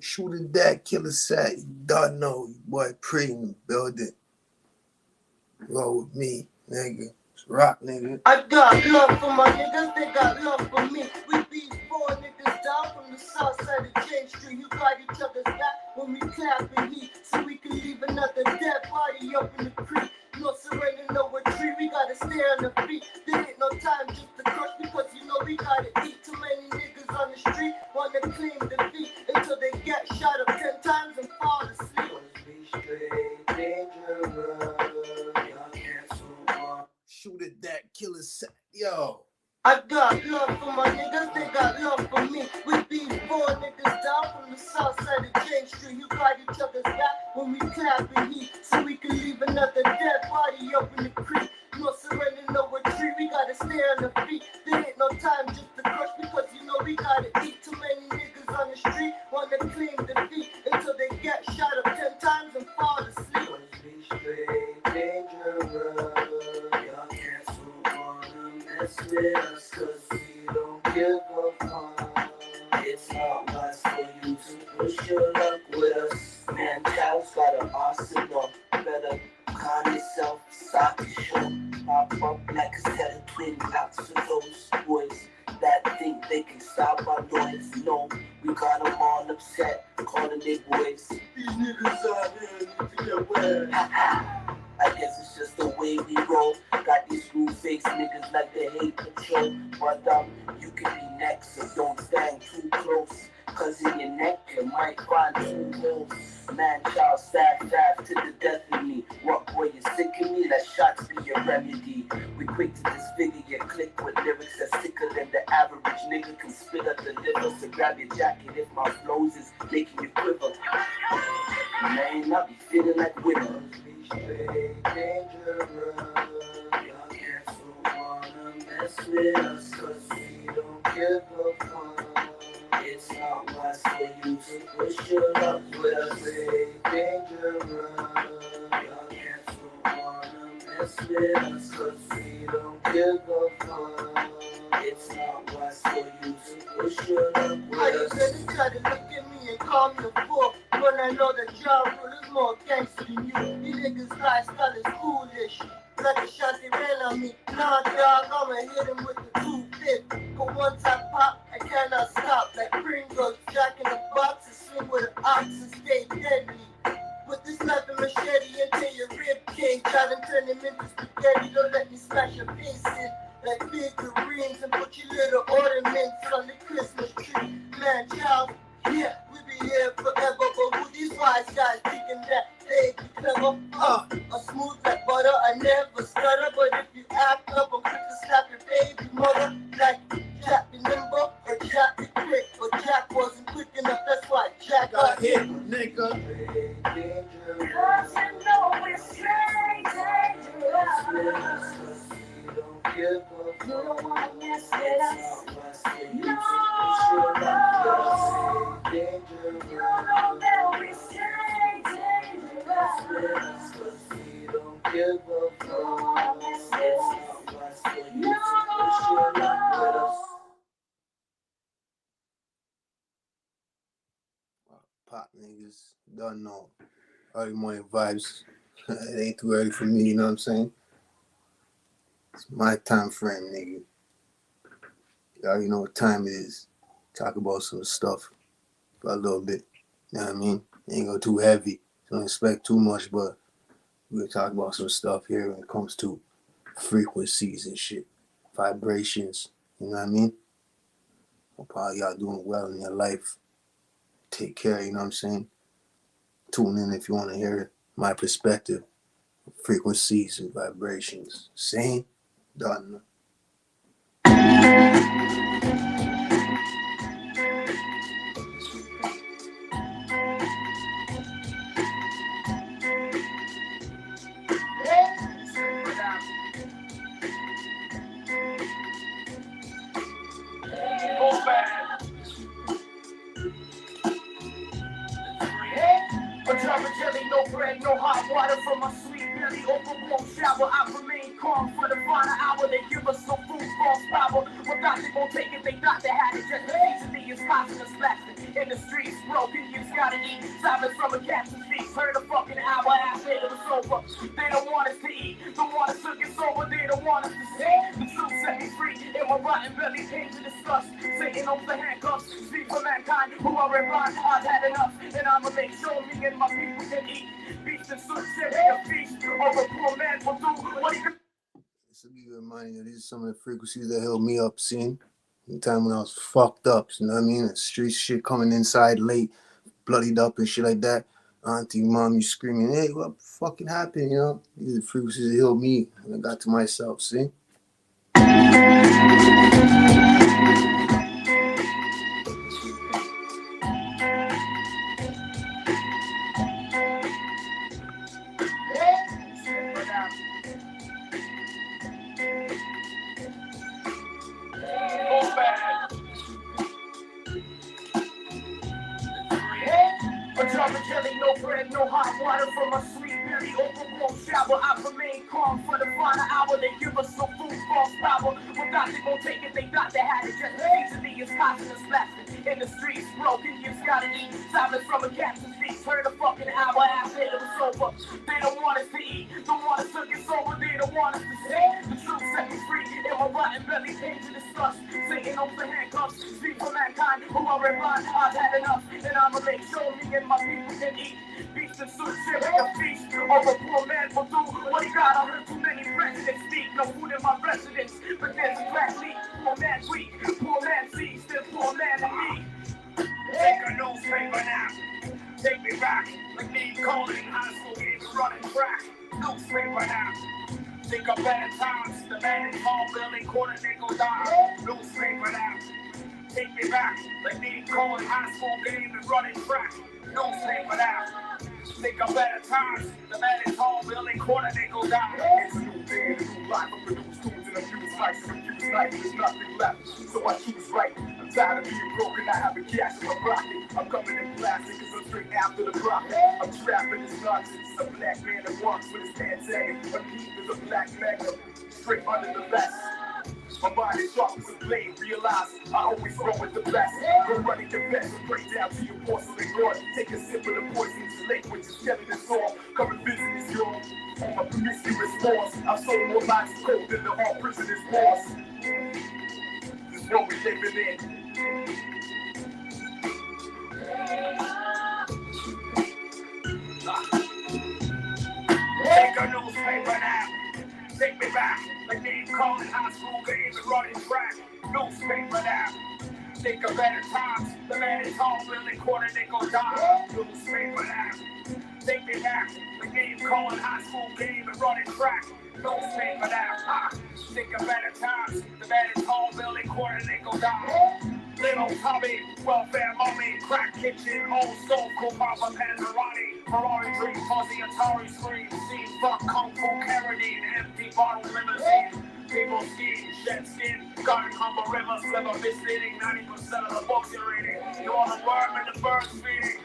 Shooter that killer set, you don't know, boy, pretty in the building. Roll with me, nigga. It's rock, nigga. I got love for my niggas, they got love for me. We beat 4 niggas down from the south side of James Street. You got each other's back when we clap and heat, so we can leave another dead body up in the creek. No surrender, no retreat, we gotta stay on the feet. There ain't no time just to crush because you know we gotta eat. Too many niggas on the street wanna claim defeat until they get shot up 10 times and fall asleep. Be straight, dangerous. Shooter that killer set, yo. I got love for my niggas, they got love for me. We beat 4 niggas down from the south side of James Street. You got each other's back when we clap and heat, so we can leave another dead body up in the creek. No surrender, no retreat, we gotta stay on the feet. There ain't no time just to crush because you know we gotta eat. Too many niggas on the street wanna claim defeat until they get shot up 10 times and fall asleep. Be straight, dangerous. With us, cause we don't give a fuck. It's not nice for you to push your luck with us. Man, child's got an arsenal. Better calm yourself, sock your show. Pop up like a set of twin locks for those boys that think they can stop our noise. No, we got them all upset, calling they boys. These niggas out here need to get wet. I guess it's just the way we roll. Got these screw face niggas like they hate control. But you can be next, so don't stand too close. Cause in your neck you might find 2 holes. Man, child, sad to the death of me. What boy, you sick of me? Let shots be your remedy. We quick to disfigure your click with lyrics that's sicker than the average nigga can spit at the liver. So grab your jacket if my flows is making you quiver. Man, I be feeling like winter. Straight dangerous. Y'all cats don't wanna mess with us cause we don't give a fuck. It's not wise for you to push your luck with us. Straight dangerous. Y'all cats don't wanna mess with us cause we don't give a fuck. It's not wise for you to push your luck with us. I just try to look at me and call me a fool when I know that y'all rule is more gangster than you. You niggas lifestyle is foolish. Like a shot they ran on me. Nah, dog, I'ma hit him with the 250. But once I pop, I cannot stop. Like Pringles, Jack in the box, and swing with an ox and stay deadly. Put this knife and machete into your rib cage. Try to turn him into spaghetti. Don't let me smash your face in like figurines and put your little ornaments on the Christmas tree. Man, child, yeah, we be here forever. But who these wise guys thinking that they be clever? A smooth like butter, I never stutter. But if you act up, I'm quick to slap your baby mother. Like Jack be nimble, or Jack be quick. But Jack wasn't quick enough, that's why Jack got hit, nigga. Cause you know we're straight dangerous. You don't wanna mess with us. No. You know that we're straight dangerous. You don't wanna mess with us. No. Pop niggas, don't know. Early morning vibes. It ain't too early for me, you know what I'm saying? It's my time frame, nigga. You already know what time it is. Talk about some stuff for a little bit. You know what I mean? Ain't go too heavy. Don't expect too much, but we're gonna talk about some stuff here when it comes to frequencies and shit. Vibrations. You know what I mean? Hope all y'all doing well in your life. Take care, you know what I'm saying? Tune in if you want to hear my perspective. Frequencies and vibrations. Same? Done. No bread, no hot water from my sweet belly. Overblown shower, I remain calm for the final hour. They give us no food, false power. Without they gon' take it, they thought they had it just as easily as possible. Blasting in the streets, broken, you Silence from a captain's feet. Heard a fucking hour after it was over. They don't want us to eat. Don't want us to get sober. They don't want us to see. The truth set me free. In my rotten belly came to discuss. Satan owns the handcuffs. Speak for mankind who are in line. I've had enough. And I'ma make sure me and my people can eat. Beast and soup, sharing a feast. Or a poor man will do what he can. This will give you a reminder that these are some of the frequencies that held me up, seeing the time when I was fucked up, you know what I mean? The street shit coming inside late, bloodied up and shit like that. Auntie, mom, you screaming, hey, what fucking happened, you know? These are the frequencies that healed me when I got to myself, see? No bread, no hot water from a sweet beauty, overgrown shower. I remain calm for the final hour. They give us no food, false power. Without they gon' take it, they got to have it. Just easily it's constant and blasting. In the streets, broken, you gotta eat. Silence from a captain's feet. Heard a fucking hour after it was over. They don't want us to eat. Don't want us to get sober. They don't want us to see. The truth set me free. In my rotten belly came to discuss. Satan owns the handcuffs. Speak for mankind who are in line. I've had enough. And I'ma make sure me and my people can eat. Beast and soup, sharing a feast. Or a poor man will do what he got. I heard too many presidents speak. No food in my residence. But there's a black leak. Poor man weak. Poor man sees. There's poor man in me. Take a newspaper now. Take me back. Like me calling high school games running track. Newspaper now. Think of better times. The man in tall building quarter nickel dime. Newspaper now. Take me back. Like me calling high school games and running track. Newspaper now. Think of better times. The man in tall building quarter nickel dime. It's a new day and a new life. I'm produced tunes and abused life. And abused life, there's nothing left. So I choose right. I'm tired of being broken. I have a cash in my pocket. I'm coming in plastic because I'm straight after the profit. I'm trapping this nonsense. A black man that walks with his pants hanging. Underneath is a black magnum. Straight under the vest. My mind is sharp as a blade. Realize I always roll with the best. Go running the best and break down to your porcelain guard. Take a sip of the poisonous lake with your skeleton sore. Come and visit this girl on my promiscuous wars. I've sold more lives of coke than the all prisoners wars. This world we living in. Take a newspaper now. Take me back. Like me calling high school games and running track. Newspaper now. Think of better times. The man is home building quarter nickel dime. Newspaper now. Take me back. Like me calling high school games and running track. Newspaper now. Think of better times. The man is home building quarter nickel dime. Little Tommy, welfare mummy, crack kitchen, old stove, cool papa, Panzerati, Ferrari dream, fuzzy Atari screen, scene, fuck, kung fu, carradine, empty bottle limousine, people skiing, shed skin, garden humble river, sliver, misleading, 90% of the books you're reading, you want a worm and the birds feeding,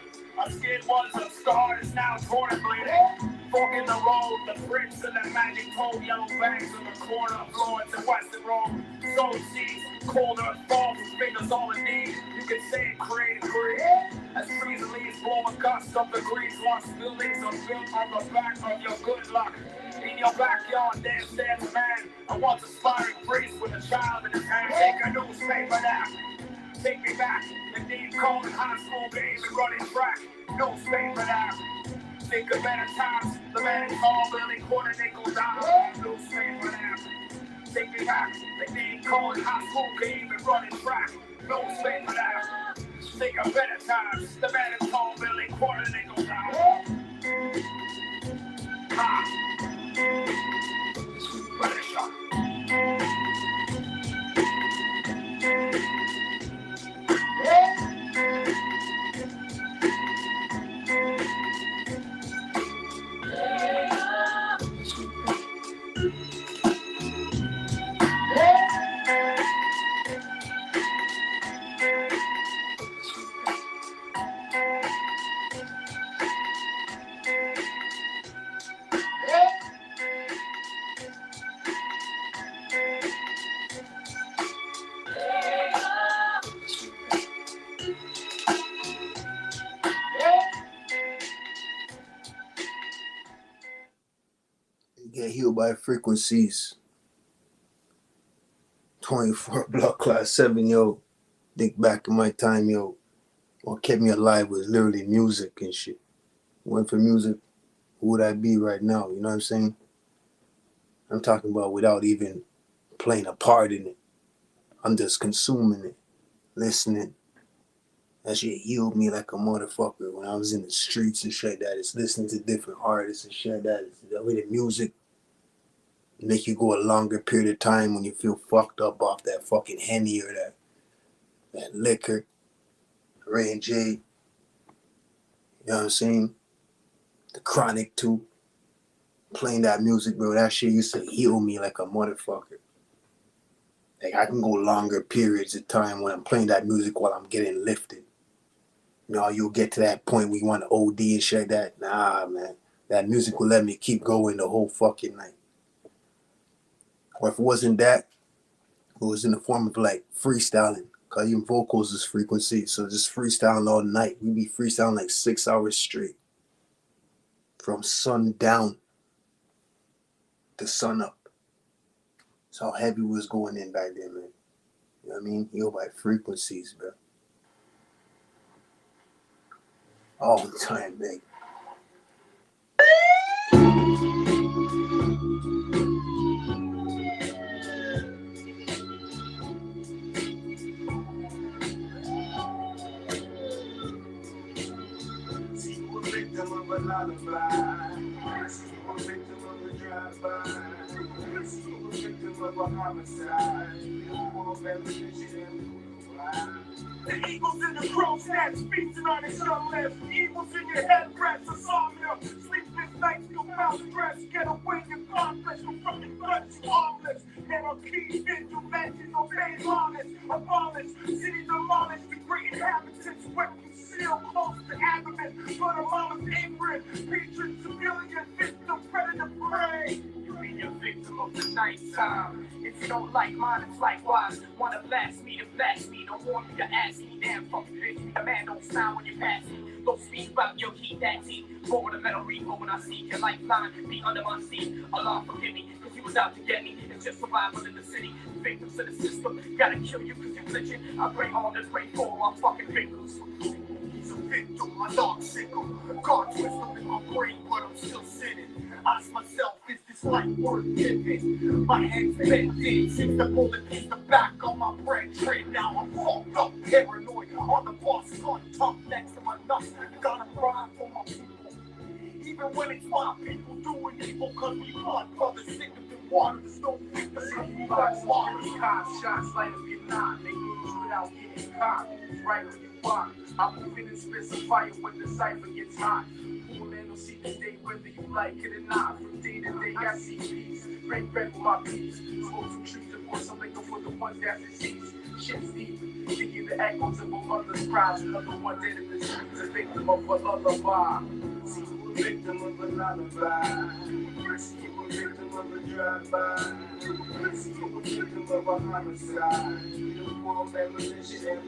a skin was a scar, is now torn and bleeding. Fork in the road, the prince and the magic told yellow bags in the corner of Florence and Western Road. Soul seas, cold earth falls, fingers all in need. You can say it, create and create. As trees and leaves blow a gust of the breeze, lost buildings are built on the back of your good luck. In your backyard, there stands a man, a once aspiring priest with a child in his hand. Take a newspaper now. Take me back. The deep cold high school games and running track. Newspaper now. Think of better times. The man is tall building quarter nickel dime. Newspaper now. Take me back. The deep cold high school game and running track. Newspaper now. Think of better times. The man is tall building quarter nickel dime. Better shot. Get healed by frequencies. 24 blood class 7, yo. Think back in my time, yo. What kept me alive was literally music and shit. Went for music, who would I be right now? You know what I'm saying? I'm talking about without even playing a part in it. I'm just consuming it, listening. That shit healed me like a motherfucker when I was in the streets and shit like that. It's listening to different artists and shit like that. It's the way the music make you go a longer period of time when you feel fucked up off that fucking Henny or that liquor. Ray and J, you know what I'm saying? The Chronic too. Playing that music, bro, that shit used to heal me like a motherfucker. Like I can go longer periods of time when I'm playing that music while I'm getting lifted. You know, you'll get to that point where you want to OD and shit like that. Nah, man. That music will let me keep going the whole fucking night. Or if it wasn't that, it was in the form of like freestyling. Cause even vocals is frequency. So just freestyling all night. We be freestyling like 6 hours straight. From sundown to sun up. That's how heavy we was going in back then, man. You know what I mean? Healed by frequencies, bro. All the time, man. See you a victim of a lullaby. See you a victim of a drive-by. See you a victim of a homicide. You want better than shit and why? The eagles in the crow snatch, feasting on his young lips. Eagles in your head, rats, insomnia. Sleepless nights, you found stress. Get away, you conflict, you fucking guts, you armless. Anarchy, vigilante, obey lawless. Abolish, city demolished, the great inhabitants. Wet concealed, close to aggravated. But a mama's ignorant. Patron, civilian, victim, predator, prey. You be a victim of the nighttime. If you don't like mine, it's likewise. Wanna blast me to blast me. Don't want me to ask me. Damn fucking bitch, me the man don't smile when you pass me. Don't speak about your heat, that teeth. Forward a metal repo when I see your lifeline. Be under my seat. Allah forgive me, cause you was out to get me. It's just survival in the city. Victims of the system. Gotta kill you cause you're glitching. I pray on this pray for my fucking victims. He's a victim, my dog sickle. God twisted in my brain, but I'm still sitting. Ask myself, is this life worth living? My head's bent in since the bullet hit the back on my brain. Trade now, I'm fucked up, paranoid. On the boss, gun tucked next to my nuts. Gotta ride for my people. Even when it's my people doing evil, cause we blood brothers sicker than water. There's no weakness. Cops, shots, light up your nine. They use without getting caught. Right when you walk. I'm moving and spit some fire when the cipher gets hot. Cool man will see the day whether you like it or not. From day to day I see peace. Break bread with my peace. Smoke some trees and pour some liquor for the ones that disease. Shit's deep. Thinking the echoes of a mother's cries. Another one dead in the streets. A victim of a lullaby. See you a victim of a lullaby. See you a victim of a drive-by. See you a victim of a homicide. You want better than shit and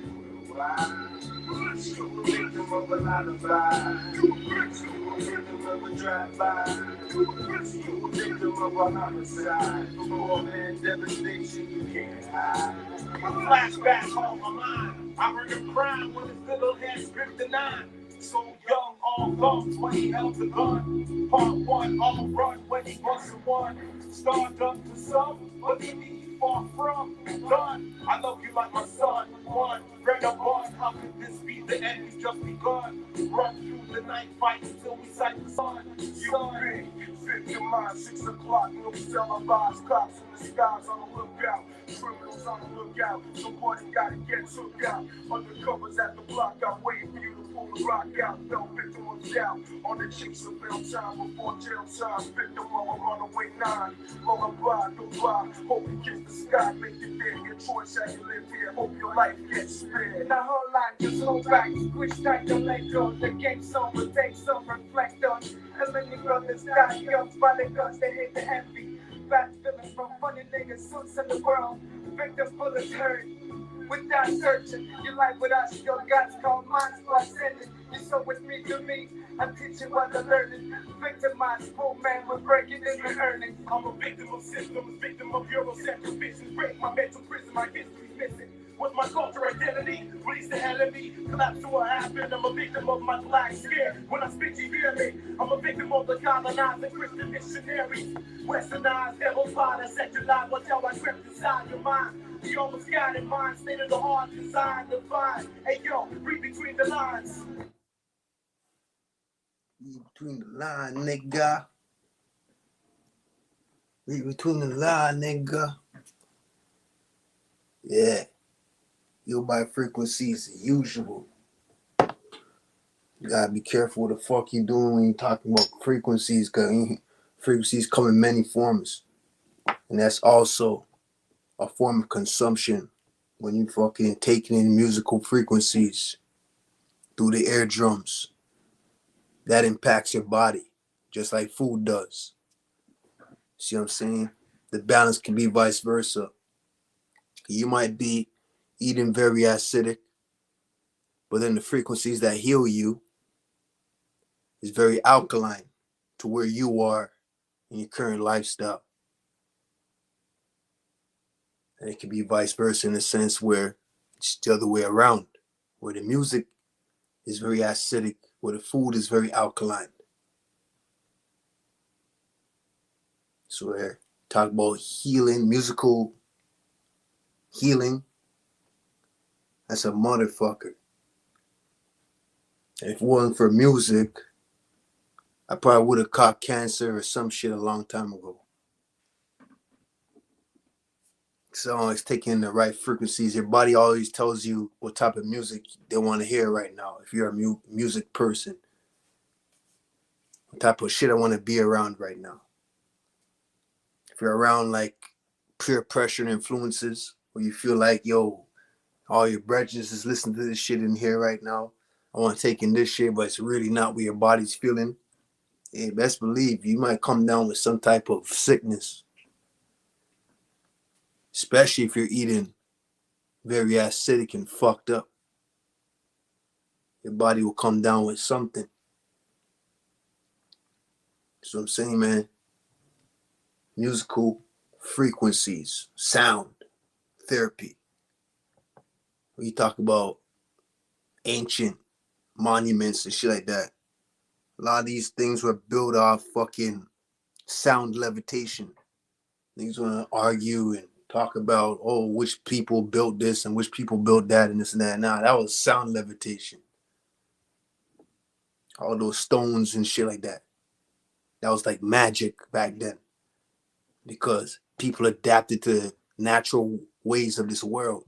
why? You a victim of a lullaby. You a victim of a drive-by. You a victim of a homicide. More than devastation, you can't hide. Flashbacks on my mind. I heard him crying when his little head stripped the nine. So young, all thumbs when he held the gun. Part one, all run when he busted one. Stardust to some, but he be far from done. I love you like my son. One, red up on. How could this be the end? You just begun. Run through the night, fight until we sight the sun. You big, fit your mind. 6 o'clock, no televised cops in the skies on the lookout. Criminals on the lookout. Somebody gotta get took out. Undercovers at the block. I wait for you to pull the rock out. No victim of doubt. On the chicks of bail time before jail time. Victim of a runaway 9. Lullaby, goodbye. Hope you kiss the sky. Make it there. Your choice how you live here. Hope your life gets spared. The whole life just hold back, squish tight, don't let go. The game's over, take some, reflect on. And many brothers die young, violent guns, they hate the envy. Bad feelings from funny niggas, suits in the world. Victim bullets hurt, without searching. Your life without your guts, called minds for sending. It's always me to me. I'm teaching what I'm learning. Victimized, poor man with breaking in the earning. I'm a victim of systems, victim of Eurocentric visions. Break my mental prison, my history's missing. What's my culture identity? Release the enemy. Collapse to what happened. I'm a victim of my black skin. When I speak, you hear me. I'm a victim of the colonizing Christian missionaries. Westernized, devil father, secularized. Watch how I crept inside your mind. The almost guided mind, state of the heart, design, divine. Hey yo, read between the lines. Read between the line, nigga. Read between the line, nigga. Yeah. You by frequencies as usual. You gotta be careful what the fuck you doing when you talking about frequencies, because frequencies come in many forms. And that's also a form of consumption when you fucking taking in musical frequencies through the eardrums. That impacts your body, just like food does. See what I'm saying? The balance can be vice versa. You might be eating very acidic, but then the frequencies that heal you is very alkaline to where you are in your current lifestyle. And it can be vice versa in a sense where it's the other way around, where the music is very acidic, where the food is very alkaline. So we're talking about healing, musical healing. That's a motherfucker. And if it wasn't for music, I probably would have caught cancer or some shit a long time ago. So it's taking the right frequencies. Your body always tells you what type of music they want to hear right now. If you're a music person, what type of shit I want to be around right now. If you're around like peer pressure influences, where you feel like, yo, all your brethren is listening to this shit in here right now. I want to take in this shit, but it's really not what your body's feeling. Yeah, best believe you might come down with some type of sickness. Especially if you're eating very acidic and fucked up. Your body will come down with something. That's what I'm saying, man. Musical frequencies, sound, therapy. When you talk about ancient monuments and shit like that, a lot of these things were built off fucking sound levitation. Niggas want to argue and talk about, oh, which people built this and which people built that and this and that. Nah, that was sound levitation. All those stones and shit like that. That was like magic back then. Because people adapted to natural ways of this world.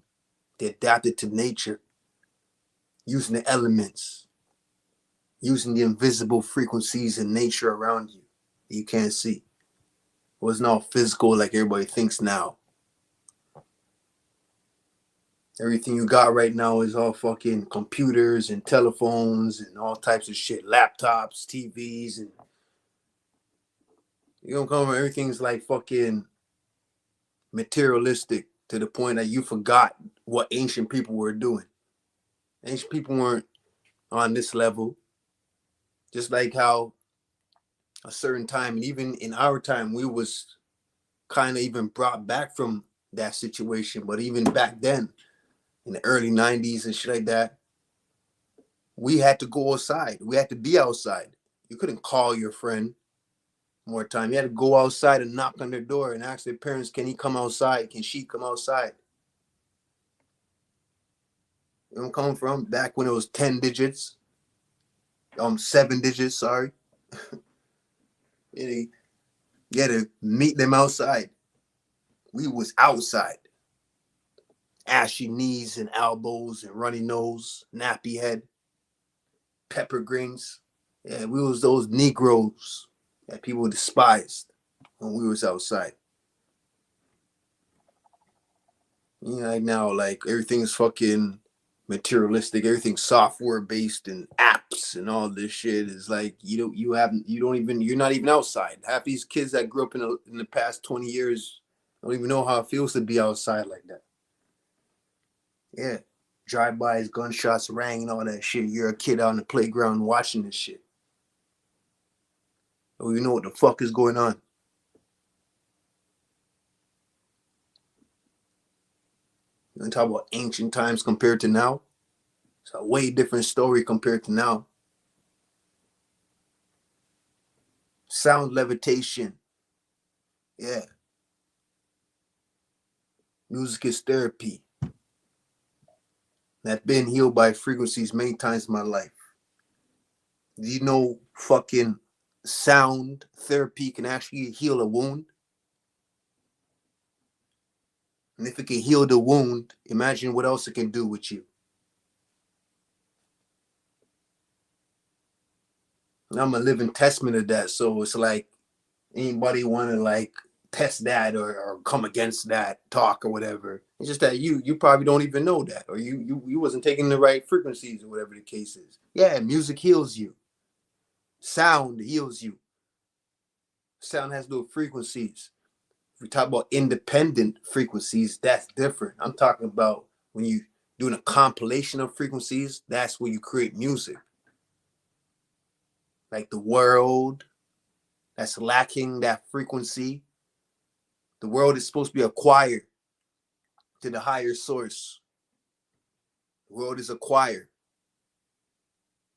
They adapted to nature. Using the elements. Using the invisible frequencies in nature around you that you can't see. It wasn't all physical like everybody thinks now. Everything you got right now is all fucking computers and telephones and all types of shit. Laptops, TVs, and you don't come from everything's like fucking materialistic to the point that you forgot what ancient people were doing. Ancient people weren't on this level. Just like how a certain time, and even in our time, we was kind of even brought back from that situation. But even back then, in the early 90s and shit like that, we had to go outside. We had to be outside. You couldn't call your friend more time. You had to go outside and knock on their door and ask their parents, can he come outside? Can she come outside? You know where I'm coming from? Back when it was 10 digits. 7 digits, sorry. You had to meet them outside. We was outside. Ashy knees and elbows and runny nose, nappy head, pepper greens. Yeah, we was those Negroes that people despised when we was outside. You know, like now, like everything's fucking materialistic, everything's software based and apps and all this shit is like you're not even outside. Half these kids that grew up in the past 20 years don't even know how it feels to be outside like that. Yeah. drive-bys, gunshots rang and all that shit. You're a kid out on the playground watching this shit. Oh, you know what the fuck is going on. You want to talk about ancient times compared to now? It's a way different story compared to now. Sound levitation. Yeah. Music is therapy. I've been healed by frequencies many times in my life. Do you know fucking sound therapy can actually heal a wound? And if it can heal the wound, imagine what else it can do with you. And I'm a living testament of that. So it's like, anybody want to like test that or come against that talk or whatever. It's just that you probably don't even know that, or you wasn't taking the right frequencies or whatever the case is. Yeah, music heals you. Sound heals you. Sound has no frequencies. If we talk about independent frequencies, that's different. I'm talking about when you doing a compilation of frequencies, that's where you create music. Like the world that's lacking that frequency. The world is supposed to be acquired to the higher source. The world is acquired.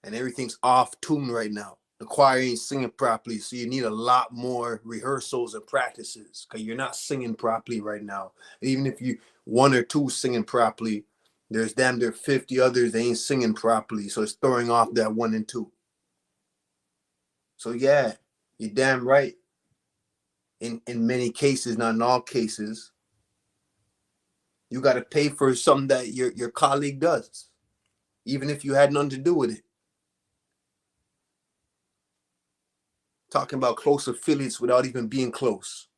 And everything's off tune right now. The choir ain't singing properly, so you need a lot more rehearsals and practices because you're not singing properly right now. And even if you one or two singing properly, there's damn near 50 others that ain't singing properly, so it's throwing off that 1 and 2. So yeah, you're damn right. In many cases, not in all cases, you got to pay for something that your colleague does, even if you had nothing to do with it. Talking about close affiliates without even being close.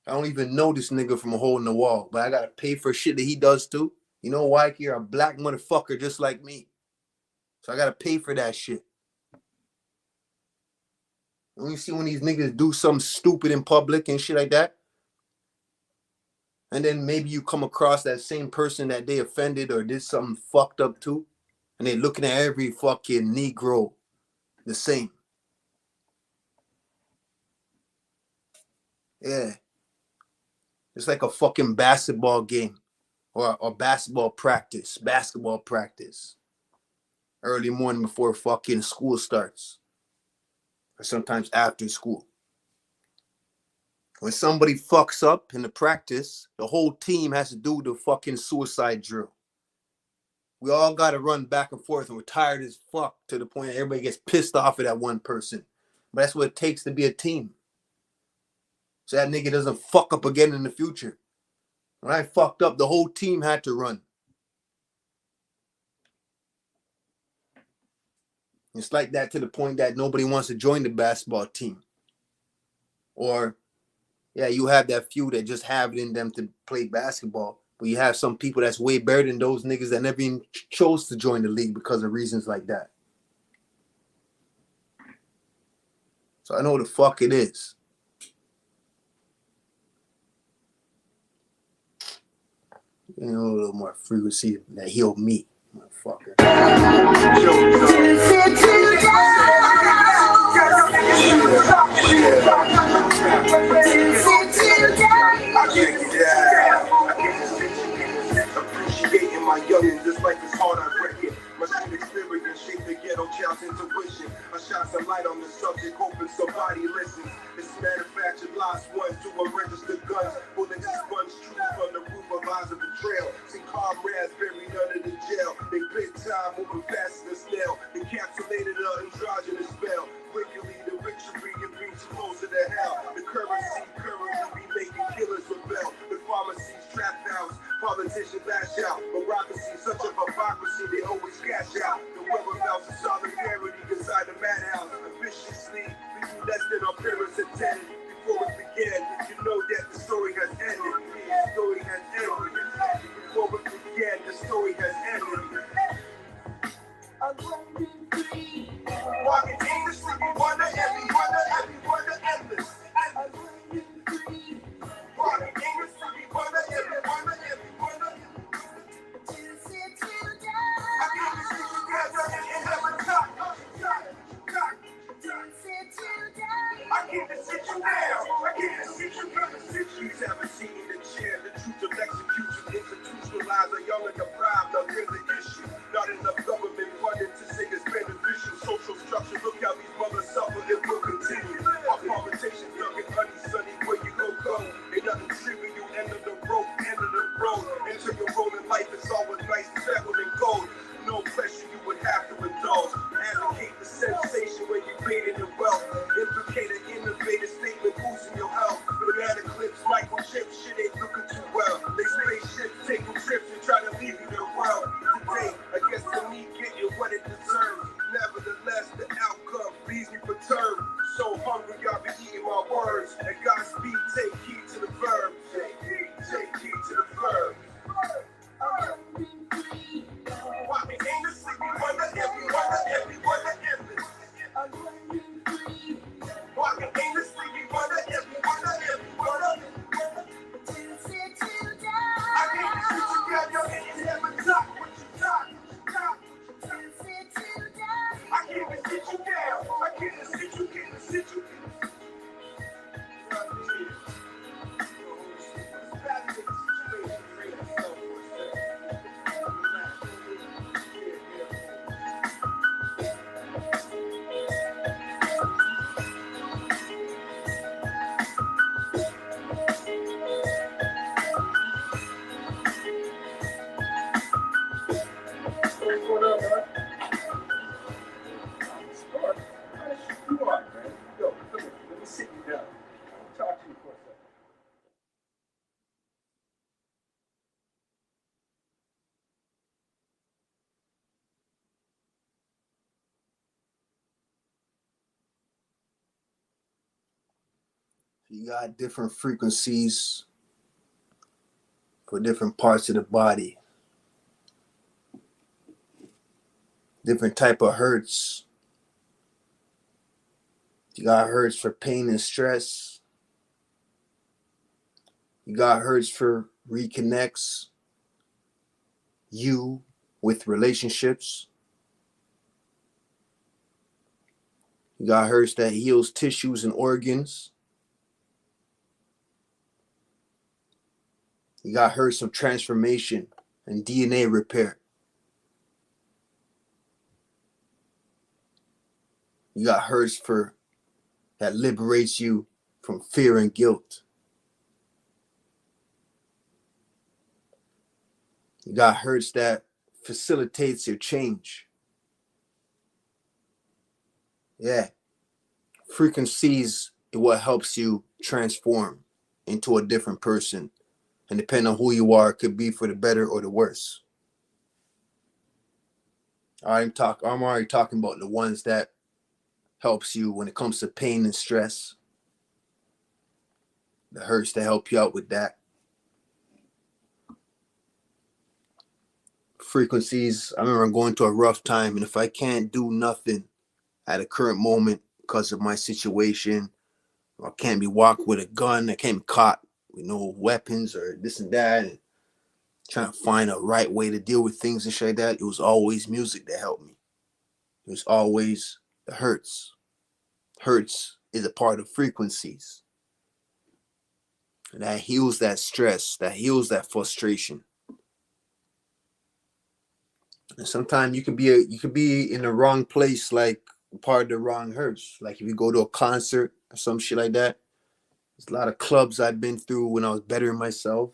I don't even know this nigga from a hole in the wall, but I got to pay for shit that he does too. You know why? You're a black motherfucker just like me. So I got to pay for that shit. When you see when these niggas do something stupid in public and shit like that, and then maybe you come across that same person that they offended or did something fucked up to, and they looking at every fucking Negro the same. Yeah. It's like a fucking basketball game or basketball practice. Early morning before fucking school starts. Or sometimes after school. When somebody fucks up in the practice, the whole team has to do the fucking suicide drill. We all got to run back and forth, and we're tired as fuck to the point that everybody gets pissed off at that one person. But that's what it takes to be a team. So that nigga doesn't fuck up again in the future. When I fucked up, the whole team had to run. It's like that to the point that nobody wants to join the basketball team. Or, yeah, you have that few that just have it in them to play basketball. But you have some people that's way better than those niggas that never even chose to join the league because of reasons like that. So I know what the fuck it is. You know, a little more frequency that heal me, motherfucker. Appreciating my youngin' just like it's hard I reckon. My street experience shaped the ghetto child's intuition. I shine some light on the subject, hoping somebody listens. It's manufactured lost ones to a registered guns. Bullets sponge true from the roof of eyes of betrayal. See comrades buried under the jail. They big time moving fast as a snail. Encapsulated an androgynous spell. Quickly the witchery it brings you closer to hell. The currency be making killers rebel. The pharmacies trap house. Politicians lash out. Bureaucracy, such a hypocrisy, they always cash out. The whereabouts of solidarity inside the madhouse. Ambitiously, we do less than our parents intended. Before it began, you know that the story has ended. The story has ended. Before it began, the story has ended. I'm running free. Walking aimlessly, we wonder, every wonder endless. I'm running free. Walking aimlessly, we wonder, every wonder. You got different frequencies for different parts of the body. Different type of hertz. You got hertz for pain and stress. You got hertz for reconnects you with relationships. You got hertz that heals tissues and organs. You got hertz of transformation and DNA repair. You got hertz for that liberates you from fear and guilt. You got hertz that facilitates your change. Yeah. Frequencies is what helps you transform into a different person. And depending on who you are, it could be for the better or the worse. I'm already talking about the ones that helps you when it comes to pain and stress. The hertz to help you out with that. Frequencies, I remember going through a rough time, and if I can't do nothing at a current moment because of my situation, I can't be walking with a gun, I can't be caught with no weapons or this and that, and trying to find a right way to deal with things and shit like that, it was always music that helped me. It was always the hertz. Hertz is a part of frequencies. And that heals that stress, that heals that frustration. And sometimes you could be in the wrong place, like part of the wrong hertz. Like if you go to a concert or some shit like that. There's a lot of clubs I've been through when I was bettering myself.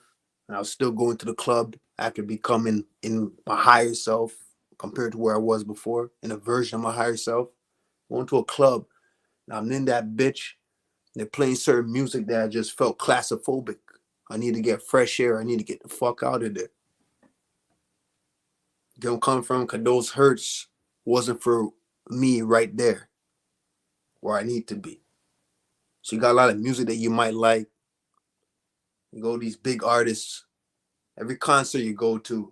And I was still going to the club after becoming in my higher self compared to where I was before, in a version of my higher self. Going to a club, and I'm in that bitch. They're playing certain music that I just felt claustrophobic. I need to get fresh air. I need to get the fuck out of there. Don't come from, because those hurts wasn't for me right there where I need to be. So you got a lot of music that you might like. You go to these big artists. Every concert you go to,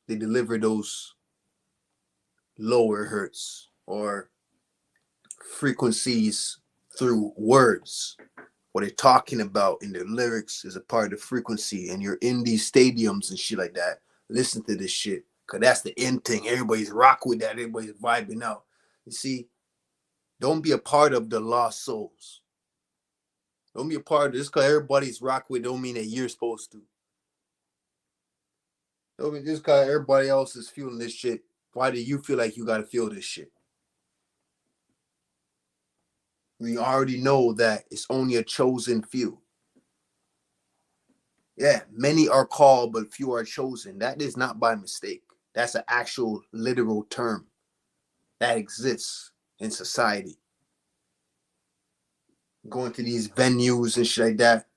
they deliver those lower hertz or frequencies through words. What they're talking about in their lyrics is a part of the frequency, and you're in these stadiums and shit like that. Listen to this shit, because that's the end thing. Everybody's rock with that. Everybody's vibing out. You see, don't be a part of the lost souls. Don't be a part of this, because everybody's rock with don't mean that you're supposed to. Don't be just because everybody else is feeling this shit. Why do you feel like you got to feel this shit? We already know that it's only a chosen few. Yeah, many are called, but few are chosen. That is not by mistake. That's an actual literal term that exists in society. Going to these venues and shit like that,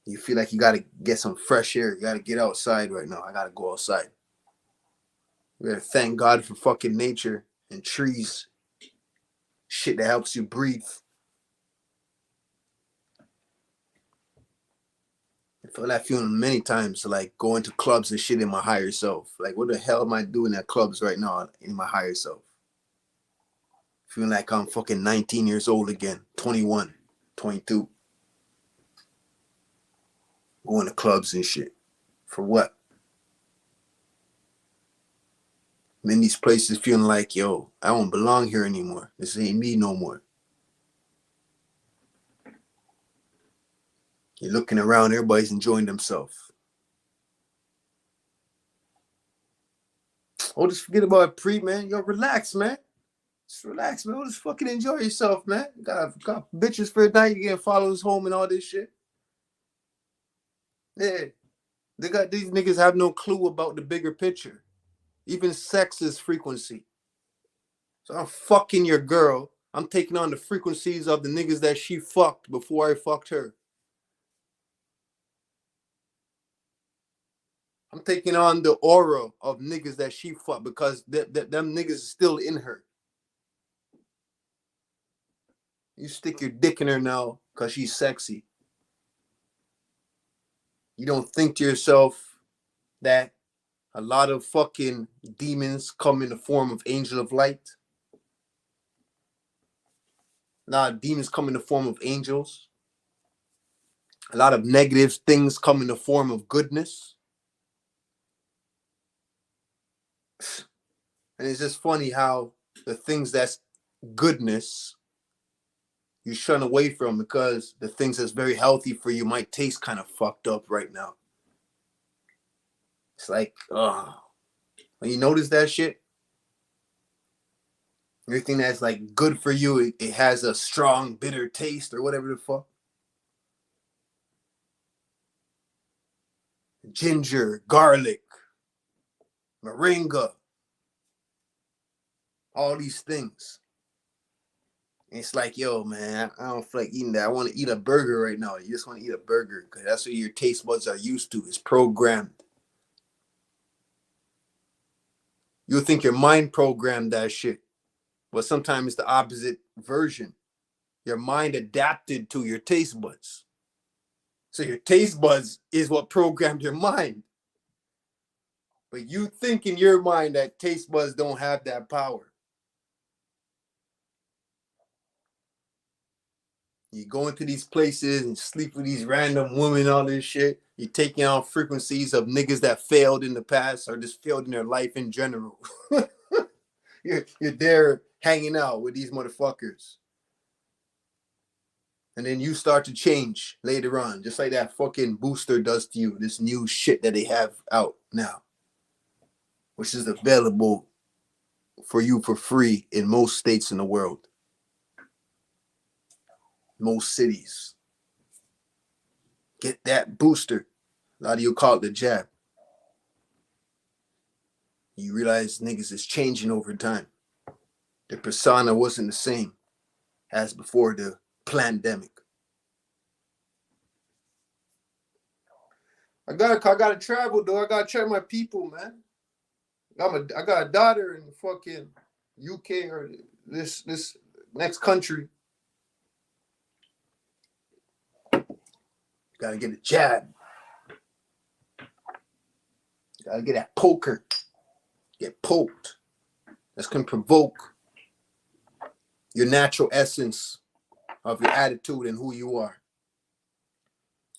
you feel like you got to get some fresh air. You got to get outside right now. I got to go outside. We got to thank God for fucking nature and trees. Shit that helps you breathe. I feel that feeling many times, like going to clubs and shit in my higher self. Like, what the hell am I doing at clubs right now in my higher self? Feeling like I'm fucking 19 years old again, 21, 22. Going to clubs and shit. For what? I'm in these places feeling like, yo, I don't belong here anymore. This ain't me no more. You're looking around, everybody's enjoying themselves. Oh, just forget about it, man. Yo, relax, man. Just relax, man. Just fucking enjoy yourself, man. Got bitches for a night. You getting followers home and all this shit. Yeah. These niggas have no clue about the bigger picture. Even sex is frequency. So I'm fucking your girl. I'm taking on the frequencies of the niggas that she fucked before I fucked her. I'm taking on the aura of niggas that she fucked because them niggas is still in her. You stick your dick in her now because she's sexy. You don't think to yourself that a lot of fucking demons come in the form of angel of light? A lot of demons come in the form of angels. A lot of negative things come in the form of goodness. And it's just funny how the things that's goodness you shun away from, because the things that's very healthy for you might taste kind of fucked up right now. It's like, when you notice that shit, everything that's like good for you, it has a strong bitter taste or whatever the fuck. Ginger, garlic, moringa, all these things. And it's like, yo, man, I don't feel like eating that. I want to eat a burger right now. You just want to eat a burger because that's what your taste buds are used to. It's programmed. You'll think your mind programmed that shit, but sometimes it's the opposite version. Your mind adapted to your taste buds. So your taste buds is what programmed your mind. But you think in your mind that taste buds don't have that power. You go into these places and sleep with these random women, all this shit. You're taking on frequencies of niggas that failed in the past or just failed in their life in general. You're there hanging out with these motherfuckers. And then you start to change later on, just like that fucking booster does to you, this new shit that they have out now, which is available for you for free in most states in the world. Most cities. Get that booster. A lot of you call it the jab. You realize niggas is changing over time. Their persona wasn't the same as before the pandemic. I gotta travel though. I gotta check my people, man. I got a daughter in fucking UK or this next country. Gotta get a jab. Gotta get that poker. Get poked. That's gonna provoke your natural essence of your attitude and who you are.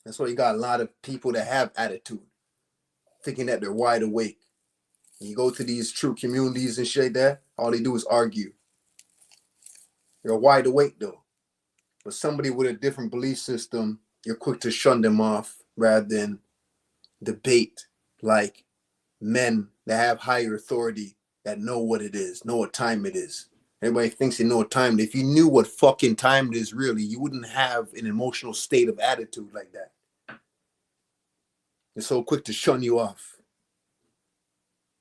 That's why you got a lot of people that have attitude, thinking that they're wide awake. You go to these true communities and shit like that, all they do is argue. You're wide awake though. But somebody with a different belief system, you're quick to shun them off rather than debate like men that have higher authority that know what it is, know what time it is. Everybody thinks they know what time it is. If you knew what fucking time it is really, you wouldn't have an emotional state of attitude like that. They're so quick to shun you off.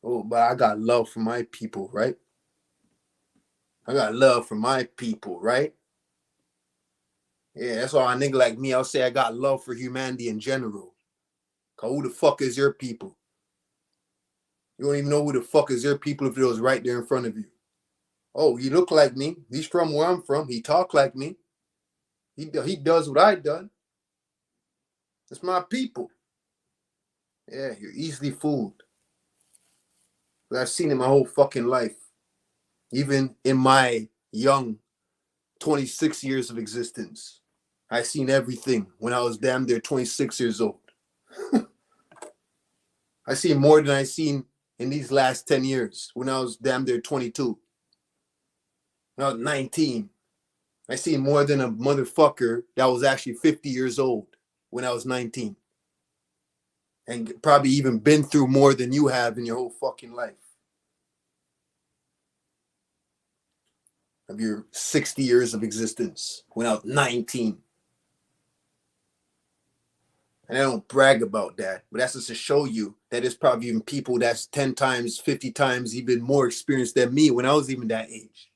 Oh, but I got love for my people, right? I got love for my people, right? Yeah, that's why a nigga like me, I'll say I got love for humanity in general. Cause who the fuck is your people? You don't even know who the fuck is your people if it was right there in front of you. Oh, he look like me. He's from where I'm from. He talk like me. He does what I done. That's my people. Yeah, you're easily fooled. But I've seen it my whole fucking life. Even in my young 26 years of existence. I seen everything when I was damn near 26 years old. I seen more than I seen in these last 10 years when I was damn near 22. When I was 19. I seen more than a motherfucker that was actually 50 years old when I was 19. And probably even been through more than you have in your whole fucking life. Of your 60 years of existence when I was 19. And I don't brag about that, but that's just to show you that there's probably even people that's 10 times, 50 times even more experienced than me when I was even that age.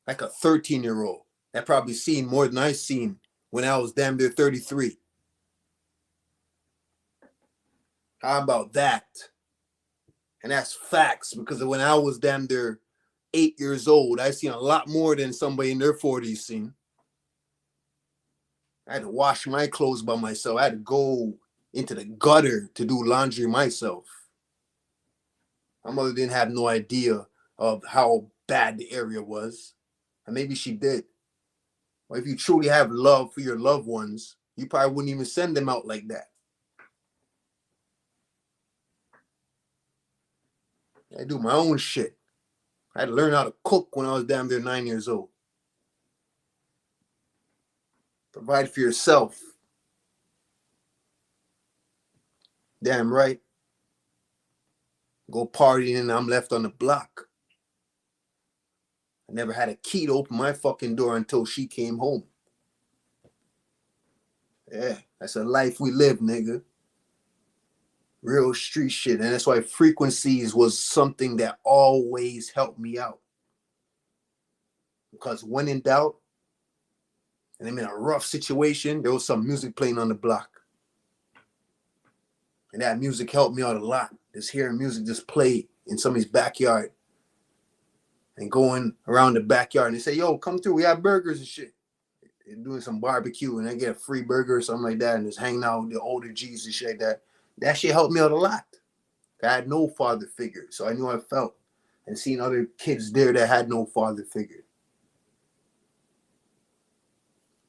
Like a 13-year-old that probably seen more than I seen when I was damn near 33. How about that? And that's facts, because when I was damn near 8 years old, I seen a lot more than somebody in their 40s seen. I had to wash my clothes by myself. I had to go into the gutter to do laundry myself. My mother didn't have no idea of how bad the area was. And maybe she did. But if you truly have love for your loved ones, you probably wouldn't even send them out like that. I do my own shit. I had to learn how to cook when I was damn near 9 years old. Provide for yourself. Damn right. Go partying and I'm left on the block. I never had a key to open my fucking door until she came home. Yeah, that's a life we live, nigga. Real street shit. And that's why frequencies was something that always helped me out. Because when in doubt, and I'm in a rough situation, there was some music playing on the block. And that music helped me out a lot. Just hearing music just play in somebody's backyard. And going around the backyard and they say, yo, come through, we have burgers and shit. And doing some barbecue and I get a free burger or something like that and just hanging out with the older G's and shit like that. That shit helped me out a lot. I had no father figure, so I knew how I felt. And seeing other kids there that had no father figure.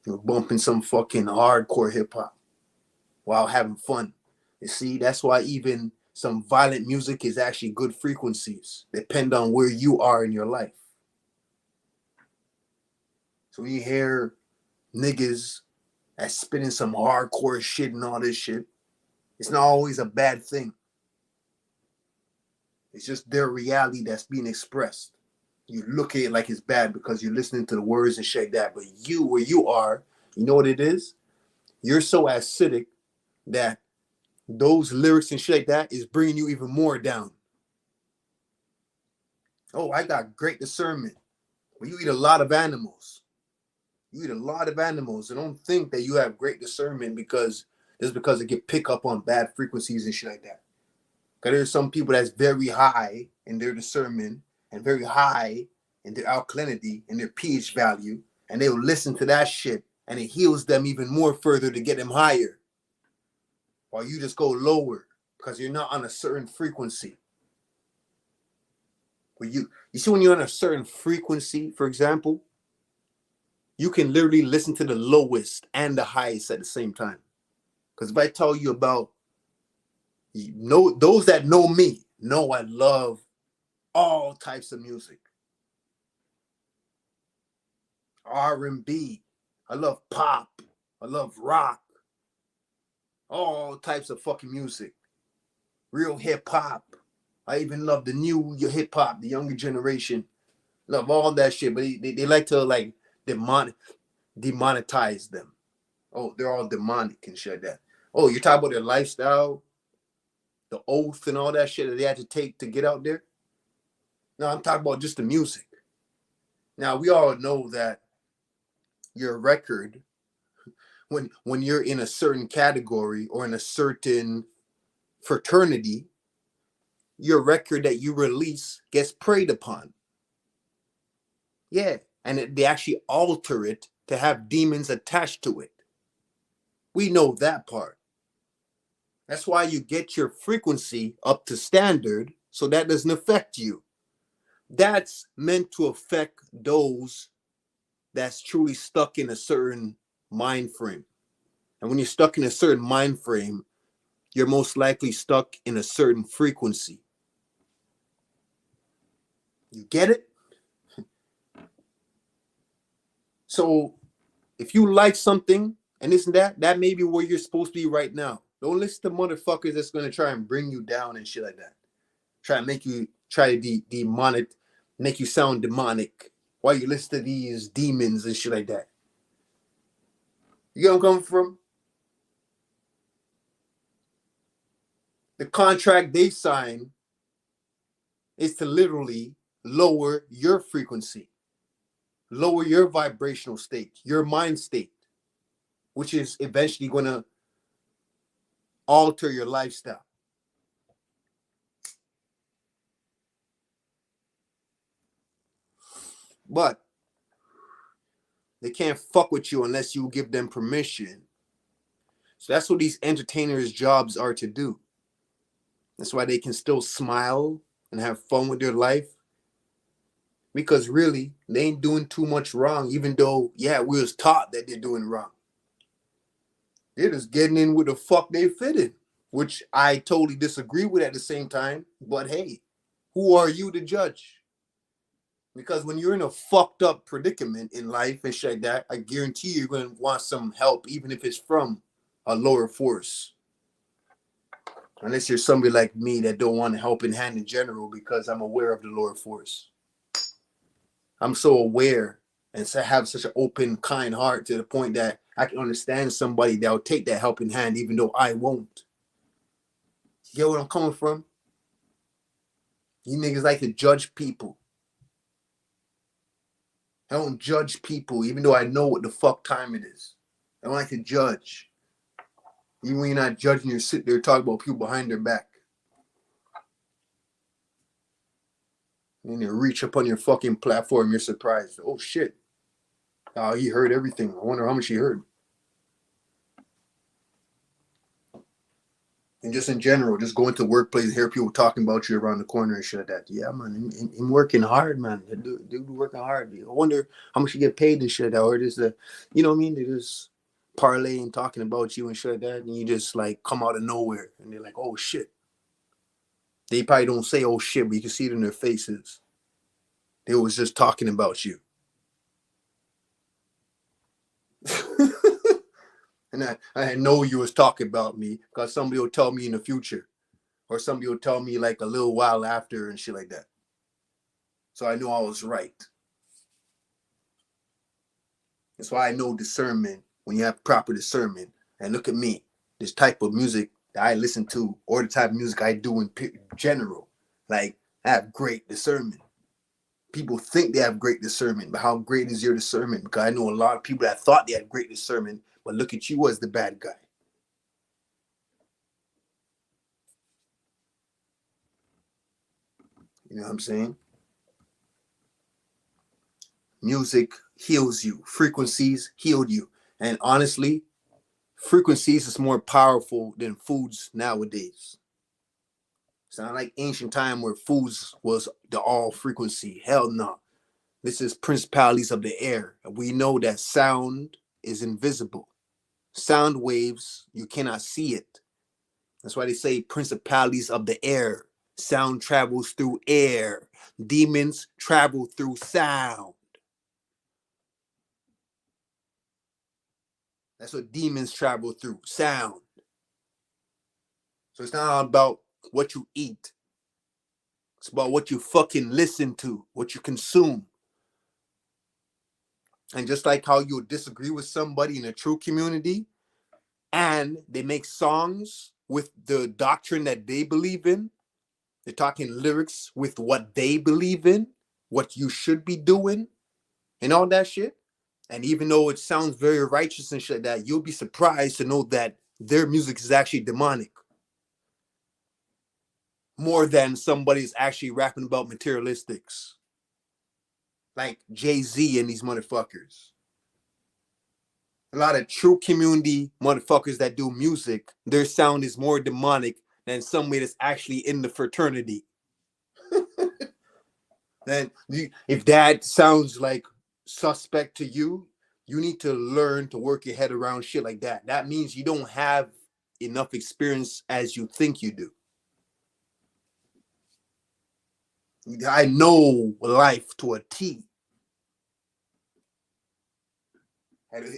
You know, bumping some fucking hardcore hip hop while having fun. You see, that's why even some violent music is actually good frequencies. Depend on where you are in your life. So when you hear niggas that's spitting some hardcore shit and all this shit, it's not always a bad thing. It's just their reality that's being expressed. You look at it like it's bad because you're listening to the words and shit like that. But you, where you are, you know what it is? You're so acidic that those lyrics and shit like that is bringing you even more down. Oh, I got great discernment. Well, you eat a lot of animals. You eat a lot of animals. And don't think that you have great discernment because it can pick up on bad frequencies and shit like that. Because there's some people that's very high in their discernment and very high in their alkalinity and their pH value. And they will listen to that shit and it heals them even more further to get them higher. While you just go lower because you're not on a certain frequency. Where you see when you're on a certain frequency, for example, you can literally listen to the lowest and the highest at the same time. Because if I tell you about, those that know me know I love all types of music. R&B, I love pop, I love rock, all types of fucking music. Real hip hop. I even love the new hip hop, the younger generation. Love all that shit, but they like to like demonetize them. Oh, they're all demonic and shit like that. Oh, you're talking about their lifestyle, the oath and all that shit that they had to take to get out there? No, I'm talking about just the music. Now, we all know that your record, when you're in a certain category or in a certain fraternity, your record that you release gets preyed upon. Yeah, and they actually alter it to have demons attached to it. We know that part. That's why you get your frequency up to standard so that doesn't affect you. That's meant to affect those that's truly stuck in a certain mind frame. And when you're stuck in a certain mind frame, you're most likely stuck in a certain frequency. You get it? So if you like something and this and that may be where you're supposed to be right now. Don't listen to motherfuckers that's going to try and bring you down and shit like that. Try to make you sound demonic while you listen to these demons and shit like that. You get where I'm coming from? The contract they sign is to literally lower your frequency, lower your vibrational state, your mind state, which is eventually going to alter your lifestyle. But They can't fuck with you unless you give them permission. So that's what these entertainers' jobs are to do. That's why they can still smile and have fun with their life. Because really, they ain't doing too much wrong, even though, yeah, we was taught that they're doing wrong. They're just getting in with the fuck they fit in, which I totally disagree with at the same time. But hey, who are you to judge? Because when you're in a fucked up predicament in life and shit like that, I guarantee you're going to want some help, even if it's from a lower force. Unless you're somebody like me that don't want a helping hand in general, because I'm aware of the lower force. I'm so aware and so have such an open, kind heart to the point that I can understand somebody that will take that helping hand, even though I won't. You get what I'm coming from? You niggas like to judge people. I don't judge people, even though I know what the fuck time it is. I don't like to judge. Even when you're not judging, you're sitting there talking about people behind their back. And you reach up on your fucking platform, you're surprised. Oh shit. Oh, he heard everything. I wonder how much he heard. And just in general, just going to workplace and hear people talking about you around the corner and shit like that. Yeah, man, I'm working hard, man. Dude working hard. I wonder how much you get paid and shit. Or just you know what I mean? They just parlay and talking about you and shit like that, and you just like come out of nowhere, and they're like, "Oh shit." They probably don't say "oh shit," but you can see it in their faces. They was just talking about you. And I know you was talking about me because somebody will tell me in the future, or somebody will tell me like a little while after and shit like that. So I know I was right. That's why I know discernment, when you have proper discernment. And look at me, this type of music that I listen to, or the type of music I do in general, like I have great discernment. People think they have great discernment, but how great is your discernment? Because I know a lot of people that thought they had great discernment, but look at you as the bad guy. You know what I'm saying? Music heals you. Frequencies healed you. And honestly, frequencies is more powerful than foods nowadays. It's not like ancient time where foods was the all frequency. Hell no. This is principalities of the air. We know that sound is invisible. Sound waves, you cannot see it. That's why they say principalities of the air. Sound travels through air. Demons travel through sound. That's what demons travel through, sound. So it's not about what you eat. It's about what you fucking listen to, what you consume. And just like how you'll disagree with somebody in a true community, and they make songs with the doctrine that they believe in, they're talking lyrics with what they believe in, what you should be doing, and all that shit. And even though it sounds very righteous and shit like that, you'll be surprised to know that their music is actually demonic. More than somebody's actually rapping about materialistics. Like Jay-Z and these motherfuckers. A lot of true community motherfuckers that do music, their sound is more demonic than somebody that's actually in the fraternity. Then if that sounds like suspect to you, you need to learn to work your head around shit like that. That means you don't have enough experience as you think you do. I know life to a T.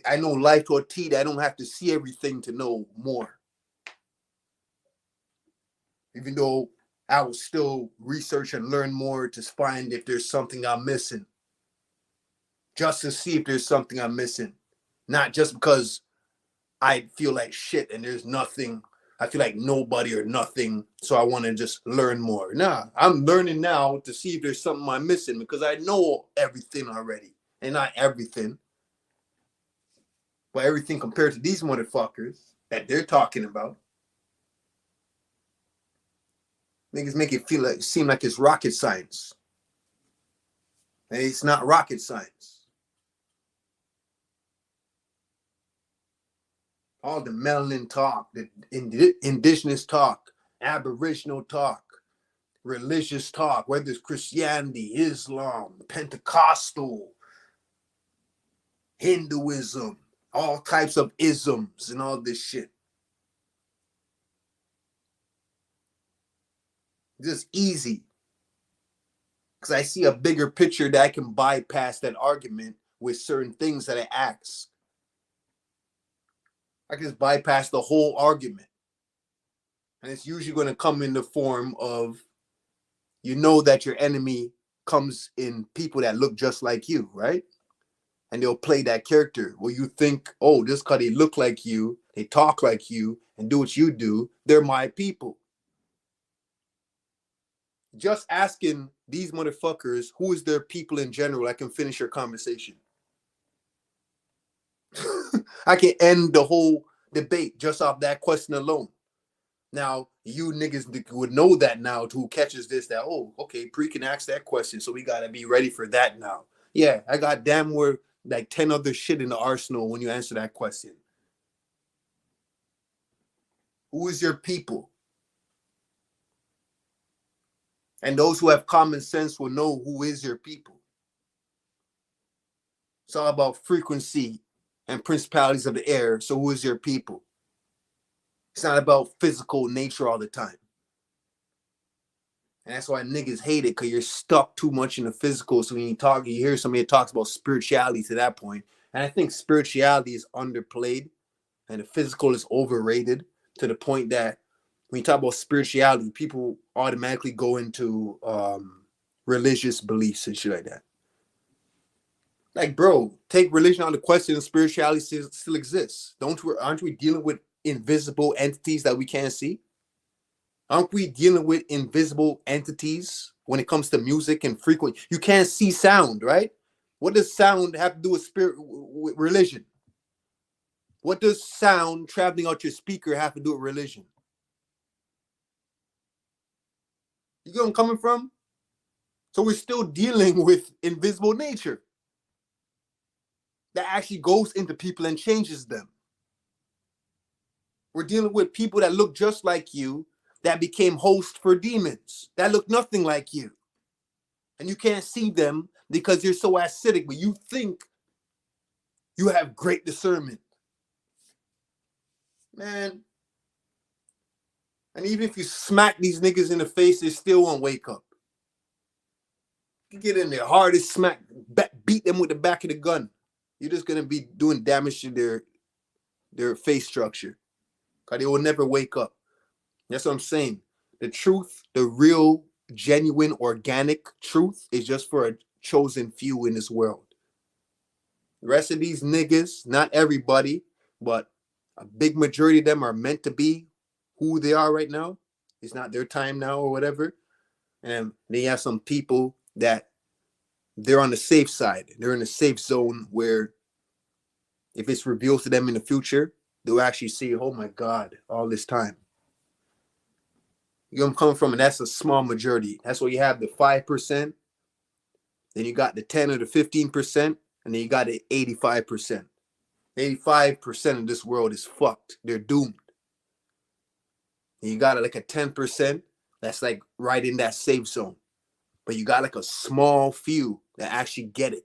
I know life to a T that I don't have to see everything to know more. Even though I will still research and learn more to find if there's something I'm missing. Just to see if there's something I'm missing. Not just because I feel like shit and there's nothing. I feel like nobody or nothing, so I want to just learn more. Nah, I'm learning now to see if there's something I'm missing because I know everything already. And not everything. But everything compared to these motherfuckers that they're talking about. Niggas make it seem like it's rocket science. And it's not rocket science. All the melanin talk, the indigenous talk, aboriginal talk, religious talk, whether it's Christianity, Islam, Pentecostal, Hinduism, all types of isms and all this shit. Just easy. Because I see a bigger picture that I can bypass that argument with certain things that I ask. I can just bypass the whole argument. And it's usually going to come in the form of, you know, that your enemy comes in people that look just like you, right? And they'll play that character where you think, oh, just because they look like you, they talk like you, and do what you do, they're my people. Just asking these motherfuckers who is their people in general, I can finish your conversation. I can end the whole debate just off that question alone. Now, you niggas would know that now, who catches this, that, oh, okay, Pre can ask that question, so we got to be ready for that now. Yeah, I got damn near like 10 other shit in the arsenal when you answer that question. Who is your people? And those who have common sense will know who is your people. It's all about frequency and principalities of the air. So who is your people? It's not about physical nature all the time. And that's why niggas hate it, because you're stuck too much in the physical. So when you talk, you hear somebody that talks about spirituality to that point. And I think spirituality is underplayed and the physical is overrated to the point that when you talk about spirituality, people automatically go into religious beliefs and shit like that. Like, bro, take religion out of the question and spirituality still exists. Aren't we dealing with invisible entities that we can't see? Aren't we dealing with invisible entities when it comes to music and frequency? You can't see sound, right? What does sound have to do with with religion? What does sound traveling out your speaker have to do with religion? You get where I'm coming from? So we're still dealing with invisible nature that actually goes into people and changes them. We're dealing with people that look just like you, that became hosts for demons, that look nothing like you. And you can't see them because you're so acidic, but you think you have great discernment. Man. And even if you smack these niggas in the face, they still won't wake up. You get in their hardest smack, beat them with the back of the gun. You're just going to be doing damage to their face structure. Because they will never wake up. That's what I'm saying. The truth, the real, genuine, organic truth is just for a chosen few in this world. The rest of these niggas, not everybody, but a big majority of them are meant to be who they are right now. It's not their time now or whatever. And they have some people that they're on the safe side. They're in the safe zone where if it's revealed to them in the future, they'll actually see, oh my God, all this time. You know where I'm coming from? And that's a small majority. That's why you have the 5%. Then you got the 10 or the 15%. And then you got the 85%. 85% of this world is fucked. They're doomed. And you got like a 10% that's like right in that safe zone. But you got like a small few that actually get it.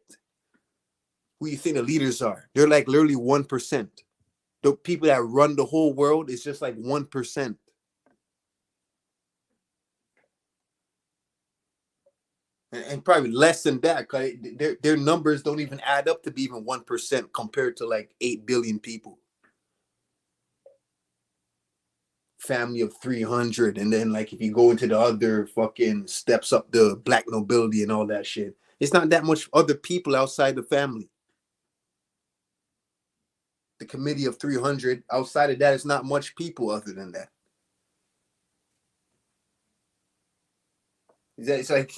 Who you think the leaders are? They're like literally 1%. The people that run the whole world is just like 1%. And probably less than that, because their numbers don't even add up to be even 1% compared to like 8 billion people. Family of 300, and then like if you go into the other fucking steps up, the black nobility and all that shit, it's not that much other people outside the family. The committee of 300, outside of that, it's not much people other than that. It's like,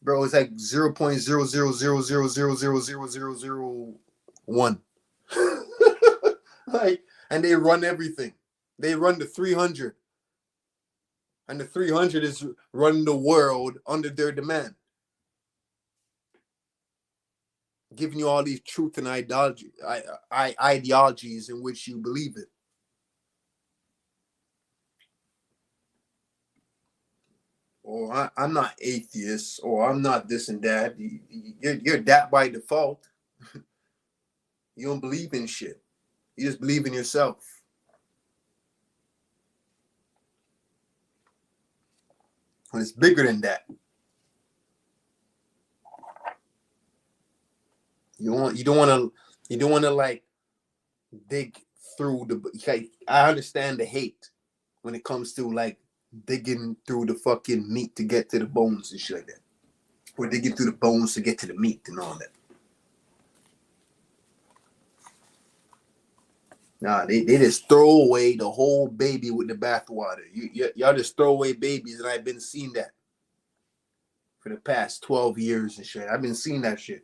bro, it's like 0.00000000001. Like, and they run everything. They run the 300. And the 300 is running the world under their demand. giving you all these truth and ideologies in which you believe it. Or I'm not atheist, or I'm not this and that. You're that by default. You don't believe in shit. You just believe in yourself. When it's bigger than that. You don't want to like dig through the. Like, I understand the hate when it comes to like digging through the fucking meat to get to the bones and shit like that. Or digging through the bones to get to the meat and all that. Nah, they just throw away the whole baby with the bathwater. Y'all just throw away babies, and I've been seeing that for the past 12 years and shit. I've been seeing that shit.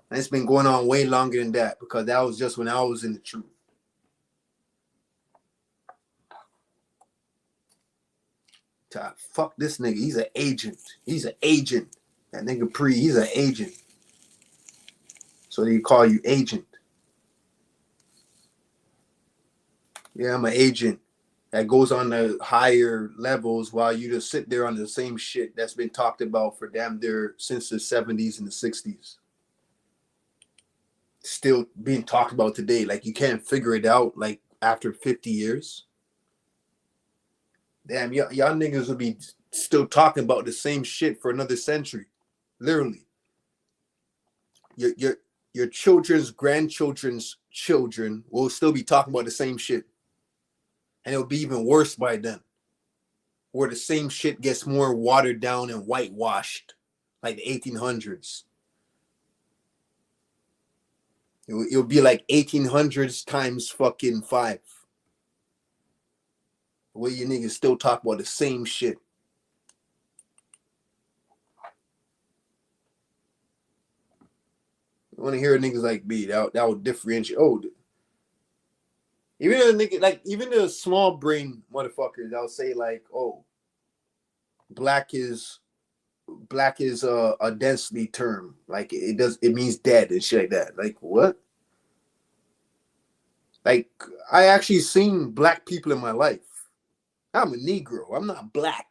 And it's been going on way longer than that, because that was just when I was in the truth. Fuck this nigga. He's an agent. He's an agent. That nigga he's an agent. So they call you agent. Yeah, I'm an agent that goes on the higher levels while you just sit there on the same shit that's been talked about for damn near since the 70s and the 60s. Still being talked about today. Like, you can't figure it out like after 50 years. Damn, y'all niggas will be still talking about the same shit for another century. Literally. Your children's grandchildren's children will still be talking about the same shit. And it'll be even worse by then. Where the same shit gets more watered down and whitewashed. Like the 1800s. It'll be like 1800s times fucking 5. The way you niggas still talk about the same shit. You want to hear niggas like me, that would differentiate. Oh, even a nigga, like, even the small brain motherfuckers, I'll say like, oh, black is a density term. Like, it means dead and shit like that. Like, what? Like, I actually seen black people in my life. I'm a Negro. I'm not black,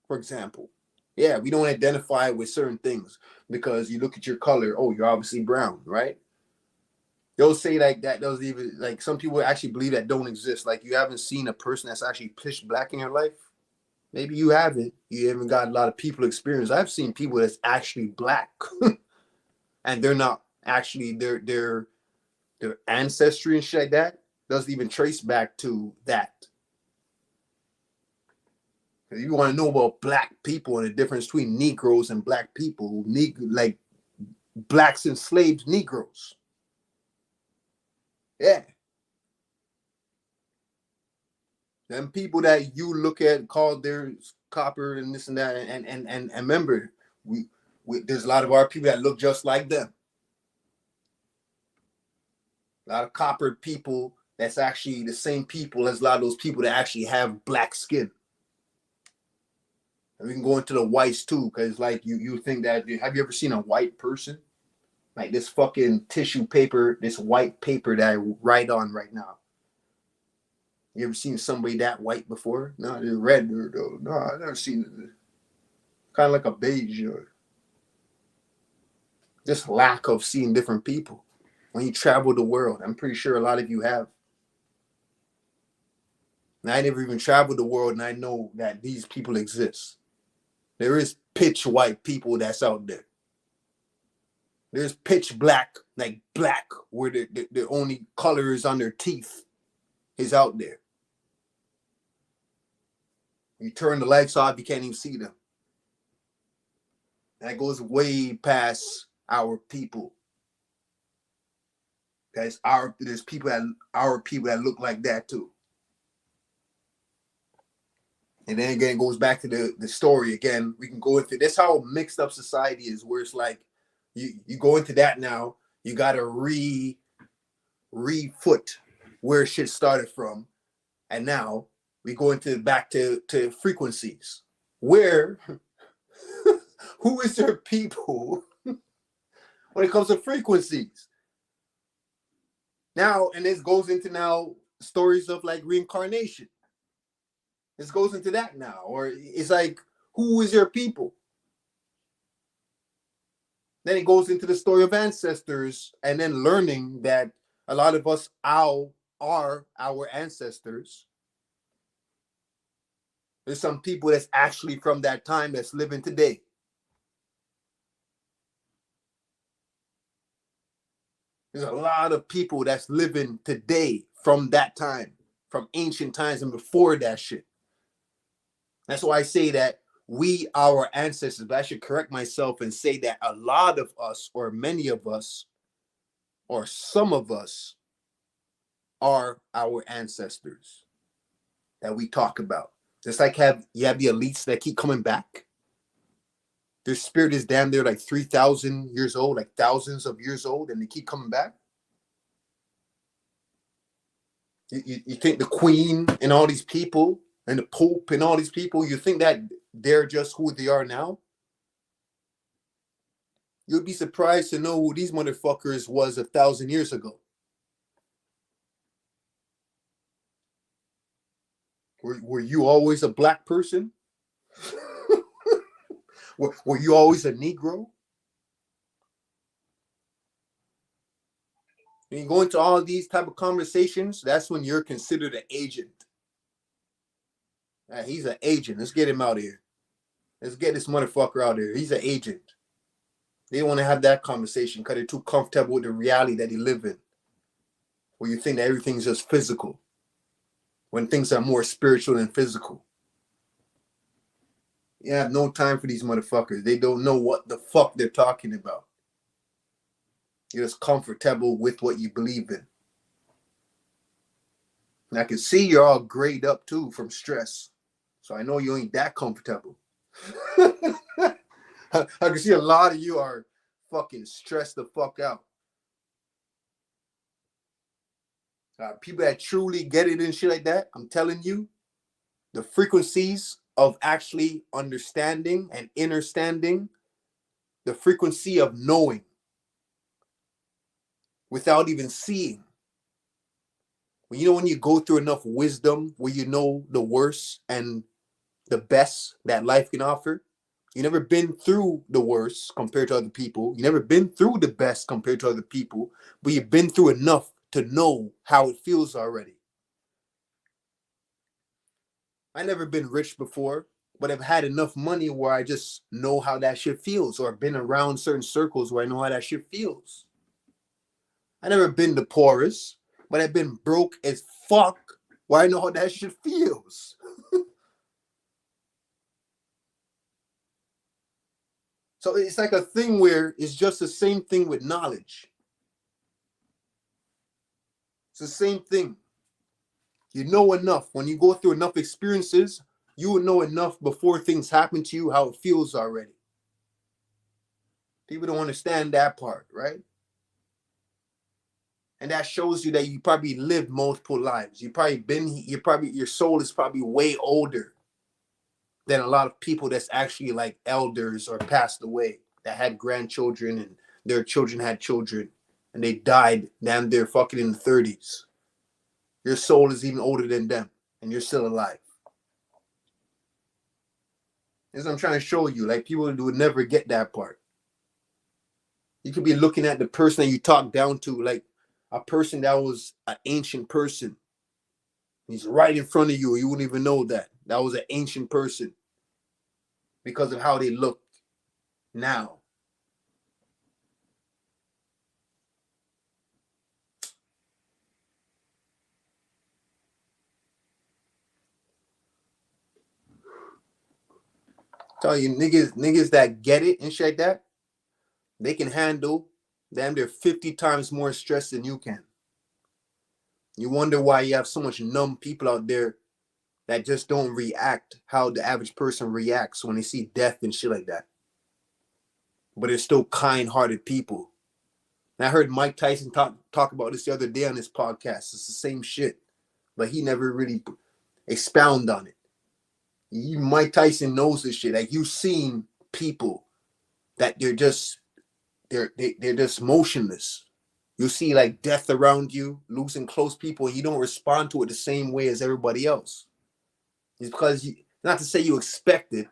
for example. Yeah, we don't identify with certain things because you look at your color. Oh, you're obviously brown, right? They'll say like that doesn't even, like, some people actually believe that don't exist. Like, you haven't seen a person that's actually pitch black in your life. Maybe you haven't. You haven't got a lot of people experience. I've seen people that's actually black, and they're not actually their ancestry and shit like that doesn't even trace back to that. If you want to know about black people and the difference between Negroes and black people, like blacks enslaved Negroes. Yeah. Them people that you look at, call their copper and this and that, and remember, we there's a lot of our people that look just like them. A lot of coppered people that's actually the same people as a lot of those people that actually have black skin. And we can go into the whites too, because like you think that, have you ever seen a white person? Like this fucking tissue paper, this white paper that I write on right now. You ever seen somebody that white before? No, they're red though. No, I've never seen it. Kind of like a beige. Just lack of seeing different people. When you travel the world, I'm pretty sure a lot of you have. And I never even traveled the world, and I know that these people exist. There is pitch white people that's out there. There's pitch black, like black, where the only color is on their teeth is out there. You turn the lights off, you can't even see them. That goes way past our people. There's people that look like that too. And then again, it goes back to the story again. We can go into that's how mixed up society is, where it's like you go into that now, you gotta re-foot where shit started from. And now we go into back to frequencies. Where who is there people when it comes to frequencies. Now, and this goes into now stories of like reincarnation. This goes into that now. Or it's like, who is your people? Then it goes into the story of ancestors and then learning that a lot of us are our ancestors. There's some people that's actually from that time that's living today. There's a lot of people that's living today from that time, from ancient times and before that shit. That's why I say that we, our ancestors, but I should correct myself and say that a lot of us, or many of us, or some of us, are our ancestors that we talk about. Just like you have the elites that keep coming back. Their spirit is damn near like 3,000 years old, like thousands of years old, and they keep coming back. You think the Queen and all these people and the Pope and all these people, you think that they're just who they are now? You'd be surprised to know who these motherfuckers was 1,000 years ago. Were you always a black person? Were you always a Negro? When you go into all these type of conversations, that's when you're considered an agent. He's an agent. Let's get him out of here. Let's get this motherfucker out of here. He's an agent. They don't want to have that conversation because they're too comfortable with the reality that they live in, where you think that everything's just physical, when things are more spiritual than physical. You have no time for these motherfuckers. They don't know what the fuck they're talking about. You're just comfortable with what you believe in. And I can see you're all grayed up too from stress. So I know you ain't that comfortable. I can see a lot of you are fucking stressed the fuck out. People that truly get it and shit like that, I'm telling you, the frequencies of actually understanding and understanding, the frequency of knowing without even seeing. When you go through enough wisdom where you know the worst and the best that life can offer, you never been through the worst compared to other people. You never been through the best compared to other people, but you've been through enough to know how it feels already. I never been rich before, but I've had enough money where I just know how that shit feels, or been around certain circles where I know how that shit feels. I never been the poorest, but I've been broke as fuck where I know how that shit feels. So it's like a thing where it's just the same thing with knowledge. It's the same thing. You know enough. When you go through enough experiences, you will know enough before things happen to you how it feels already. People don't understand that part, right? And that shows you that you probably lived multiple lives. Your soul is probably way older than a lot of people that's actually like elders or passed away that had grandchildren and their children had children and they died damn near fucking in the 30s. Your soul is even older than them and you're still alive. That's what I'm trying to show you. Like, people would never get that part. You could be looking at the person that you talk down to, like a person that was an ancient person. He's right in front of you. You wouldn't even know that. That was an ancient person because of how they look now. Tell you, niggas that get it and shit like that, they can handle damn near 50 times more stress than you can. You wonder why you have so much numb people out there that just don't react how the average person reacts when they see death and shit like that. But they're still kind-hearted people. And I heard Mike Tyson talk about this the other day on his podcast. It's the same shit, but he never really expound on it. Mike Tyson knows this shit. Like, you've seen people that they're just they're just motionless. You see like death around you, losing close people, and you don't respond to it the same way as everybody else. It's because you, not to say you expect it,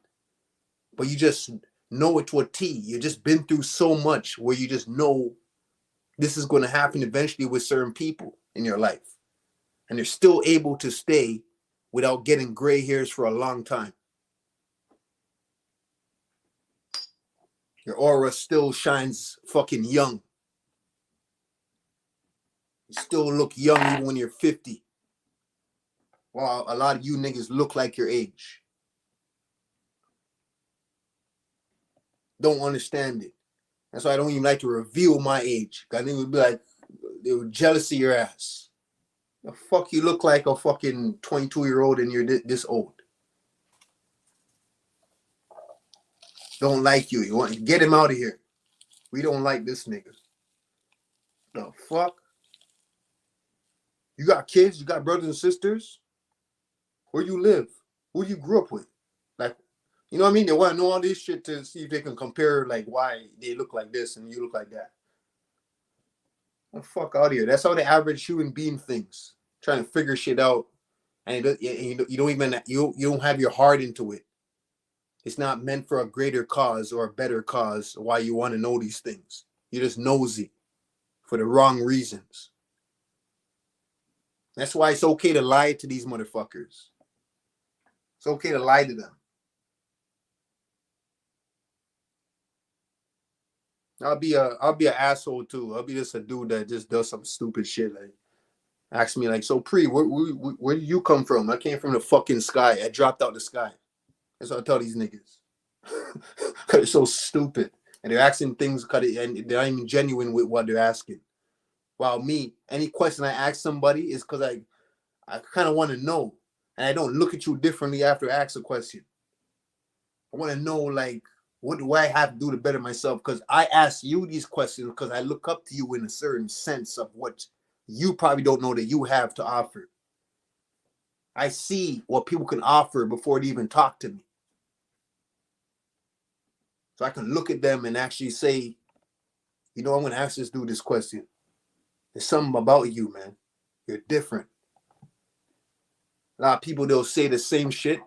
but you just know it to a T. You just been through so much where you just know this is going to happen eventually with certain people in your life. And they're still able to stay without getting gray hairs for a long time. Your aura still shines fucking young. You still look young even when you're 50. While a lot of you niggas look like your age. Don't understand it. That's why I don't even like to reveal my age. I think it would be like, they were jealous of your ass. The fuck you look like a fucking 22-year-old and you're this old. Don't like you. You want to get him out of here. We don't like this nigga. The fuck? You got kids? You got brothers and sisters? Where you live? Who you grew up with? Like, you know what I mean? They want to know all this shit to see if they can compare like why they look like this and you look like that. The fuck out of here. That's how the average human being thinks. Trying to figure shit out. And you don't even, you don't have your heart into it. It's not meant for a greater cause or a better cause why you want to know these things. You're just nosy for the wrong reasons. That's why it's okay to lie to these motherfuckers. It's okay to lie to them. I'll be an asshole too. I'll be just a dude that just does some stupid shit. Like, ask me like, so Pre, where did you come from? I came from the fucking sky. I dropped out the sky. That's what I tell these niggas. Cause it's so stupid. And they're asking things and they're not even genuine with what they're asking. While me, any question I ask somebody is because I kind of want to know. And I don't look at you differently after I ask a question. I want to know, like, what do I have to do to better myself? Because I ask you these questions because I look up to you in a certain sense of what you probably don't know that you have to offer. I see what people can offer before they even talk to me. So I can look at them and actually say, you know, I'm going to ask this dude this question. There's something about you, man. You're different. A lot of people, they'll say the same shit,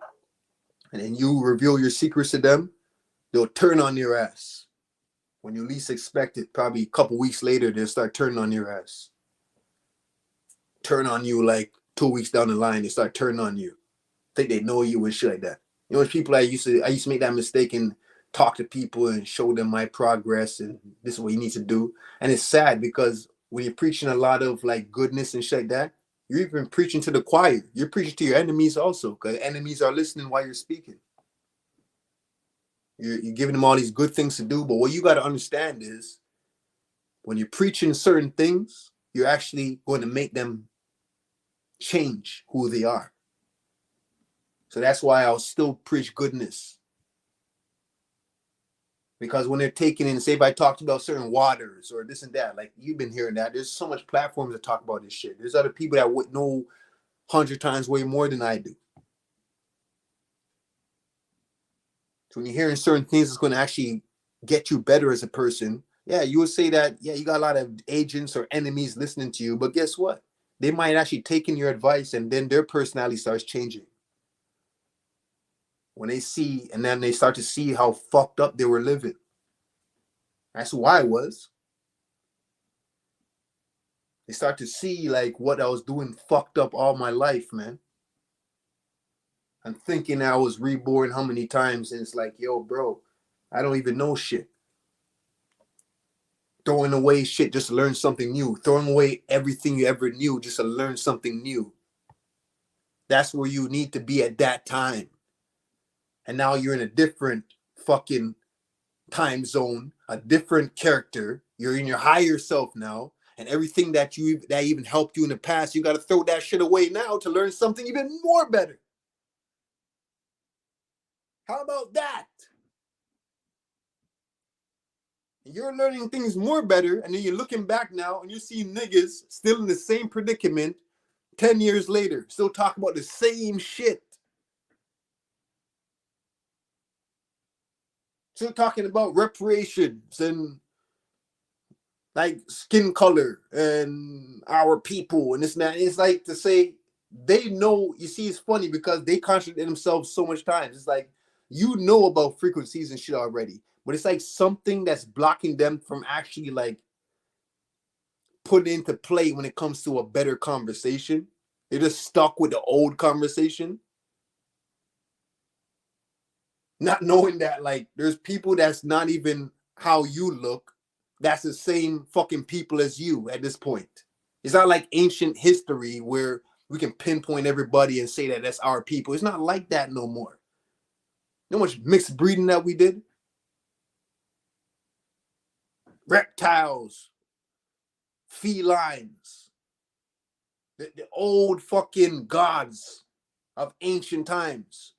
and then you reveal your secrets to them, they'll turn on your ass. When you least expect it, probably a couple weeks later, they'll start turning on your ass. Turn on you like 2 weeks down the line, they start turning on you. Think they know you and shit like that. You know, there's people I used to make that mistake and talk to people and show them my progress and this is what you need to do. And it's sad because when you're preaching a lot of like goodness and shit like that, you're even preaching to the choir. You're preaching to your enemies also, because enemies are listening while you're speaking. You're giving them all these good things to do, but what you got to understand is when you're preaching certain things, you're actually going to make them change who they are. So that's why I'll still preach goodness. Because when they're taking in, say if I talked about certain waters or this and that, like you've been hearing that, there's so much platforms that talk about this shit. There's other people that would know 100 times way more than I do. So when you're hearing certain things that's going to actually get you better as a person, yeah, you would say that, yeah, you got a lot of agents or enemies listening to you, but guess what? They might actually take in your advice and then their personality starts changing. When they see, and then they start to see how fucked up they were living. That's who I was. They start to see like what I was doing fucked up all my life, man. I'm thinking I was reborn how many times, and it's like, yo, bro, I don't even know shit. Throwing away shit just to learn something new. Throwing away everything you ever knew just to learn something new. That's where you need to be at that time. And now you're in a different fucking time zone, a different character. You're in your higher self now. And everything that even helped you in the past, you got to throw that shit away now to learn something even more better. How about that? You're learning things more better, and then you're looking back now and you see niggas still in the same predicament 10 years later, still talking about the same shit. Still talking about reparations and like skin color and our people and this and that. It's like to say they know. You see, it's funny because they contradict themselves so much times. It's like you know about frequencies and shit already, but it's like something that's blocking them from actually like putting into play when it comes to a better conversation. They're just stuck with the old conversation, not knowing that like there's people that's not even how you look, that's the same fucking people as you at this point. It's not like ancient history where we can pinpoint everybody and say that that's our people. It's not like that no more. You know how much mixed breeding that we did? Reptiles, felines, the old fucking gods of ancient times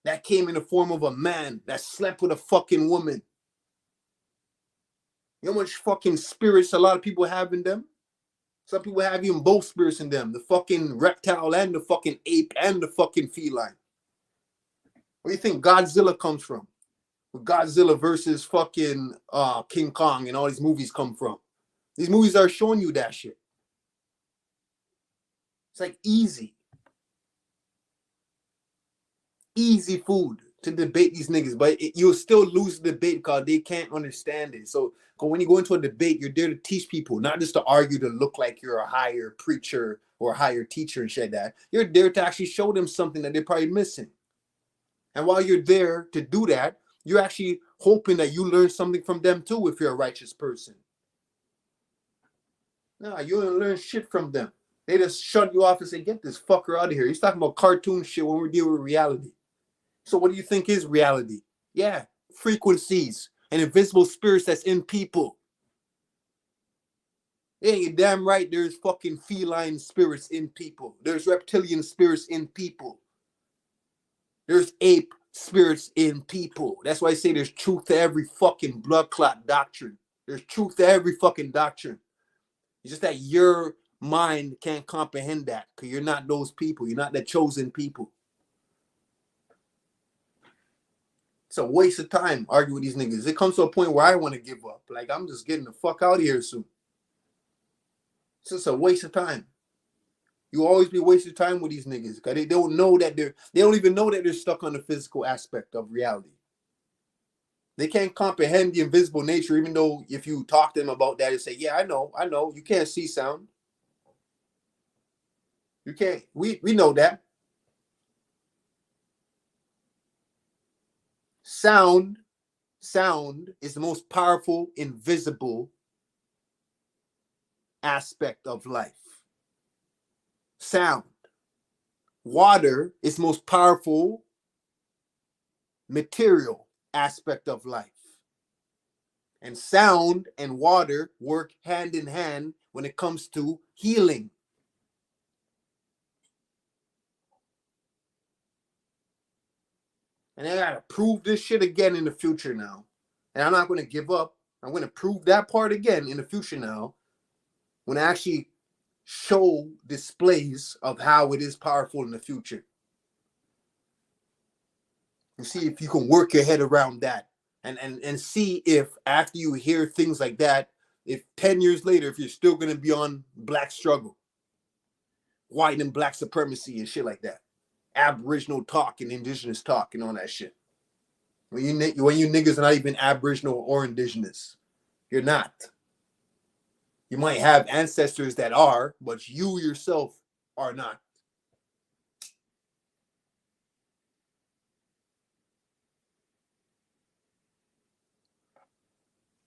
that came in the form of a man that slept with a fucking woman. You know how much fucking spirits a lot of people have in them? Some people have even both spirits in them. The fucking reptile and the fucking ape and the fucking feline. Where do you think Godzilla comes from? Where Godzilla versus fucking King Kong and all these movies come from? These movies are showing you that shit. It's like easy. Easy food to debate these niggas, but you'll still lose the debate because they can't understand it. So when you go into a debate, you're there to teach people, not just to argue to look like you're a higher preacher or a higher teacher and shit like that. You're there to actually show them something that they're probably missing. And while you're there to do that, you're actually hoping that you learn something from them too if you're a righteous person. No, you don't learn shit from them. They just shut you off and say, get this fucker out of here. He's talking about cartoon shit when we're dealing with reality. So what do you think is reality? Yeah, frequencies and invisible spirits that's in people. Yeah, you're damn right there's fucking feline spirits in people. There's reptilian spirits in people. There's ape spirits in people. That's why I say there's truth to every fucking blood clot doctrine. There's truth to every fucking doctrine. It's just that your mind can't comprehend that because you're not those people. You're not the chosen people. It's a waste of time arguing with these niggas. It comes to a point where I want to give up. Like, I'm just getting the fuck out of here soon. It's just a waste of time. You always be wasting time with these niggas because they don't know that they don't even know that they're stuck on the physical aspect of reality. They can't comprehend the invisible nature, even though if you talk to them about that and say, yeah, I know, you can't see sound. You can't, we know that. Sound is the most powerful, invisible aspect of life. Sound. Water is the most powerful material aspect of life. And sound and water work hand in hand when it comes to healing. And I gotta prove this shit again in the future now. And I'm not gonna give up. I'm gonna prove that part again in the future now. When I actually show displays of how it is powerful in the future. And see if you can work your head around that. And see if after you hear things like that, if 10 years later, if you're still gonna be on black struggle, white and black supremacy and shit like that. Aboriginal talk and indigenous talk and all that shit. When you niggas are not even Aboriginal or indigenous, you're not. You might have ancestors that are, but you yourself are not.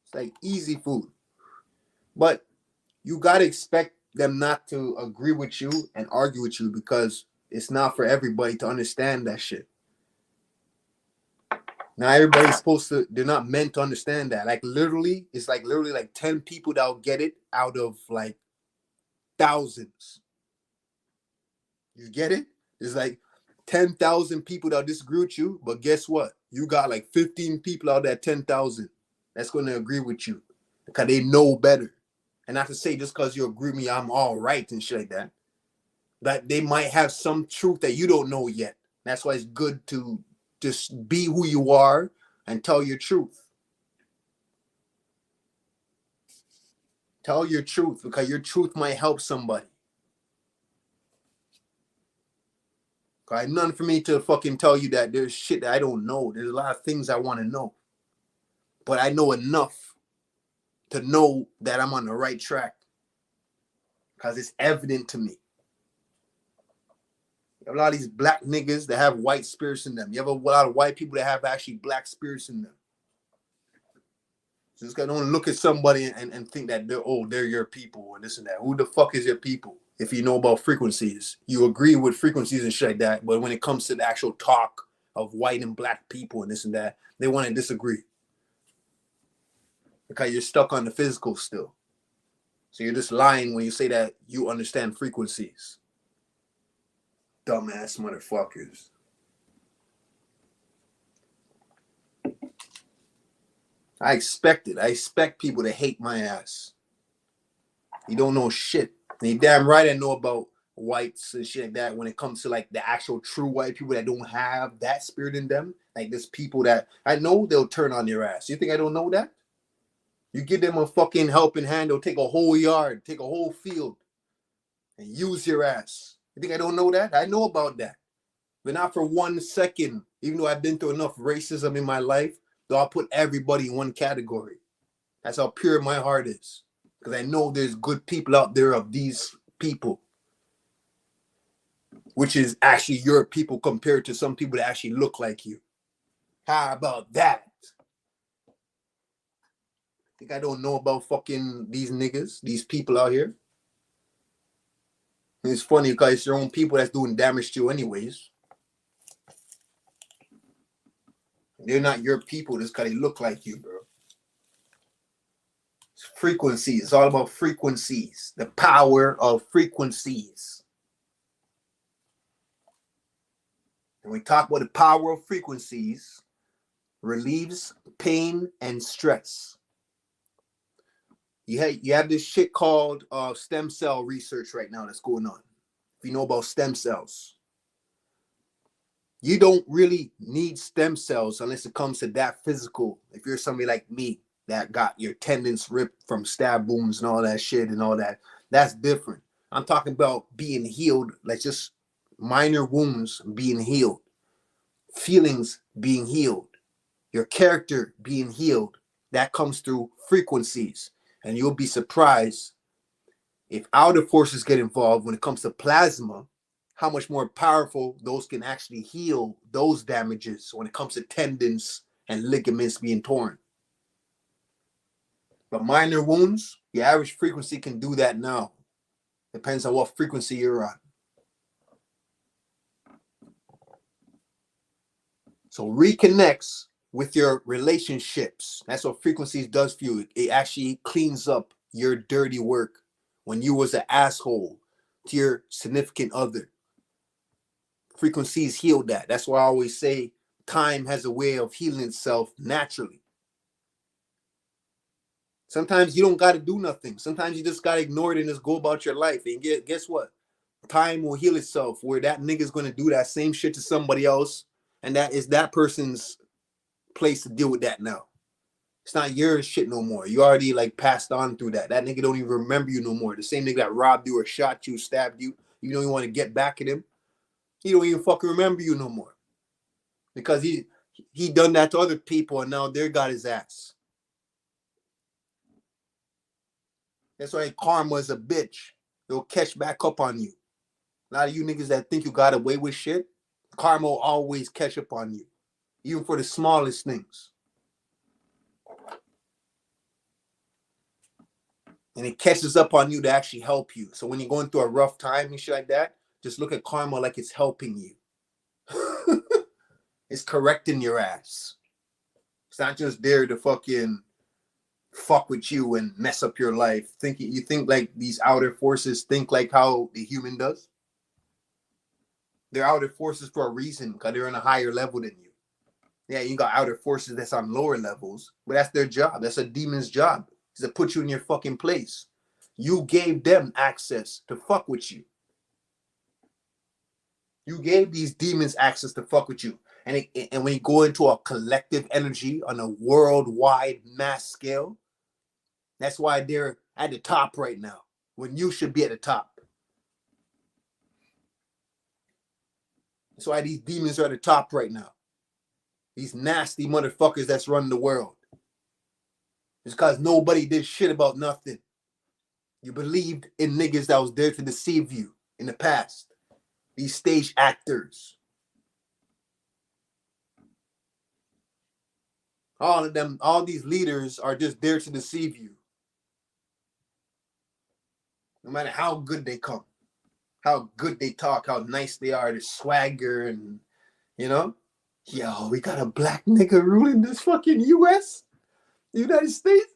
It's like easy food. But you gotta expect them not to agree with you and argue with you because it's not for everybody to understand that shit. Now everybody's supposed to, they're not meant to understand that. Like literally, it's like literally like 10 people that'll get it out of like thousands. You get it? It's like 10,000 people that'll disagree with you, but guess what? You got like 15 people out of that 10,000 that's going to agree with you because they know better. And not to say just because you agree with me, I'm all right and shit like that. That they might have some truth that you don't know yet. That's why it's good to just be who you are and tell your truth. Tell your truth, because your truth might help somebody. Right? None for me to fucking tell you that there's shit that I don't know. There's a lot of things I want to know. But I know enough to know that I'm on the right track. Because it's evident to me. You have a lot of these black niggas that have white spirits in them. You have a lot of white people that have actually black spirits in them. So this guy don't look at somebody and think that they're your people and this and that. Who the fuck is your people? If you know about frequencies, you agree with frequencies and shit like that. But when it comes to the actual talk of white and black people and this and that, they want to disagree. Because you're stuck on the physical still. So you're just lying when you say that you understand frequencies. Dumbass motherfuckers. I expect it. I expect people to hate my ass. You don't know shit. And you damn right I know about whites and shit like that when it comes to like the actual true white people that don't have that spirit in them. Like there's people that I know they'll turn on your ass. You think I don't know that? You give them a fucking helping hand, they'll take a whole yard, take a whole field and use your ass. You think I don't know that? I know about that. But not for 1 second, even though I've been through enough racism in my life, though I'll put everybody in one category. That's how pure my heart is. Because I know there's good people out there of these people. Which is actually your people compared to some people that actually look like you. How about that? Think I don't know about fucking these niggas, these people out here? And it's funny because it's your own people that's doing damage to you anyways. They're not your people just because they look like you, bro. It's frequencies. It's all about frequencies. The power of frequencies. When we talk about the power of frequencies, relieves pain and stress. You have this shit called stem cell research right now that's going on. If you know about stem cells. You don't really need stem cells unless it comes to that physical. If you're somebody like me that got your tendons ripped from stab wounds and all that shit and all that, that's different. I'm talking about being healed, like just minor wounds being healed, feelings being healed, your character being healed. That comes through frequencies. And you'll be surprised if outer forces get involved when it comes to plasma, how much more powerful those can actually heal those damages when it comes to tendons and ligaments being torn. But minor wounds, your average frequency can do that now. Depends on what frequency you're on. So reconnects with your relationships. That's what frequencies does for you. It actually cleans up your dirty work when you was an asshole to your significant other. Frequencies heal that. That's why I always say time has a way of healing itself naturally. Sometimes you don't got to do nothing. Sometimes you just got to ignore it and just go about your life. And guess what? Time will heal itself where that nigga's going to do that same shit to somebody else. And that is that person's place to deal with that now. It's not your shit no more. You already like passed on through that. That nigga don't even remember you no more. The same nigga that robbed you or shot you, stabbed you, you don't even want to get back at him. He don't even fucking remember you no more. Because he done that to other people and now they got his ass. That's why karma is a bitch. It'll catch back up on you. A lot of you niggas that think you got away with shit, karma will always catch up on you. Even for the smallest things. And it catches up on you to actually help you. So when you're going through a rough time and shit like that, just look at karma like it's helping you. It's correcting your ass. It's not just there to fucking fuck with you and mess up your life. You think like these outer forces think like how the human does? They're outer forces for a reason because they're on a higher level than you. Yeah, you got outer forces that's on lower levels, but that's their job. That's a demon's job, is to put you in your fucking place. You gave them access to fuck with you. You gave these demons access to fuck with you. And when you go into a collective energy on a worldwide mass scale, that's why they're at the top right now when you should be at the top. That's why these demons are at the top right now. These nasty motherfuckers that's running the world. It's because nobody did shit about nothing. You believed in niggas that was there to deceive you in the past. These stage actors. All of them, all these leaders are just there to deceive you. No matter how good they come, how good they talk, how nice they are, the swagger and, you know, yo, we got a black nigga ruling this fucking US, United States.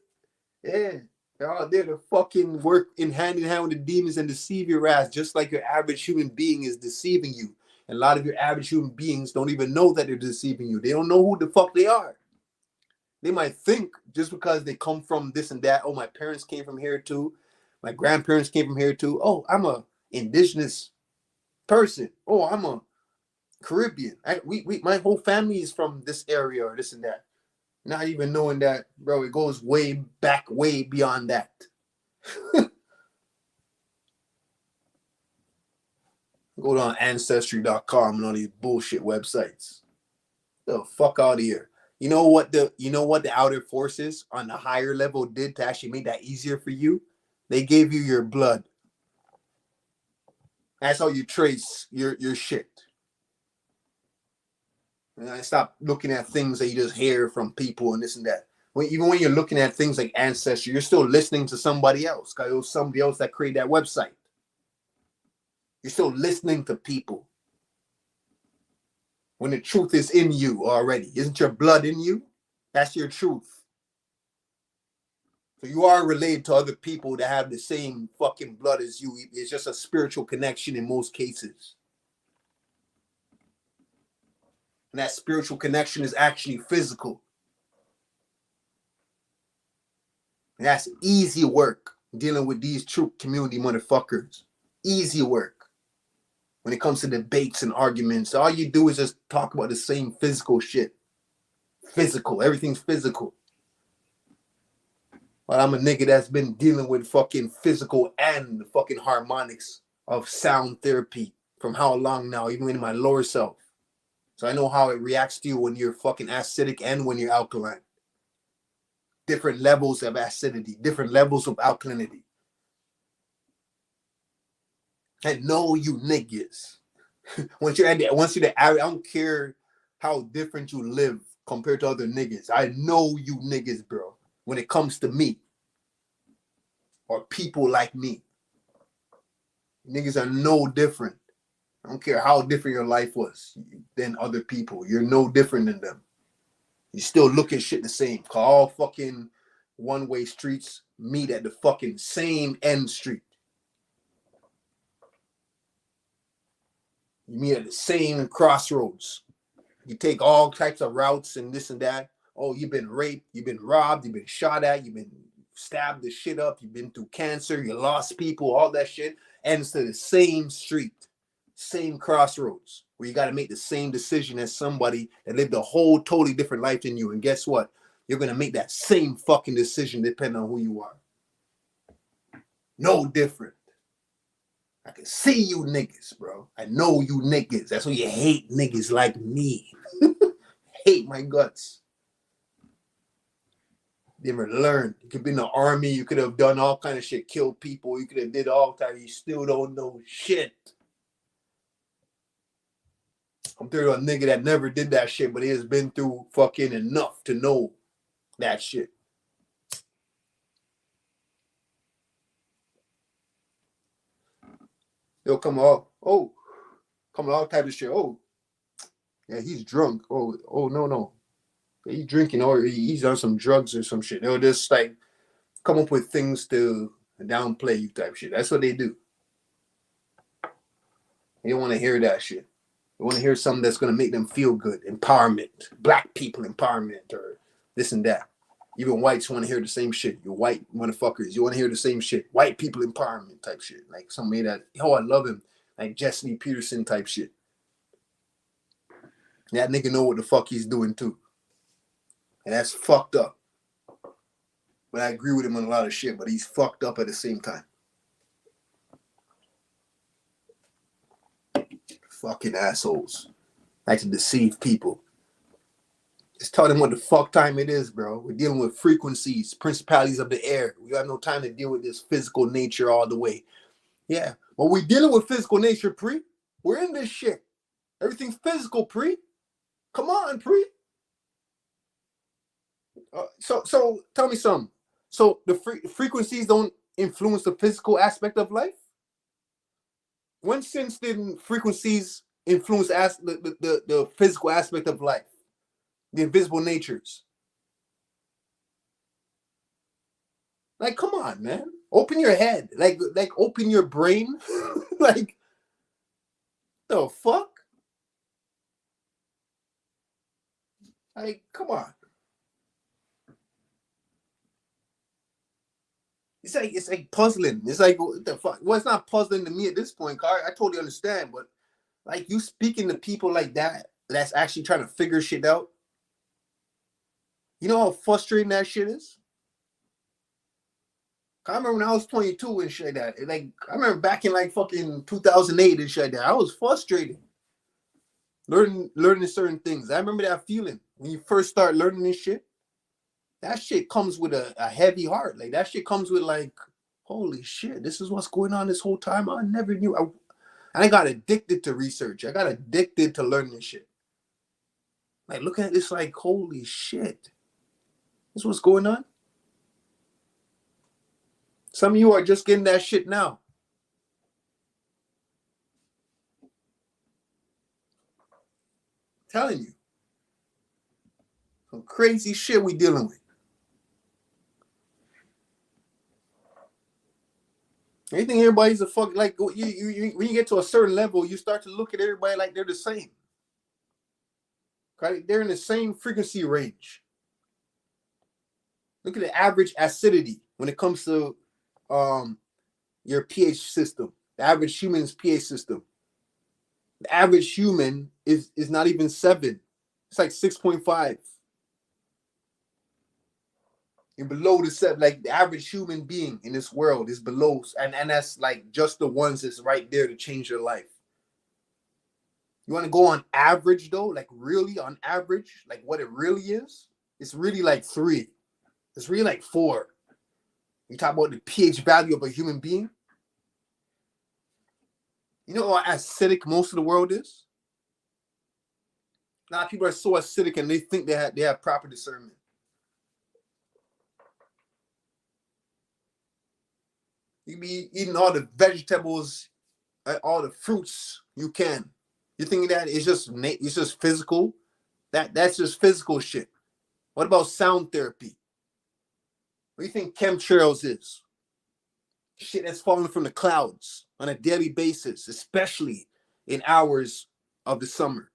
Yeah, they're all there to fucking work in hand with the demons and deceive your ass, just like your average human being is deceiving you. And a lot of your average human beings don't even know that they're deceiving you. They don't know who the fuck they are. They might think just because they come from this and that, oh, my parents came from here too. My grandparents came from here too. Oh, I'm a indigenous person. Oh, I'm a Caribbean. My whole family is from this area or this and that. Not even knowing that, bro, it goes way back, way beyond that. Go to Ancestry.com and all these bullshit websites. The fuck out of here. You know what the outer forces on the higher level did to actually make that easier for you? They gave you your blood. That's how you trace your shit. And I stop looking at things that you just hear from people and this and that. Even when you're looking at things like Ancestry, you're still listening to somebody else because it was somebody else that created that website. You're still listening to people. When the truth is in you already. Isn't your blood in you? That's your truth. So you are related to other people that have the same fucking blood as you. It's just a spiritual connection in most cases. And that spiritual connection is actually physical. And that's easy work dealing with these true community motherfuckers. Easy work. When it comes to debates and arguments, all you do is just talk about the same physical shit. Physical. Everything's physical. But I'm a nigga that's been dealing with fucking physical and the fucking harmonics of sound therapy from how long now, even in my lower self. So I know how it reacts to you when you're fucking acidic and when you're alkaline. Different levels of acidity, different levels of alkalinity. And know you niggas. Once you're the average, I don't care how different you live compared to other niggas. I know you niggas, bro. When it comes to me or people like me, niggas are no different. I don't care how different your life was than other people. You're no different than them. You still look at shit the same. All fucking one-way streets meet at the fucking same end street. You meet at the same crossroads. You take all types of routes and this and that. Oh, you've been raped, you've been robbed, you've been shot at, you've been stabbed the shit up, you've been through cancer, you lost people, all that shit ends to the same street, same crossroads, where you got to make the same decision as somebody that lived a whole totally different life than you. And guess what? You're going to make that same fucking decision depending on who you are. No different. I can see you niggas, bro. I know you niggas. That's why you hate niggas like me. Hate my guts. Never learned. You could be in the army. You could have done all kind of shit. Killed people. You could have did all kind of. You still don't know shit. I'm through a nigga that never did that shit, but he has been through fucking enough to know that shit. They'll come all type of shit. Oh, yeah, he's drunk. Oh, no. He's drinking or he's on some drugs or some shit. They'll just like come up with things to downplay you type shit. That's what they do. They don't want to hear that shit. They want to hear something that's going to make them feel good. Empowerment. Black people empowerment or this and that. Even whites want to hear the same shit. You white motherfuckers. You want to hear the same shit. White people empowerment type shit. Like somebody that, oh, I love him. Like Jesse Peterson type shit. That nigga know what the fuck he's doing too. And that's fucked up. but I agree with him on a lot of shit, but he's fucked up at the same time. Fucking assholes. Like to deceive people. Just tell them what the fuck time it is, bro. We're dealing with frequencies, principalities of the air. We have no time to deal with this physical nature all the way. Yeah, but we're dealing with physical nature, Pre. We're in this shit. Everything's physical, Pre. Come on, Pre. So tell me something. So the frequencies don't influence the physical aspect of life? When since did frequencies influence the physical aspect of life? The invisible natures. Like, come on, man. Open your head. Like open your brain. Like, the fuck? Like, come on. It's like puzzling. It's like, what the fuck? Well, it's not puzzling to me at this point, Car. I totally understand, but like you speaking to people like that, that's actually trying to figure shit out. You know how frustrating that shit is? I remember when I was 22 and shit like that. Like, I remember back in like fucking 2008 and shit like that. I was frustrated. Learning certain things. I remember that feeling when you first start learning this shit. That shit comes with a heavy heart. Like, that shit comes with like, holy shit, this is what's going on this whole time. I never knew. I got addicted to research. I got addicted to learning this shit. Like, look at this, like, holy shit. This is what's going on. Some of you are just getting that shit now. I'm telling you. Some crazy shit we dealing with. You think everybody's a fuck, like, you when you get to a certain level, you start to look at everybody like they're the same. Okay? They're in the same frequency range. Look at the average acidity when it comes to your pH system. The average human's pH system. The average human is not even 7. It's like 6.5. You're below the 7. Like, the average human being in this world is below, and that's like just the ones that's right there to change your life. You want to go on average though, like really on average, like what it really is? It's really like 3. It's really like 4. You talk about the pH value of a human being. You know how acidic most of the world is? A lot of people are so acidic and they think they have proper discernment. You can be eating all the vegetables, all the fruits you can. You're thinking that it's just physical? That's just physical shit. What about sound therapy? What do you think chemtrails is? Shit that's falling from the clouds on a daily basis, especially in hours of the summer.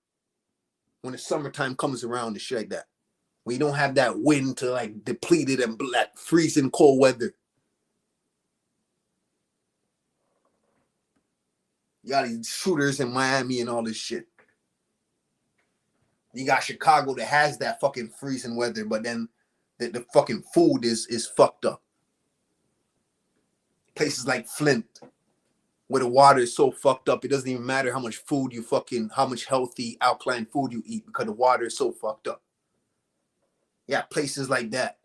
When the summertime comes around and shit like that. When you don't have that wind to like deplete it and black freezing cold weather. You got these shooters in Miami and all this shit. You got Chicago that has that fucking freezing weather, but then the fucking food is fucked up. Places like Flint, where the water is so fucked up, it doesn't even matter how much food how much healthy alkaline food you eat because the water is so fucked up. Yeah, places like that.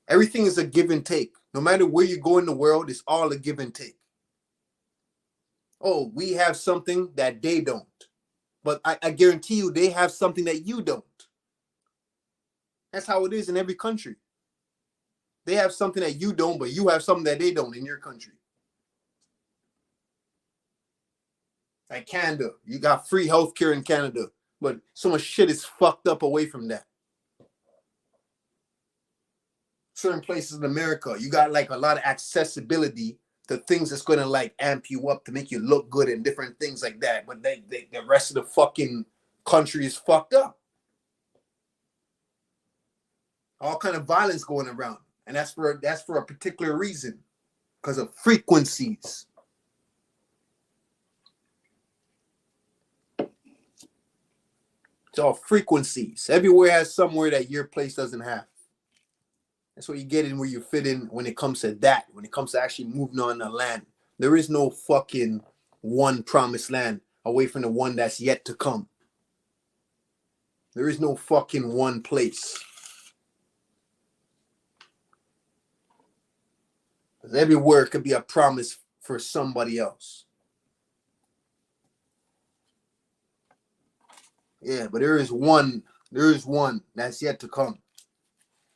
Everything is a give and take. No matter where you go in the world, it's all a give and take. Oh, we have something that they don't. But I guarantee you they have something that you don't. That's how it is in every country. They have something that you don't, but you have something that they don't in your country. Like Canada, you got free healthcare in Canada, but so much shit is fucked up away from that. Certain places in America, you got like a lot of accessibility to things that's going to like amp you up to make you look good and different things like that. But the rest of the fucking country is fucked up. All kind of violence going around. And that's for a particular reason. Because of frequencies. It's all frequencies. Everywhere has somewhere that your place doesn't have. That's what you get in where you fit in when it comes to that. When it comes to actually moving on the land, there is no fucking one promised land away from the one that's yet to come. There is no fucking one place. Because every word could be a promise for somebody else. Yeah, but there is one that's yet to come.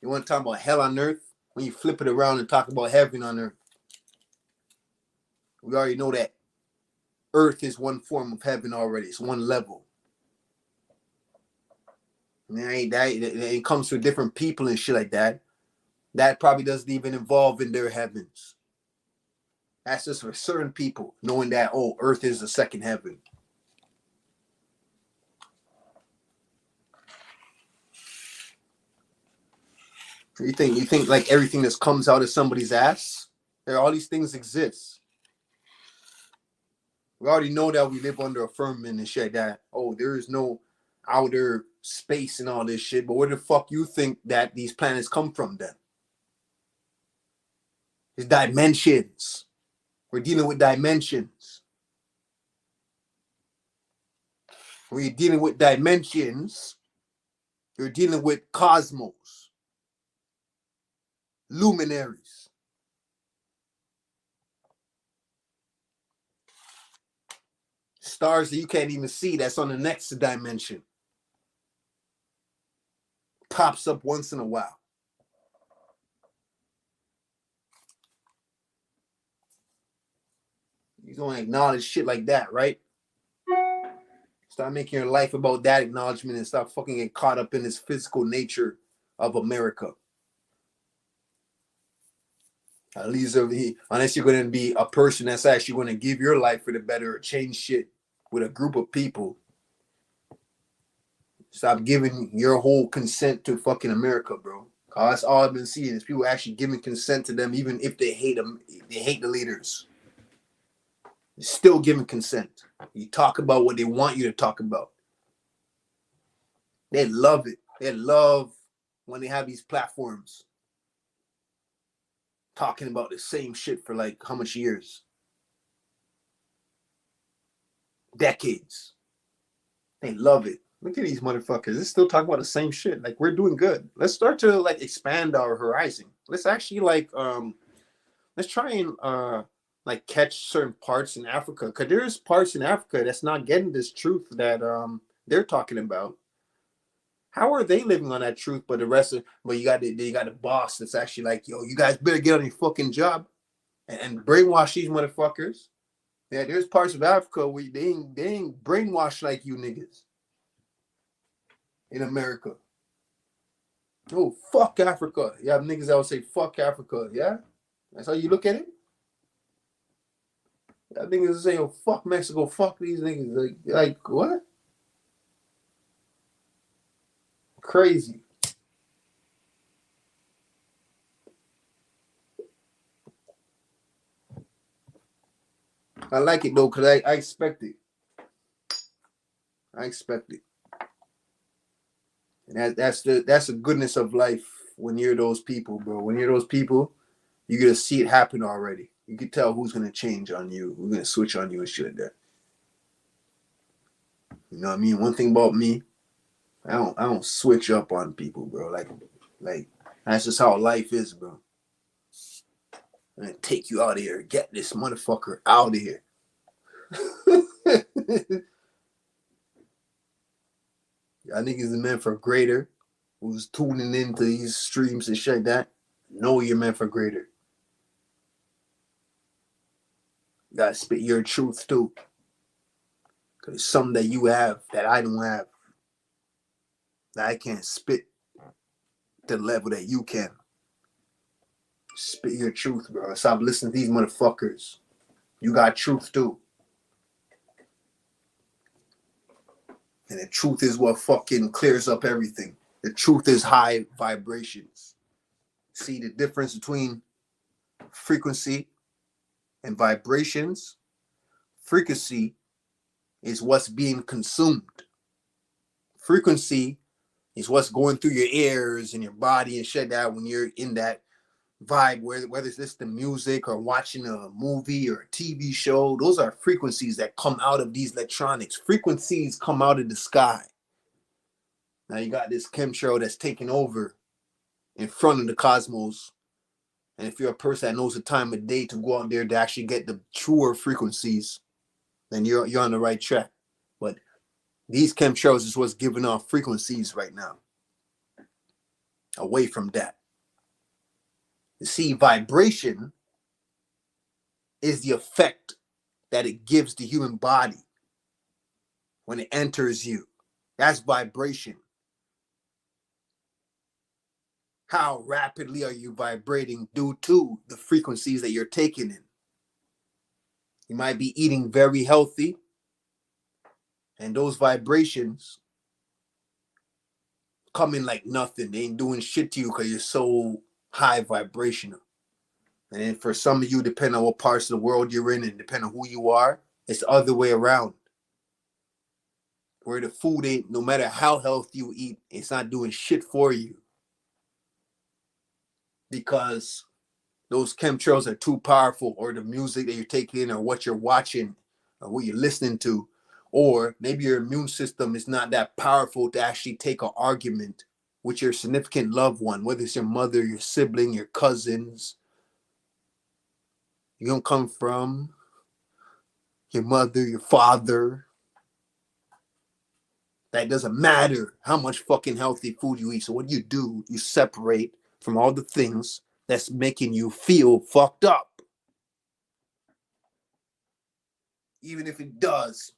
You want to talk about hell on earth? When you flip it around and talk about heaven on earth. We already know that earth is one form of heaven already. It's one level. And it comes to different people and shit like that. That probably doesn't even involve in their heavens. That's just for certain people, knowing that, oh, earth is the second heaven. You think like everything that comes out of somebody's ass? All these things exist. We already know that we live under a firmament and shit like that. Oh, there is no outer space and all this shit. But where the fuck you think that these planets come from then? It's dimensions. We're dealing with dimensions. When you're dealing with dimensions, you're dealing with cosmos. Luminaries. Stars that you can't even see, that's on the next dimension. Pops up once in a while. You don't acknowledge shit like that, right? Start making your life about that acknowledgement and stop fucking getting caught up in this physical nature of America. At least unless you're going to be a person that's actually going to give your life for the better or change shit with a group of people. Stop giving your whole consent to fucking America, bro. Cause that's all I've been seeing is people actually giving consent to them, even if they hate them, they hate the leaders. They're still giving consent. You talk about what they want you to talk about. They love it. They love when they have these platforms talking about the same shit for like how much years? Decades. They love it. Look at these motherfuckers. They're still talking about the same shit. Like, we're doing good. Let's start to like expand our horizon. Let's actually like let's try and like catch certain parts in Africa. Because there's parts in Africa that's not getting this truth that they're talking about. How are they living on that truth? But the rest of, but you got the boss that's actually like, yo, you guys better get on your fucking job and brainwash these motherfuckers. Yeah, there's parts of Africa where they ain't brainwashed like you niggas in America. Oh, fuck Africa. You have niggas that would say fuck Africa, yeah? That's how you look at it? You have niggas that say, oh, fuck Mexico, fuck these niggas. Like what? Crazy. I like it though, because I expect it. I expect it. And that's the goodness of life when you're those people, bro. When you're those people, you're gonna see it happen already. You can tell who's gonna change on you, who's gonna switch on you and shit like that. You know what I mean? One thing about me, I don't switch up on people, bro. Like that's just how life is, bro. I'm gonna take you out of here. Get this motherfucker out of here. Y'all niggas are meant for greater. Who's tuning into these streams and shit like that? Know you're meant for greater. You gotta spit your truth too. Cause it's something that you have that I don't have. That I can't spit the level that you can. Spit your truth, bro. Stop listening to these motherfuckers. You got truth too. And the truth is what fucking clears up everything. The truth is high vibrations. See the difference between frequency and vibrations? Frequency is what's being consumed. Frequency It's what's going through your ears and your body and shit that when you're in that vibe, whether it's listening to music or watching a movie or a TV show, those are frequencies that come out of these electronics. Frequencies come out of the sky. Now you got this chemtrail that's taking over in front of the cosmos. And if you're a person that knows the time of day to go out there to actually get the truer frequencies, then you're on the right track. But these chemtrails is what's giving off frequencies right now. Away from that. You see, vibration is the effect that it gives the human body when it enters you. That's vibration. How rapidly are you vibrating due to the frequencies that you're taking in? You might be eating very healthy, and those vibrations come in like nothing. They ain't doing shit to you because you're so high vibrational. And then for some of you, depending on what parts of the world you're in and depending on who you are, it's the other way around. Where the food ain't, no matter how healthy you eat, it's not doing shit for you. Because those chemtrails are too powerful, or the music that you're taking in, or what you're watching, or what you're listening to, or maybe your immune system is not that powerful to actually take an argument with your significant loved one, whether it's your mother, your sibling, your cousins. You don't come from your mother, your father. That doesn't matter how much fucking healthy food you eat. So what do, you separate from all the things that's making you feel fucked up. Even if it does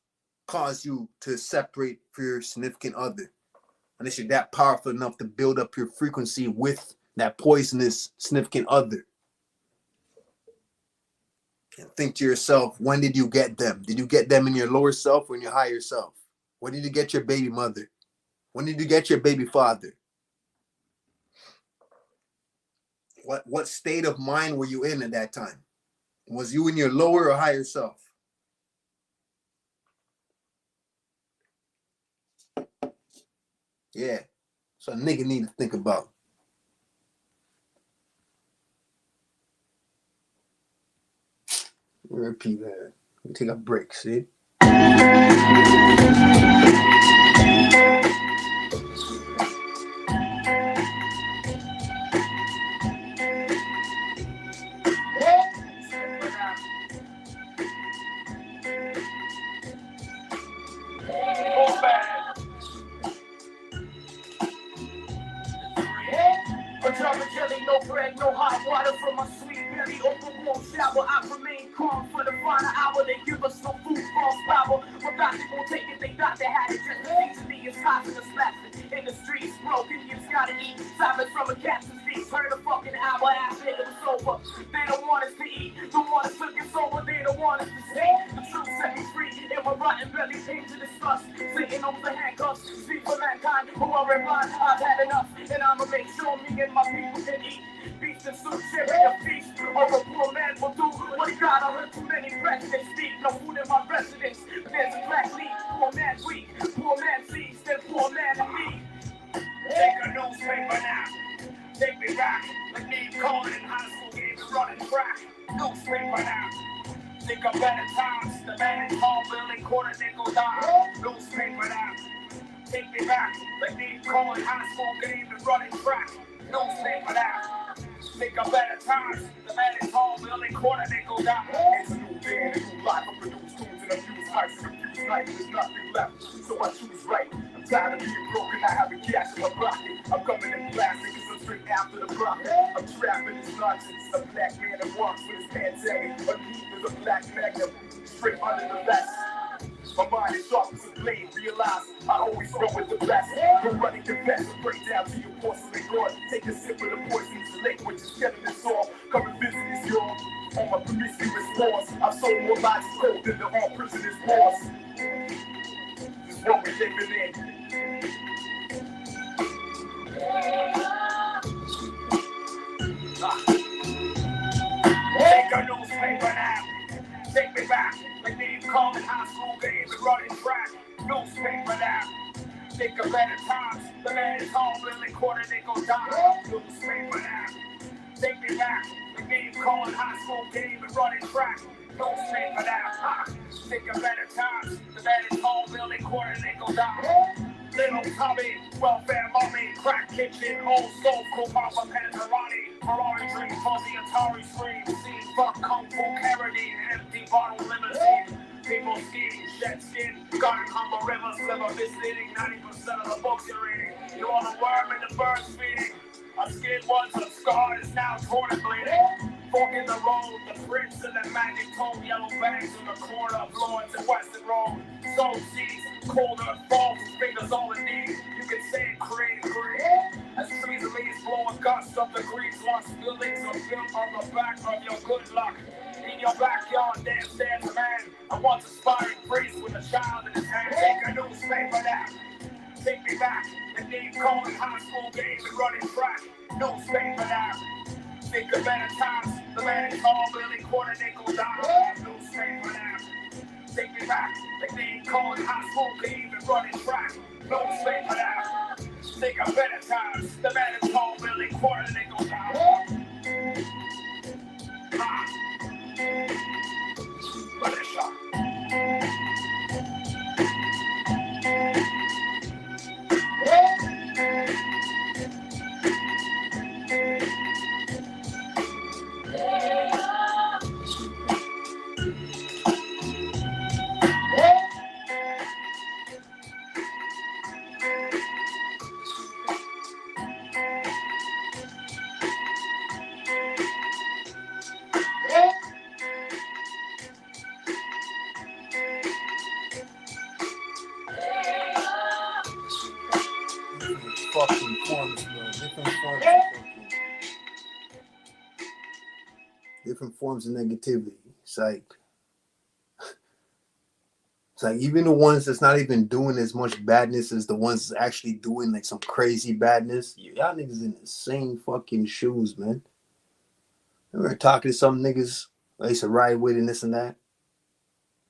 cause you to separate for your significant other. Unless you're that powerful enough to build up your frequency with that poisonous significant other. And think to yourself, when did you get them? Did you get them in your lower self or in your higher self? When did you get your baby mother? When did you get your baby father? What state of mind were you in at that time? Was you in your lower or higher self? Yeah. So a nigga need to think about. Repeat that. Let me take a break, see? No bread, no hot water from my sweet belly. Open warm shower, I remain calm for the final hour. They give us no food, false power. But doctor won't take it, they thought they had it. Just easily, it's causing us laughing. In the streets, broken, you just gotta eat. Silence from a captain's feet. Heard a fucking hour after it was over. They don't want us to eat, don't want us to get sober. They don't want us to see. The truth set me free. In my rotten belly, pain to disgust. Sitting over the handcuffs. Speak for mankind, who are in line. I've had enough, and I'ma make sure me and my people can eat. Beast and soup, sharing a feast. Or a poor man will do what he got. I heard too many presidents speak. No food in my residence. There's a black lead. Poor man's weak. Poor man sees. Then poor man in me. Take a newspaper now. Take me back. Like Nate Cohen in high school gave me running track. Newspaper now. Think of better times. The man in tall building, quarter nickel dime. Newspaper now. Take me back. Like Nate Cohen high school gave me running track. Newspaper now. Think of better times. The man in tall building, quarter nickel dime. It's a new day and a new life. I produce tunes and abuse heights and abuse nights. There's nothing left, so I choose right. I'm tired of being broken, not having cash in my pocket. I'm coming in plastic, cause I'm straight after the profit. I'm trapping this nonsense. A black man that walks with his pants sagging. Underneath is a black magnum, straight under the vest. My mind is sharp as a blade. Realize I always run with the best. From running the best, break down to your porcelain guard. Take a sip of the poisonous lake, which is killing us all. Come and visit us, y'all. On my promiscuous wars, I've sold more lives cold than the all prisoners' wars. This is what we're living in. Take a newspaper now. Take me back. Like Nate Cohen high school gave me running track. Newspaper now. Think of better times. The man is home, Lily Quarter, they gon' die. Newspaper now. Take me back. The game calling high school game and running track. Newspaper now. Think of better times. The man is home, Lily Quarter, they gon' die. Little Tommy, welfare mommy, crack kitchen, old stove, cool papa, Panatarani, Ferrari dream, fuzzy Atari screen, scene, fuck kung fu carradine, empty bottle limousine, people skiing, jet skin, garden humble river, sliver, misleading, 90% of the books you're reading, you are the worm and the birds feeding, a skin once a scar is now torn and bleeding, fork in the road, the prince and the magic tone, yellow bags in the corner of Lawrence and Western Road, soul seas, colder, fall fingers all in need. You can say it, create green. As trees and leaves blow a gust of the greens, lost buildings are built on the back of your good luck. In your backyard, there stands a man, a once aspiring priest with a child in his hand. Take a newspaper now. Take me back. The name calling high school games and running track. Newspaper now. Think of better times. The man is all Billy Quarter, nickel dollar. Newspaper now. Take me back. The name calling high school game and running track. Newspaper now. Think of better times. The man is all Billy Quarter, nickel dollar. Let it shot. Fucking forms, bro. Different forms of negativity. It's like even the ones that's not even doing as much badness as the ones that's actually doing like some crazy badness. Y'all niggas in the same fucking shoes, man. I remember talking to some niggas I used to ride with and this and that.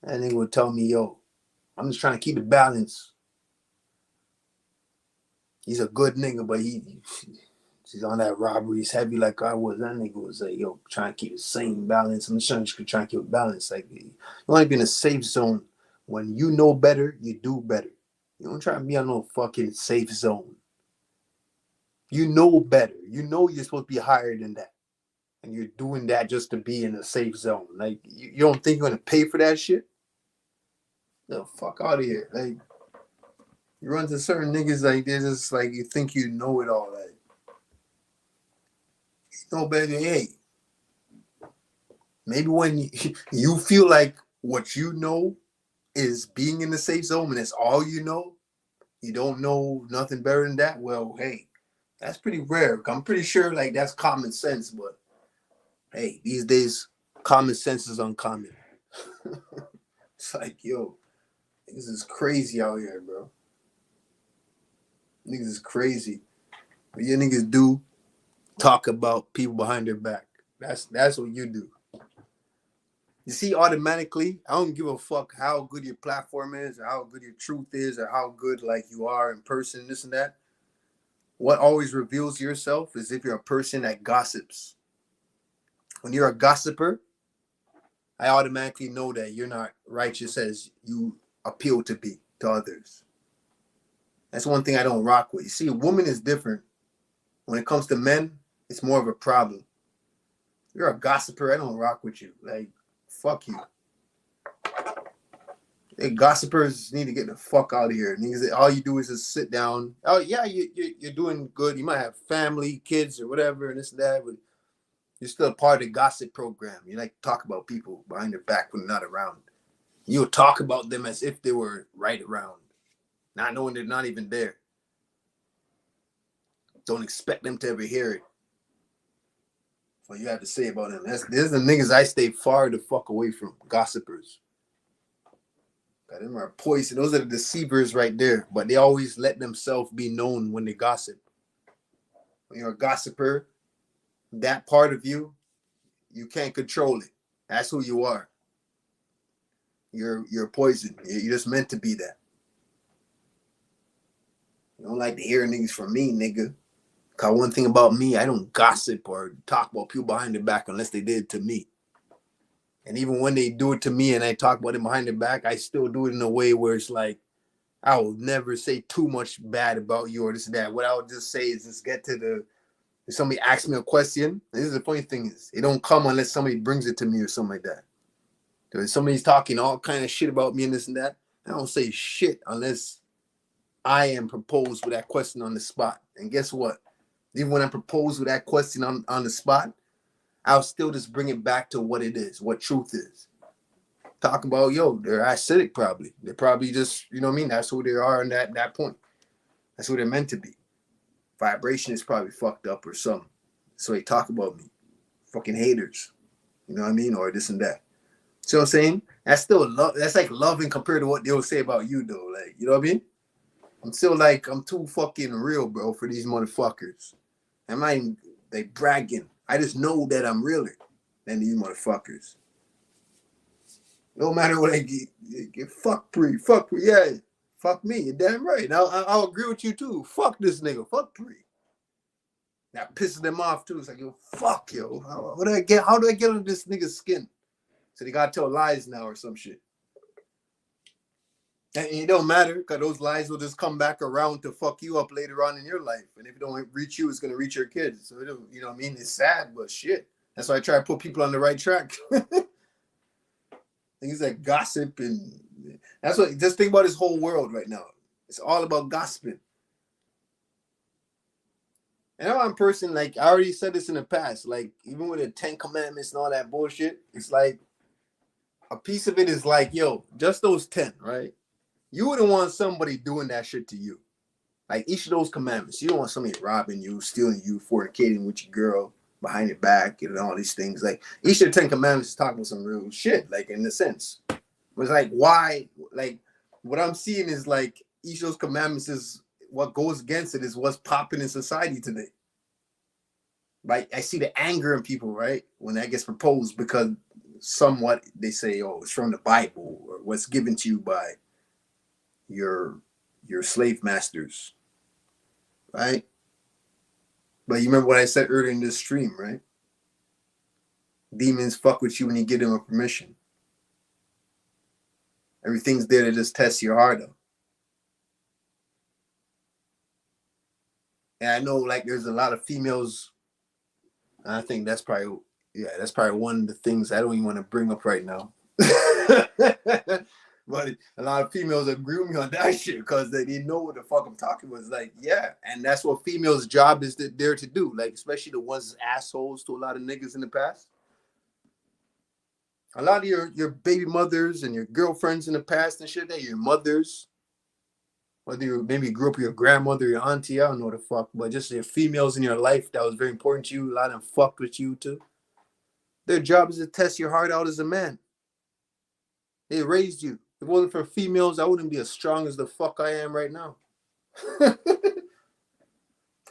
And they would tell me, yo, I'm just trying to keep the balance. He's a good nigga, but he's on that robbery. He's heavy like I was. That nigga was like, yo, trying to keep the same balance. I'm just trying to keep a balance. Like, you want to be in a safe zone. When you know better, you do better. You don't try to be on no fucking safe zone. You know better. You know you're supposed to be higher than that. And you're doing that just to be in a safe zone. Like, you don't think you're going to pay for that shit? No, fuck out of here. Like, you run to certain niggas like this, it's like you think you know it all. Like, you know better. Hey, maybe when you feel like what you know is being in the safe zone and that's all you don't know nothing better than that. Well, hey, that's pretty rare. I'm pretty sure like that's common sense, but hey, these days common sense is uncommon. It's like, yo, niggas is crazy out here, bro. Niggas is crazy. But you niggas do talk about people behind their back. That's what you do. You see, automatically, I don't give a fuck how good your platform is or how good your truth is or how good like you are in person, this and that. What always reveals yourself is if you're a person that gossips. When you're a gossiper, I automatically know that you're not righteous as you appeal to be to others. That's one thing I don't rock with. You see, a woman is different. When it comes to men, it's more of a problem. You're a gossiper, I don't rock with you. Like, fuck you. Hey, gossipers need to get the fuck out of here. Niggas, all you do is just sit down. Oh, yeah, you're doing good. You might have family, kids, or whatever, and this and that, but you're still a part of the gossip program. You like to talk about people behind their back when they're not around. You'll talk about them as if they were right around, not knowing they're not even there. Don't expect them to ever hear it. What you have to say about them. There's the niggas I stay far the fuck away from. Gossipers. God, them are poison. Those are the deceivers right there. But they always let themselves be known when they gossip. When you're a gossiper, that part of you, you can't control it. That's who you are. You're poison. You're just meant to be that. You don't like to hear niggas from me, nigga. Cause one thing about me, I don't gossip or talk about people behind their back unless they did it to me. And even when they do it to me and I talk about it behind their back, I still do it in a way where it's like, I will never say too much bad about you or this and that. What I would just say is just get to the, if somebody asks me a question, this is the funny thing is, it don't come unless somebody brings it to me or something like that. So if somebody's talking all kind of shit about me and this and that, I don't say shit unless I am proposed with that question on the spot. And guess what? Even when I'm proposed with that question on the spot, I'll still just bring it back to what it is, what truth is. Talk about, yo, they're acidic probably. They're probably just, you know what I mean? That's who they are in that point. That's who they're meant to be. Vibration is probably fucked up or something. So they talk about me. Fucking haters. You know what I mean? Or this and that. See what I'm saying? That's still love. That's like loving compared to what they'll say about you though. Like, you know what I mean? I'm still like, I'm too fucking real, bro, for these motherfuckers. I'm not even like bragging. I just know that I'm realer than these motherfuckers. No matter what I get fuck Pre, yeah, fuck me, you're damn right. Now I'll agree with you too. Fuck this nigga, fuck Pre. That pisses them off too. It's like, yo, fuck, yo. How do I get under this nigga's skin? So they gotta tell lies now or some shit. And it don't matter, because those lies will just come back around to fuck you up later on in your life. And if it don't reach you, it's gonna reach your kids. So it don't, you know what I mean? It's sad, but shit. That's why I try to put people on the right track. Things like gossip and that's what, just think about this whole world right now. It's all about gossiping. And I'm a person, like I already said this in the past, like even with the 10 Commandments and all that bullshit, it's like a piece of it is like, yo, just those 10, right? You wouldn't want somebody doing that shit to you. Like each of those commandments, you don't want somebody robbing you, stealing you, fornicating with your girl behind your back, and all these things. Like each of the 10 commandments is talking about some real shit, like in a sense. But it's like, why? Like what I'm seeing is like each of those commandments is what goes against it is what's popping in society today. Like I see the anger in people, right? When that gets proposed because somewhat they say, oh, it's from the Bible or what's given to you by your slave masters, right? But you remember what I said earlier in this stream, right? Demons fuck with you when you give them a permission. Everything's there to just test your heart out. And I know like there's a lot of females, and I think that's probably one of the things I don't even want to bring up right now. But a lot of females agree with me on that shit because they didn't know what the fuck I'm talking about. It's like, yeah, and that's what females' job is there to do. Like, especially the ones assholes to a lot of niggas in the past. A lot of your baby mothers and your girlfriends in the past and shit, that your mothers, whether you maybe grew up with your grandmother, your auntie, I don't know what the fuck, but just your females in your life that was very important to you, a lot of them fucked with you too. Their job is to test your heart out as a man. They raised you. If it wasn't for females, I wouldn't be as strong as the fuck I am right now. Got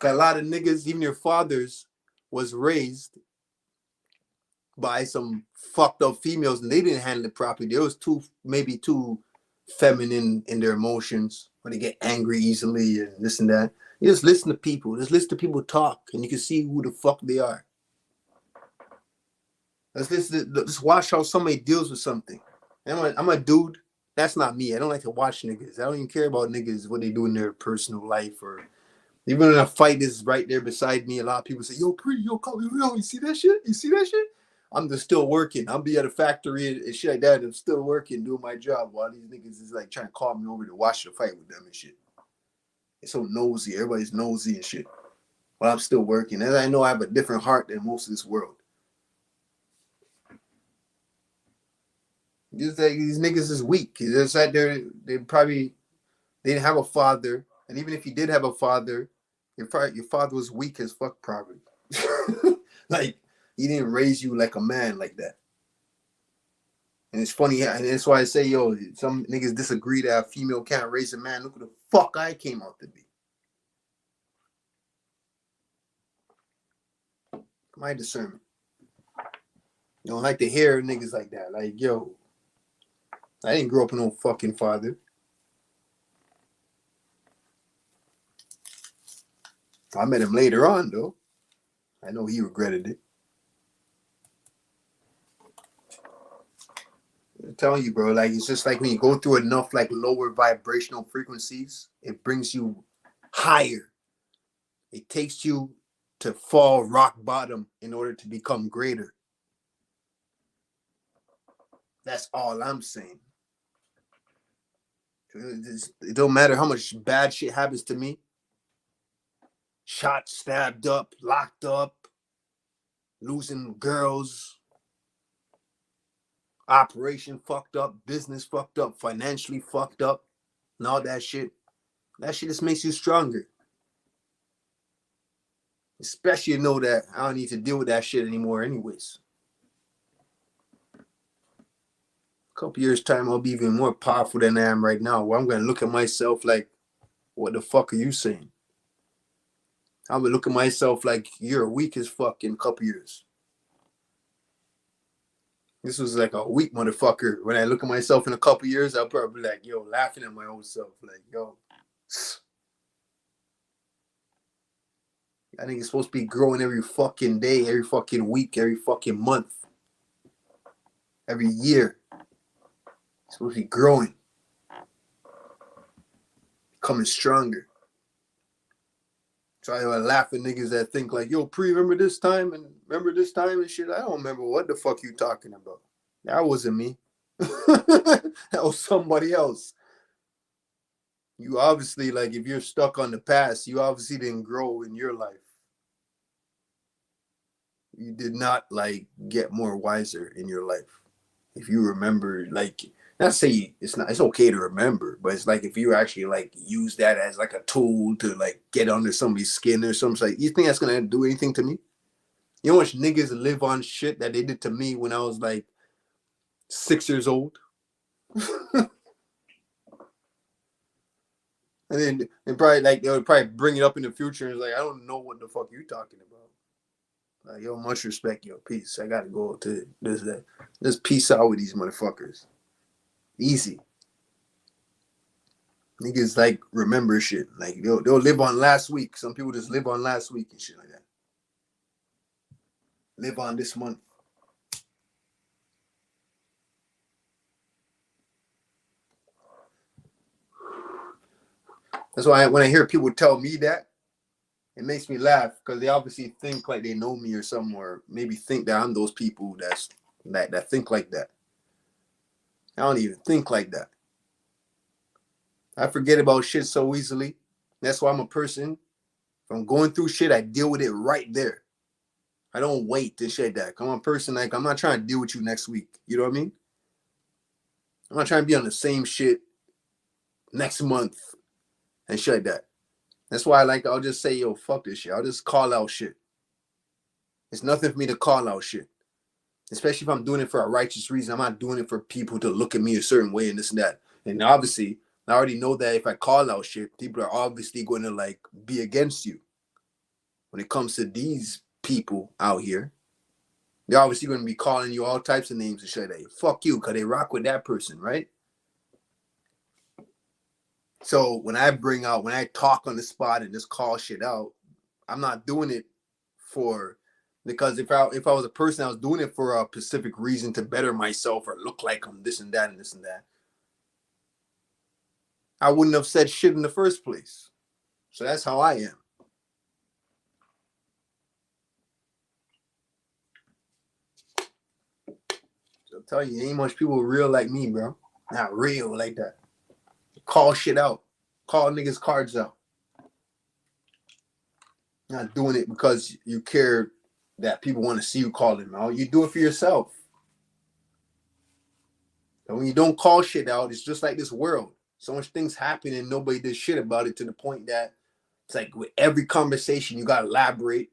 a lot of niggas, even your fathers, was raised by some fucked up females and they didn't handle it properly. They was maybe too feminine in their emotions, or they get angry easily and this and that. You just listen to people. Just listen to people talk and you can see who the fuck they are. Let's watch how somebody deals with something. I'm a dude. That's not me. I don't like to watch niggas. I don't even care about niggas, what they do in their personal life, or even when a fight is right there beside me. A lot of people say, yo, Pre, yo, call me, yo, you see that shit? You see that shit? I'm just still working. I'll be at a factory and shit like that. I'm still working, doing my job while these niggas is like trying to call me over to watch the fight with them and shit. It's so nosy. Everybody's nosy and shit. While I'm still working. And I know I have a different heart than most of this world. Just like these niggas is weak. It's like they didn't have a father, and even if you did have a father, your father was weak as fuck probably. Like he didn't raise you like a man like that. And it's funny, and that's why I say, yo, some niggas disagree that a female can't raise a man. Look who the fuck I came out to be. My discernment. You don't like to hear niggas like that. Like, yo, I didn't grow up with no fucking father. I met him later on, though. I know he regretted it. I'm telling you, bro, like, it's just like when you go through enough, like, lower vibrational frequencies, it brings you higher. It takes you to fall rock bottom in order to become greater. That's all I'm saying. It don't matter how much bad shit happens to me. Shot, stabbed up, locked up, losing girls, operation fucked up, business fucked up, financially fucked up, and all that shit. That shit just makes you stronger. Especially to know that I don't need to deal with that shit anymore anyways. A couple years' time, I'll be even more powerful than I am right now, where I'm going to look at myself like, what the fuck are you saying? I'm going to look at myself like, you're weak as fuck in a couple years. This was like a weak motherfucker. When I look at myself in a couple years, I'll probably be like, yo, laughing at my own self. Like, yo, I think it's supposed to be growing every fucking day, every fucking week, every fucking month, every year. It's supposed to be growing, becoming stronger. So I laugh at niggas that think like, yo, remember this time and shit. I don't remember what the fuck you talking about. That wasn't me. That was somebody else. You obviously, like, if you're stuck on the past, you obviously didn't grow in your life. You did not, like, get more wiser in your life. If you remember, like, not say it's okay to remember, but it's like if you actually like use that as like a tool to like get under somebody's skin or something, like, you think that's gonna do anything to me? You know how much niggas live on shit that they did to me when I was like 6 years old? And then probably like they would probably bring it up in the future and it's like, I don't know what the fuck you talking about. Like, yo, much respect, yo, peace. I gotta go to this. Just peace out with these motherfuckers. Easy. Niggas like remember shit. Like they'll live on last week. Some people just live on last week and shit like that. Live on this month. That's why when I hear people tell me that, it makes me laugh because they obviously think like they know me or something, or maybe think that I'm those people that think like that. I don't even think like that. I forget about shit so easily. That's why I'm a person. If I'm going through shit, I deal with it right there. I don't wait to shit that. I'm a person like, I'm not trying to deal with you next week. You know what I mean? I'm not trying to be on the same shit next month and shit like that. That's why I'll just say, yo, fuck this shit. I'll just call out shit. It's nothing for me to call out shit. Especially if I'm doing it for a righteous reason. I'm not doing it for people to look at me a certain way and this and that. And obviously, I already know that if I call out shit, people are obviously going to like be against you. When it comes to these people out here, they're obviously going to be calling you all types of names and shit like that. Fuck you, because they rock with that person, right? So when I talk on the spot and just call shit out, I'm not doing it because if I was a person that was doing it for a specific reason to better myself or look like I'm this and that and this and that, I wouldn't have said shit in the first place. So that's how I am. So I'm telling you, ain't much people real like me, bro. Not real like that. Call shit out. Call niggas' cards out. Not doing it because you care that people want to see you call them out. You do it for yourself. And when you don't call shit out, it's just like this world. So much things happen and nobody did shit about it to the point that it's like with every conversation, you got to elaborate.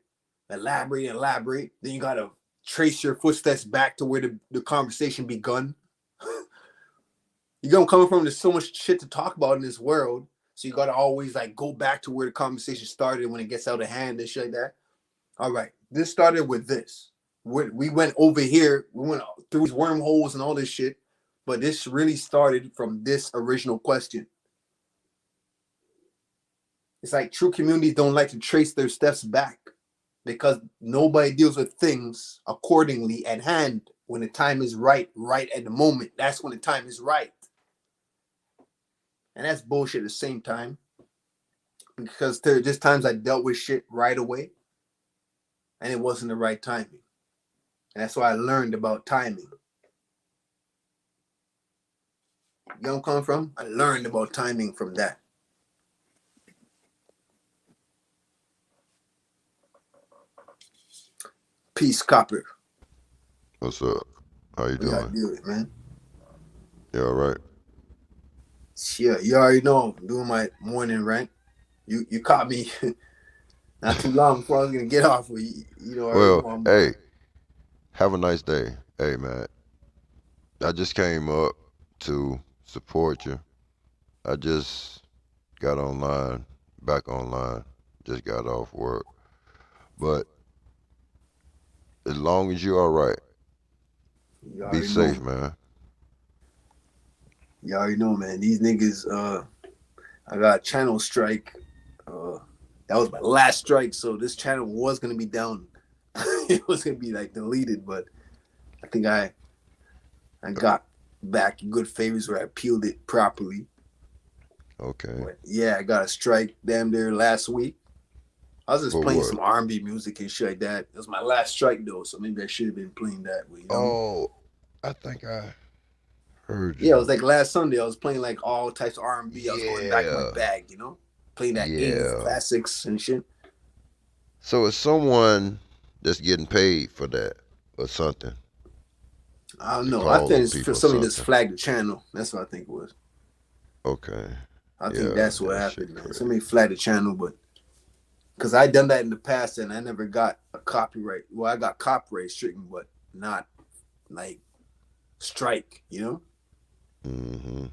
Then you got to trace your footsteps back to where the conversation begun. You're going to come from, there's so much shit to talk about in this world. So you got to always like go back to where the conversation started when it gets out of hand and shit like that. All right, this started with this. We went over here. We went through these wormholes and all this shit. But this really started from this original question. it's like true communities don't like to trace their steps back because nobody deals with things accordingly at hand when the time is right at the moment. That's when the time is right. And that's bullshit at the same time. Because there's times I dealt with shit right away and it wasn't the right timing. And that's why I learned about timing. You know where I'm coming from? I learned about timing from that. Peace, Copper. What's up? How you We gotta doing? do it, man. You all right? Yeah, you already know I'm doing my morning rant. You caught me not too long before I was gonna get off. You know, I already know Well, I'm hey, have a nice day. Hey, man, I just came up to support you. I just got back online, just got off work. But as long as you're all right, you be already safe, know. man. You already know, man. These niggas, I got a channel strike. That was my last strike, so this channel was gonna be down. It was gonna be like deleted, but I think I got back in good favors where I peeled it properly. Okay. But yeah, I got a strike damn near last week. I was just For playing what? some R&B music and shit like that. It was my last strike though, so maybe I should have been playing that way. You know? Oh, I think I heard Yeah, it you. was like last Sunday. I was playing like all types of R&B. I was going back in my Yeah, bag, you know, playing that '80s yeah. classics and shit. So it's someone that's getting paid for that or something I don't to know. I call think on it's for people or somebody that's something. flagged the channel. That's what I think it was. Okay. I think Yeah, that's what that shit happened, man. crazy. Somebody flagged the channel, but because I done that in the past and I never got a copyright. Well, I got copyright stricken, but not like strike, you know? Mm-hmm.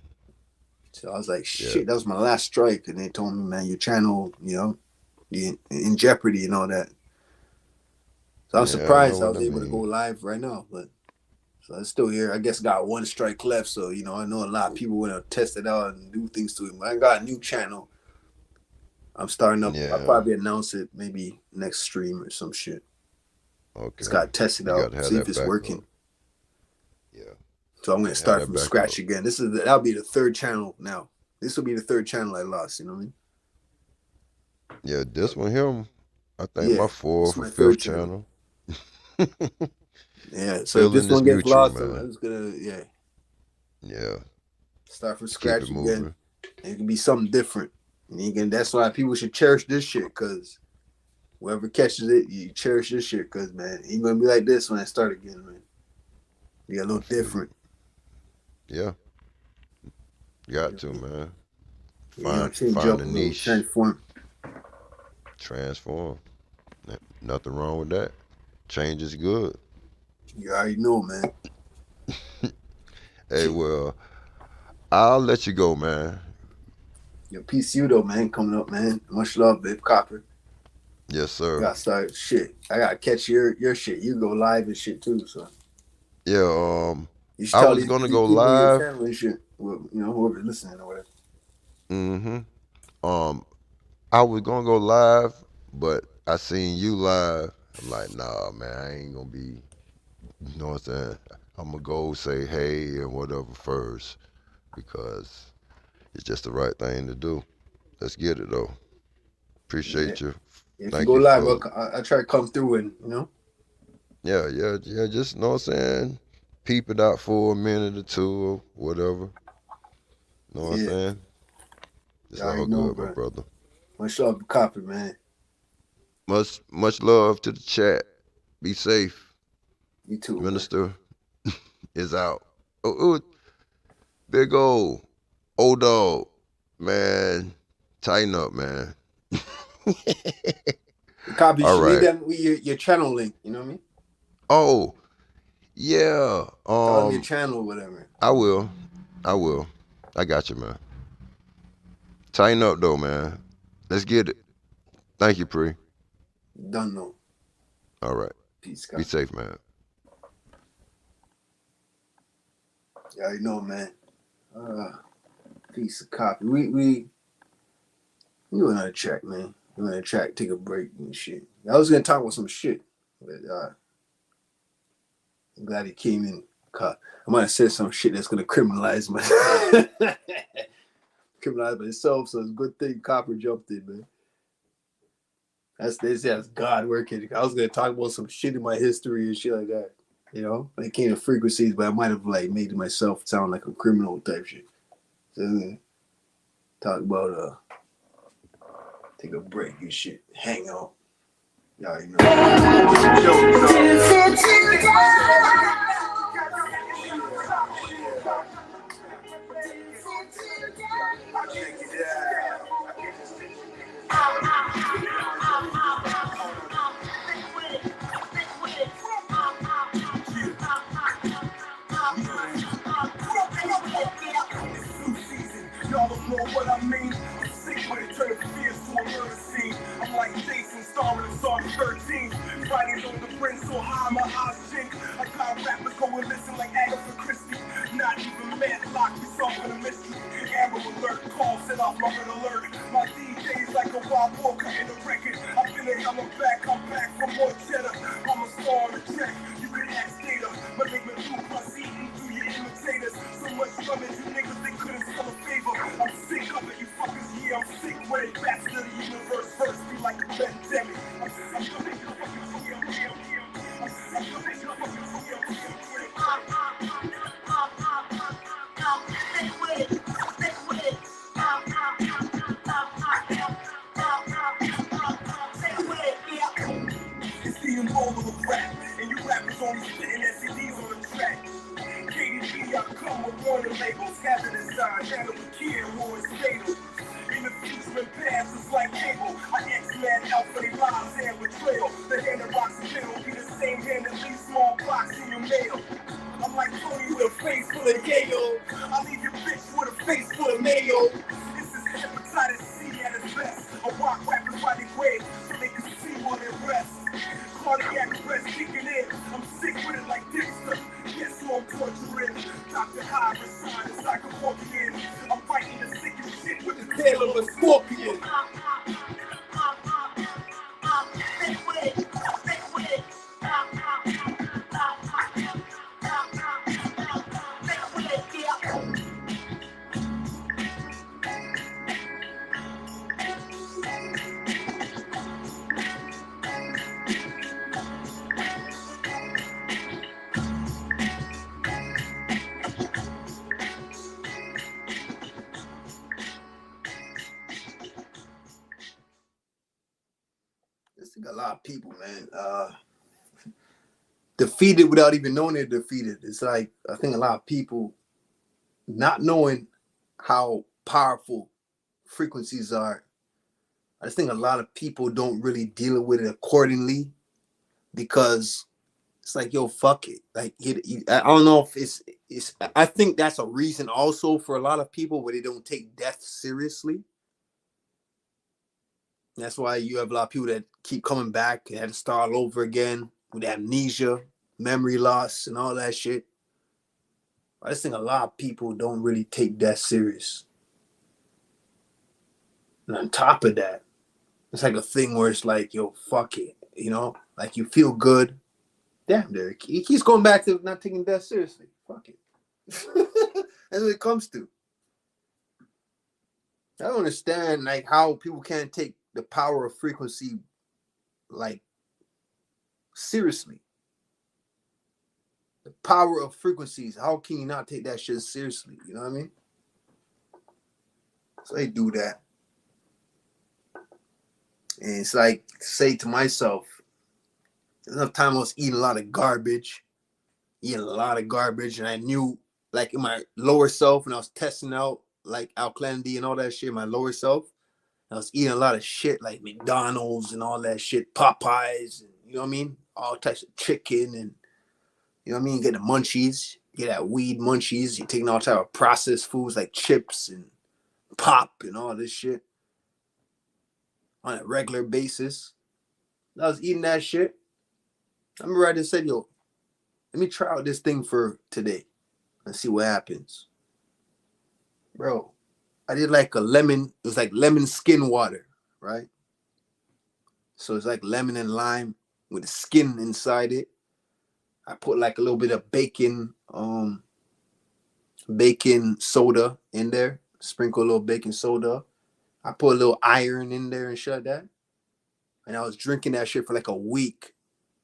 So I was like, Yeah. shit, that was my last strike. And they told me, man, your channel, you know, you in jeopardy and all that. So I'm Yeah, I know surprised I what was I able to go mean. live right now, but so it's still here. I guess got one strike left. So, you know, I know a lot of people want to test it out and do things to it. But I got a new channel. I'm starting up. I'll Yeah. probably announce it maybe next stream or some shit. Just Okay. got to test it You got out, to have see if that it's backup. working. Yeah. So I'm going to Have start that from backup. scratch again. That'll be the third channel now. This will be the third channel I lost, you know what I mean? Yeah, this one here, I think Yeah, my this is fourth or my fifth third channel. channel. Yeah, so if Feeling this is one gets mutual, lost, I'm man. just gonna Yeah. start from Keep scratch it again. moving. And it can be something different. And you can, that's why people should cherish this shit, because whoever catches it, you cherish this shit, because man, it ain't gonna be like this when I start again, man. Be a I little feel you. different. Yeah. You Got know, to, man. you know, change Find up a a little, niche. transform. Transform. Nothing wrong with that. Change is good. You already know, man. Hey, well, I'll let you go, man. Your PCU though, man, coming up, man. Much love, Babe Copper. Yes, sir. Gotta start shit. I gotta catch your shit. You go live and shit too, so Yeah, you should I tell was these gonna go people your live. channel and shit. Well, you know, whoever's listening or whatever. Mm-hmm. Um, I was gonna go live, but I seen you live. I'm like, nah, man, I ain't gonna be. You know what I'm saying? I'm gonna go say hey and whatever first because it's just the right thing to do. Let's get it though. Yeah. Appreciate you. If you Thank go you live, for I try to come through and you know. yeah. Just know what I'm saying. Peep it out for a minute or two or whatever. Know what I'm Yeah, saying? you It's already all know, good, my bro. brother. Much love to Copper, man. Much love to the chat. Be safe. You too, man. Minister is out. Oh, big old dog, man. Tighten up, man. Copper, you All should leave right. them with your channel link. You know what I mean? Oh, yeah. Tell them your channel or whatever. I will. I got you, man. Tighten up though, man. Let's get it. Thank you, Pre. Don't know. All right. Peace, Be Copper. safe, man. You already know, man. Peace of Copper. We You another track, man. You another track, take a break and shit. I was gonna talk about some shit, but I'm glad he came in. I might have said some shit that's gonna criminalize criminalize myself, so it's a good thing Copper jumped in, man. That's God working. I was gonna talk about some shit in my history and shit like that. You know, when it came to frequencies, but I might have like made myself sound like a criminal type shit. So talk about take a break and shit. Hang out. Y'all already know. Y'all don't know what I mean. I'm sick with it, turning fears to a murder scene. I'm like Jason, starring in Song 13. Fighting on the brim so high, my eyes sink. I got rappers going listen like Agatha Christie. Not even Matlock, we solving a mystery. Amber alert, call set off my red alert. My DJ's like a wild boar cutting a record. I've been there, I'm back for more cheddar. I'm a star on the track, you can ask data. My name is Luke, my eating through your imitators. So much rummage, you niggas, they couldn't sell a favor. I'm sick of it, you fuckers, yeah, I'm sick with it. Bastard of the universe, first be like a pandemic. I'm sick of it, you fuckers, yeah. I'm sick of it, you fuckers, yeah. It's the enrollment of rap, and you rappers only spitting SCDs on the track. KDB, I come with warning labels, hazardous signs, handle with kid, war is fatal. In the future and past, it's like cable. I X-Man out for their lives and betrayal. The hand that rocks the pen will be the same hand that leaves small blocks in your mail. I'm like Tony with a face full of yayo. I leave your bitch with a face full of mayo. This is hepatitis C at its best. I rock rappers by the way so they can see where they rest. Cardiac arrest kicking in. I'm sick with it like Dexter. Guess who I'm torturing? Dr. High beside is like a scorpion. I'm fighting the sickest shit with the tail of a scorpion. This is a lot of people, man. Defeated without even knowing they're defeated. It's like I think a lot of people not knowing how powerful frequencies are. I just think a lot of people don't really deal with it accordingly because it's like, yo, fuck it. Like, I don't know if it's. I think that's a reason also for a lot of people where they don't take death seriously. That's why you have a lot of people that keep coming back and had to start all over again with amnesia, memory loss, and all that shit. I just think a lot of people don't really take death serious. And on top of that, it's like a thing where it's like, yo, fuck it. You know, like you feel good. Damn, Derek. He keeps going back to not taking death seriously. Fuck it. That's what it comes to. I don't understand like how people can't take the power of frequency like seriously. The power of frequencies. How can you not take that shit seriously? You know what I mean? So they do that. And it's like, say to myself, enough time I was eating a lot of garbage, and I knew, like in my lower self, when I was testing out like alkalinity and all that shit, my lower self, I was eating a lot of shit like McDonald's and all that shit, Popeyes, and, you know what I mean? All types of chicken and, you know what I mean? Get the munchies, get that weed munchies. You're taking all type of processed foods like chips and pop and all this shit on a regular basis. I was eating that shit. I remember I just said, yo, let me try out this thing for today and see what happens. Bro, I did like a lemon. It was like lemon skin water, right? So it's like lemon and lime with the skin inside it. I put like a little bit of baking soda in there. Sprinkle a little baking soda. I put a little iron in there and shut that. And I was drinking that shit for like a week.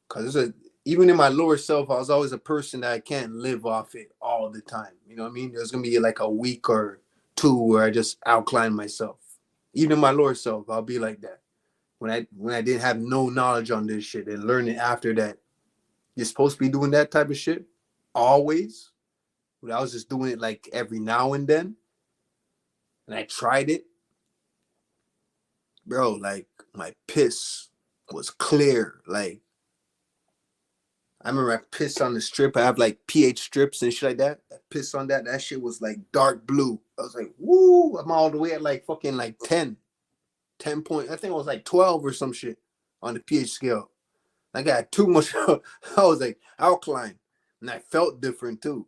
Cause even in my lower self, I was always a person that I can't live off it all the time. You know what I mean? There's gonna be like a week or two where I just outline myself. Even in my lower self, I'll be like that. When I didn't have no knowledge on this shit and learning after that, you're supposed to be doing that type of shit always. But I was just doing it like every now and then. And I tried it. Bro, like my piss was clear. Like I remember I pissed on the strip. I have like pH strips and shit like that. I pissed on that. That shit was like dark blue. I was like, woo, I'm all the way at like fucking like 10 point. I think it was like 12 or some shit on the pH scale. I got too much. I was like alkaline. And I felt different too.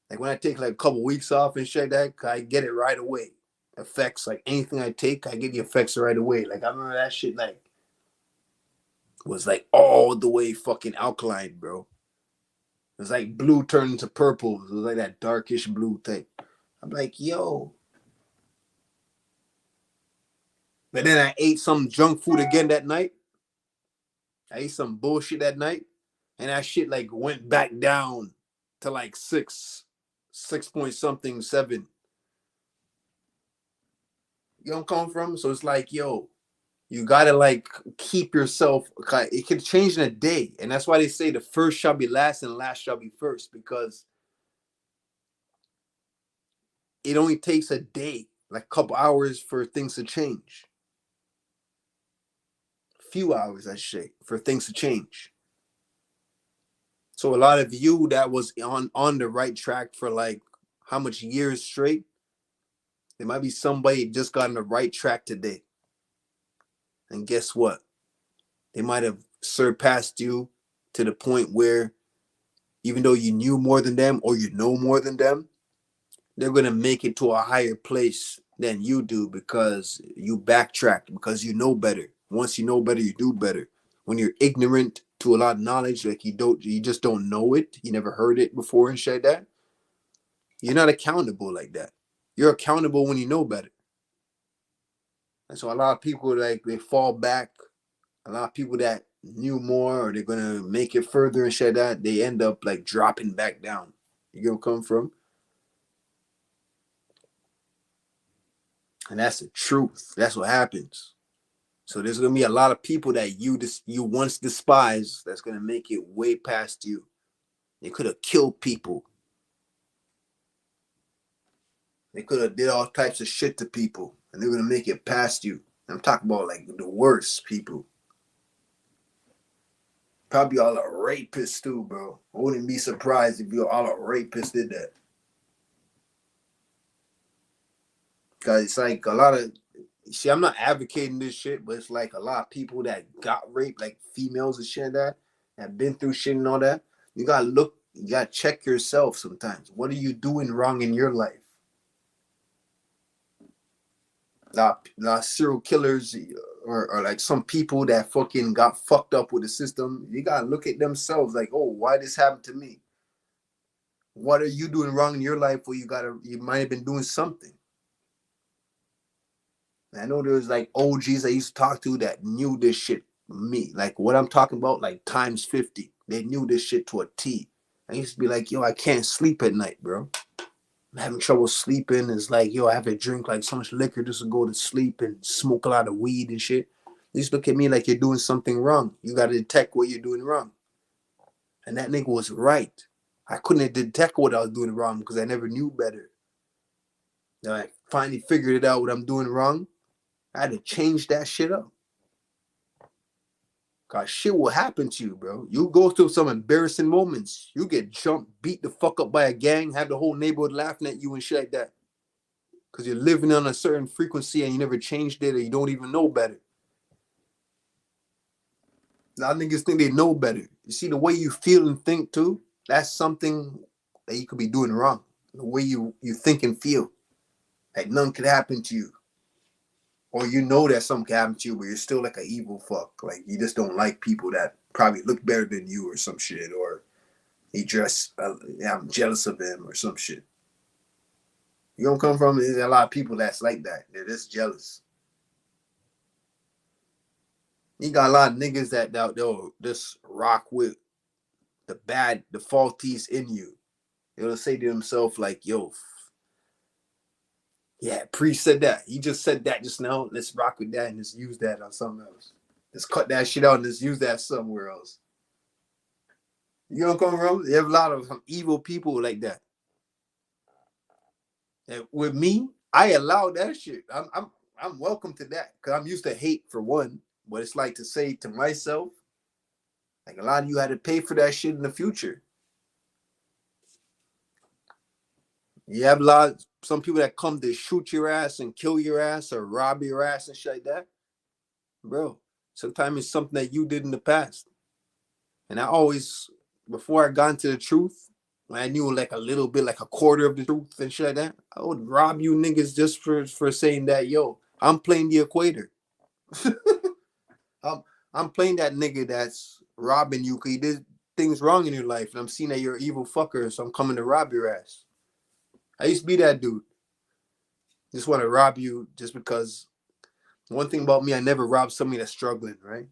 Like when I take like a couple weeks off and shit like that, I get it right away. Effects, like anything I take, I get the effects right away. Like I remember that shit like was like all the way fucking alkaline, bro. It was like blue turned into purple. It was like that darkish blue thing. I'm like, yo. But then I ate some junk food again that night. I ate some bullshit that night. And that shit like went back down to like 6 point something, 7. You know where I'm coming from? So it's like, yo, you gotta like keep yourself. It can change in a day, and that's why they say the first shall be last and last shall be first, because it only takes a day, like a couple hours, for things to change. A few hours, I should say, for things to change. So a lot of you that was on the right track for like how much years straight, there might be somebody just got on the right track today. And guess what? They might have surpassed you to the point where even though you knew more than them or you know more than them, they're going to make it to a higher place than you do because you backtracked, because you know better. Once you know better, you do better. When you're ignorant to a lot of knowledge, like you just don't know it, you never heard it before and shit like that, you're not accountable like that. You're accountable when you know better. And so a lot of people, like, they fall back. A lot of people that knew more, or they're gonna make it further and shit that, they end up like dropping back down. You get where I'm coming from? And that's the truth. That's what happens. So there's gonna be a lot of people that you once despised that's gonna make it way past you. They could have killed people. They could have did all types of shit to people, and they're gonna make it past you. I'm talking about like the worst people. Probably all the rapists too, bro. I wouldn't be surprised if all the rapists did that. Cause it's like a lot of, see, I'm not advocating this shit, but it's like a lot of people that got raped, like females and shit like that have been through shit and all that. You gotta look, you gotta check yourself sometimes. What are you doing wrong in your life? Not serial killers or like some people that fucking got fucked up with the system. You gotta look at themselves like, oh, why this happened to me? What are you doing wrong in your life where you might have been doing something? I know there's like OGs I used to talk to that knew this shit. Me, like what I'm talking about, like times 50. They knew this shit to a T. I used to be like, yo, I can't sleep at night, bro. I'm having trouble sleeping. It's like, yo, I have to drink like so much liquor just to go to sleep and smoke a lot of weed and shit. They just look at me like you're doing something wrong. You got to detect what you're doing wrong. And that nigga was right. I couldn't detect what I was doing wrong because I never knew better. Now I finally figured it out what I'm doing wrong. I had to change that shit up. Cause shit will happen to you, bro. You go through some embarrassing moments. You get jumped, beat the fuck up by a gang, have the whole neighborhood laughing at you and shit like that. Cause you're living on a certain frequency and you never changed it, or you don't even know better. A lot of niggas think they know better. You see, the way you feel and think too, that's something that you could be doing wrong. The way you think and feel. Like nothing could happen to you. Or you know that something can happen to you, but you're still like an evil fuck. Like you just don't like people that probably look better than you or some shit. Or he dress, I'm jealous of him or some shit. You don't come from, there's a lot of people that's like that. They're just jealous. You got a lot of niggas that they'll just rock with the bad, the faulties in you. They'll say to themselves like, yo, yeah, Priest said that. He just said that just now. Let's rock with that and just use that on something else. Just cut that shit out and just use that somewhere else. You don't come from? You have a lot of some evil people like that. And with me, I allow that shit. I'm welcome to that because I'm used to hate for one. But it's like to say to myself, like a lot of you had to pay for that shit in the future. You have a lot, some people that come to shoot your ass and kill your ass or rob your ass and shit like that. Bro, sometimes it's something that you did in the past. And I always, before I got into the truth, when I knew like a little bit, like a quarter of the truth and shit like that, I would rob you niggas just for saying that, yo, I'm playing the equator. I'm playing that nigga that's robbing you because he did things wrong in your life. And I'm seeing that you're an evil fucker, so I'm coming to rob your ass. I used to be that dude. Just want to rob you just because. One thing about me, I never rob somebody that's struggling, right?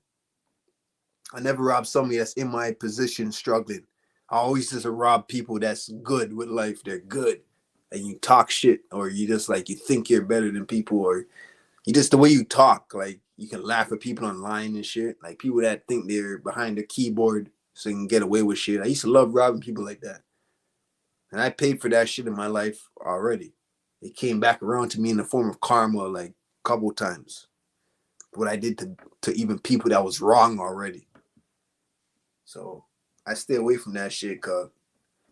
I never rob somebody that's in my position struggling. I always just rob people that's good with life. They're good. And you talk shit, or you just like, you think you're better than people, or you just the way you talk, like you can laugh at people online and shit. Like people that think they're behind the keyboard so they can get away with shit. I used to love robbing people like that. And I paid for that shit in my life already. It came back around to me in the form of karma like a couple times. What I did to even people that was wrong already. So I stay away from that shit because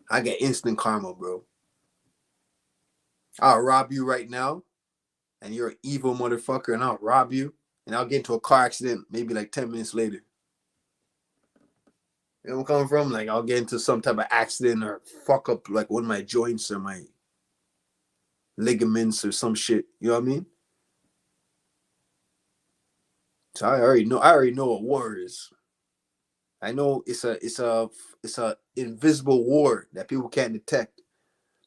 I get instant karma, bro. I'll rob you right now and you're an evil motherfucker and I'll rob you and I'll get into a car accident maybe like 10 minutes later. You know where I'm coming from? Like I'll get into some type of accident or fuck up like one of my joints or my ligaments or some shit. You know what I mean? So I already know what war is. I know it's a invisible war that people can't detect.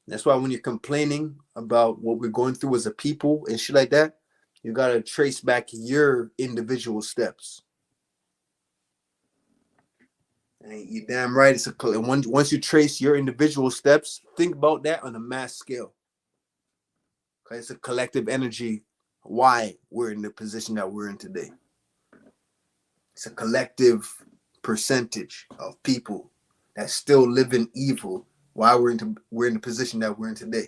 That's why when you're complaining about what we're going through as a people and shit like that, you gotta trace back your individual steps. And you're damn right. It's once you trace your individual steps, think about that on a mass scale. Because it's a collective energy. Why we're in the position that we're in today. It's a collective percentage of people that still live in evil while we're in the position that we're in today.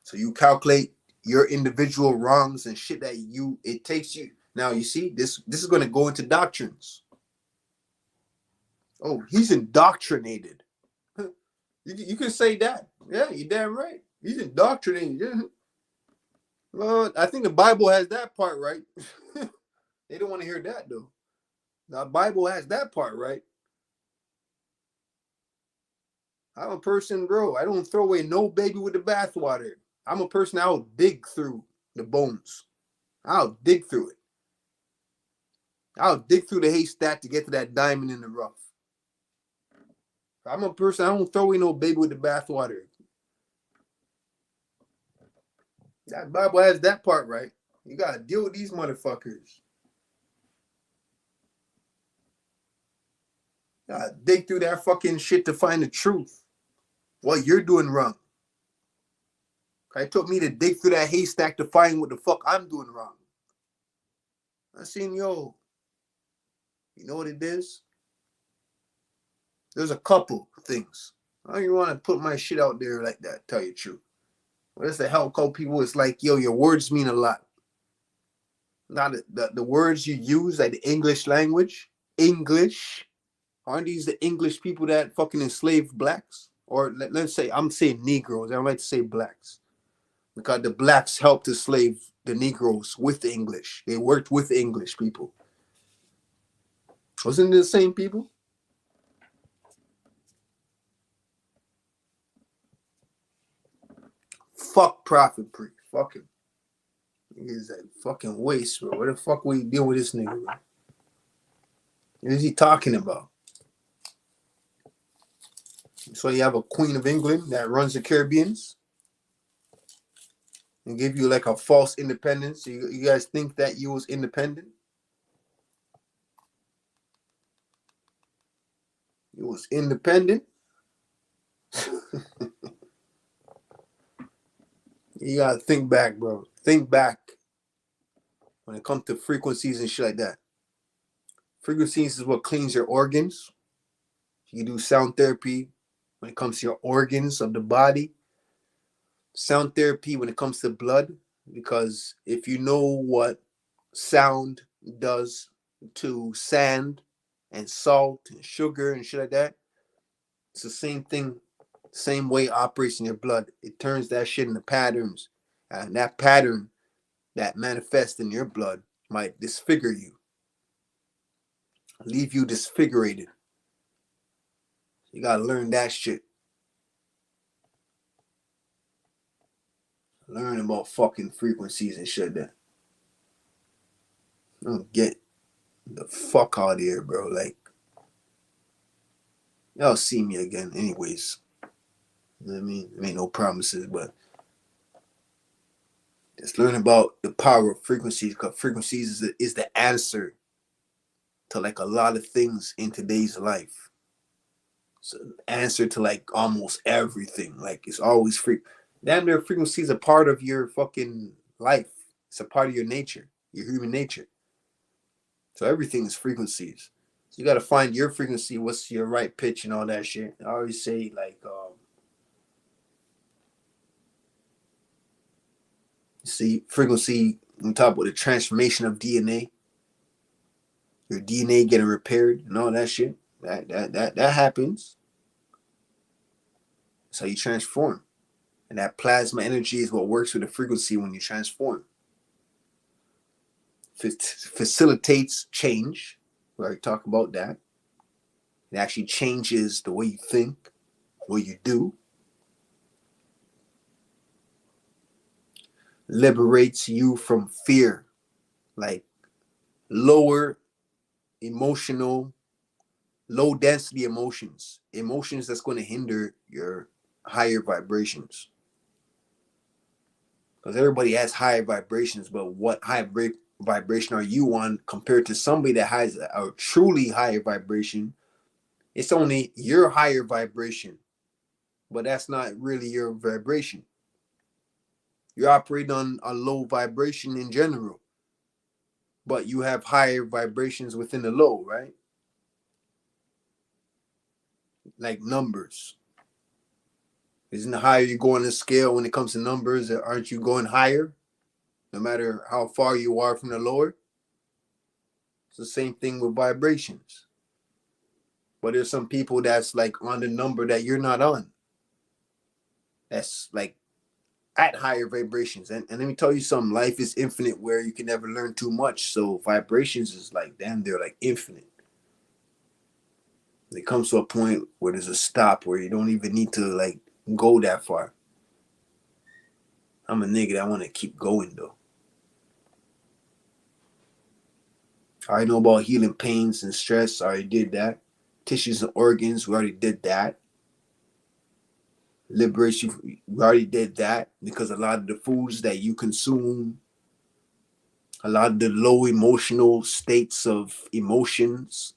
So you calculate your individual wrongs and shit that it takes you. Now you see this is going to go into doctrines. Oh, he's indoctrinated. You can say that. Yeah, you're damn right. He's indoctrinated. Yeah. Well, I think the Bible has that part right. They don't want to hear that though. The Bible has that part right. I'm a person, bro. I don't throw away no baby with the bathwater. I'm a person, I'll dig through the bones. I'll dig through it. I'll dig through the haystack to get to that diamond in the rough. I'm a person, I don't throw away no baby with the bathwater. That Bible has that part right. You gotta deal with these motherfuckers. You gotta dig through that fucking shit to find the truth. What you're doing wrong. It took me to dig through that haystack to find what the fuck I'm doing wrong. I seen, yo, you know what it is? There's a couple things. I don't even want to put my shit out there like that, tell you the truth. But it's to help couple people. It's like, yo, your words mean a lot. Now, the words you use, like the English language, English, aren't these the English people that fucking enslaved blacks? Or let's say, I'm saying Negroes. I don't like to say blacks. Because the blacks helped enslave the Negroes with the English. They worked with the English people. Wasn't it the same people? Fuck Prophet Pre. Fuck him. He's a fucking waste, bro. What the fuck we deal with this nigga, bro? What is he talking about? So you have a Queen of England that runs the Caribbeans and give you like a false independence. You guys think that you was independent? You was independent? You gotta think back, bro. Think back when it comes to frequencies and shit like that. Frequencies is what cleans your organs. You do sound therapy when it comes to your organs of the body. Sound therapy when it comes to blood, because if you know what sound does to sand and salt and sugar and shit like that, it's the same thing, same way it operates in your blood. It turns that shit into patterns, and that pattern that manifests in your blood might disfigure you, leave you disfigurated. You gotta learn that shit. Learn about fucking frequencies and shit like that. Don't get the fuck out of here, bro. Like, y'all see me again anyways. You know what I mean? There ain't no promises, but just learn about the power of frequencies, because frequencies is the answer to like a lot of things in today's life. It's an answer to like almost everything. Like, it's always free. Damn near frequencies a part of your fucking life. It's a part of your nature, your human nature. So everything is frequencies. So you got to find your frequency, what's your right pitch and all that shit. I always say like, see, frequency on top of the transformation of DNA, your DNA getting repaired and all that shit. That happens. That's how you transform. And that plasma energy is what works with the frequency when you transform. Facilitates change. We already talked about that. It actually changes the way you think, what you do. Liberates you from fear, like lower emotional, low density emotions that's going to hinder your higher vibrations. Because everybody has higher vibrations, but what high vibration are you on compared to somebody that has a truly higher vibration? It's only your higher vibration, but that's not really your vibration. You're operating on a low vibration in general, but you have higher vibrations within the low, right? Like numbers. Isn't the higher you go on the scale when it comes to numbers, aren't you going higher? No matter how far you are from the lower? It's the same thing with vibrations. But there's some people that's like on the number that you're not on. That's like at higher vibrations. And let me tell you something, life is infinite where you can never learn too much. So vibrations is like, damn, they're like infinite. It comes to a point where there's a stop where you don't even need to like go that far. I'm a nigga that want to keep going though. I already know about healing pains and stress. I already did that. Tissues and organs, we already did that. Liberation, we already did that, because a lot of the foods that you consume, a lot of the low emotional states of emotions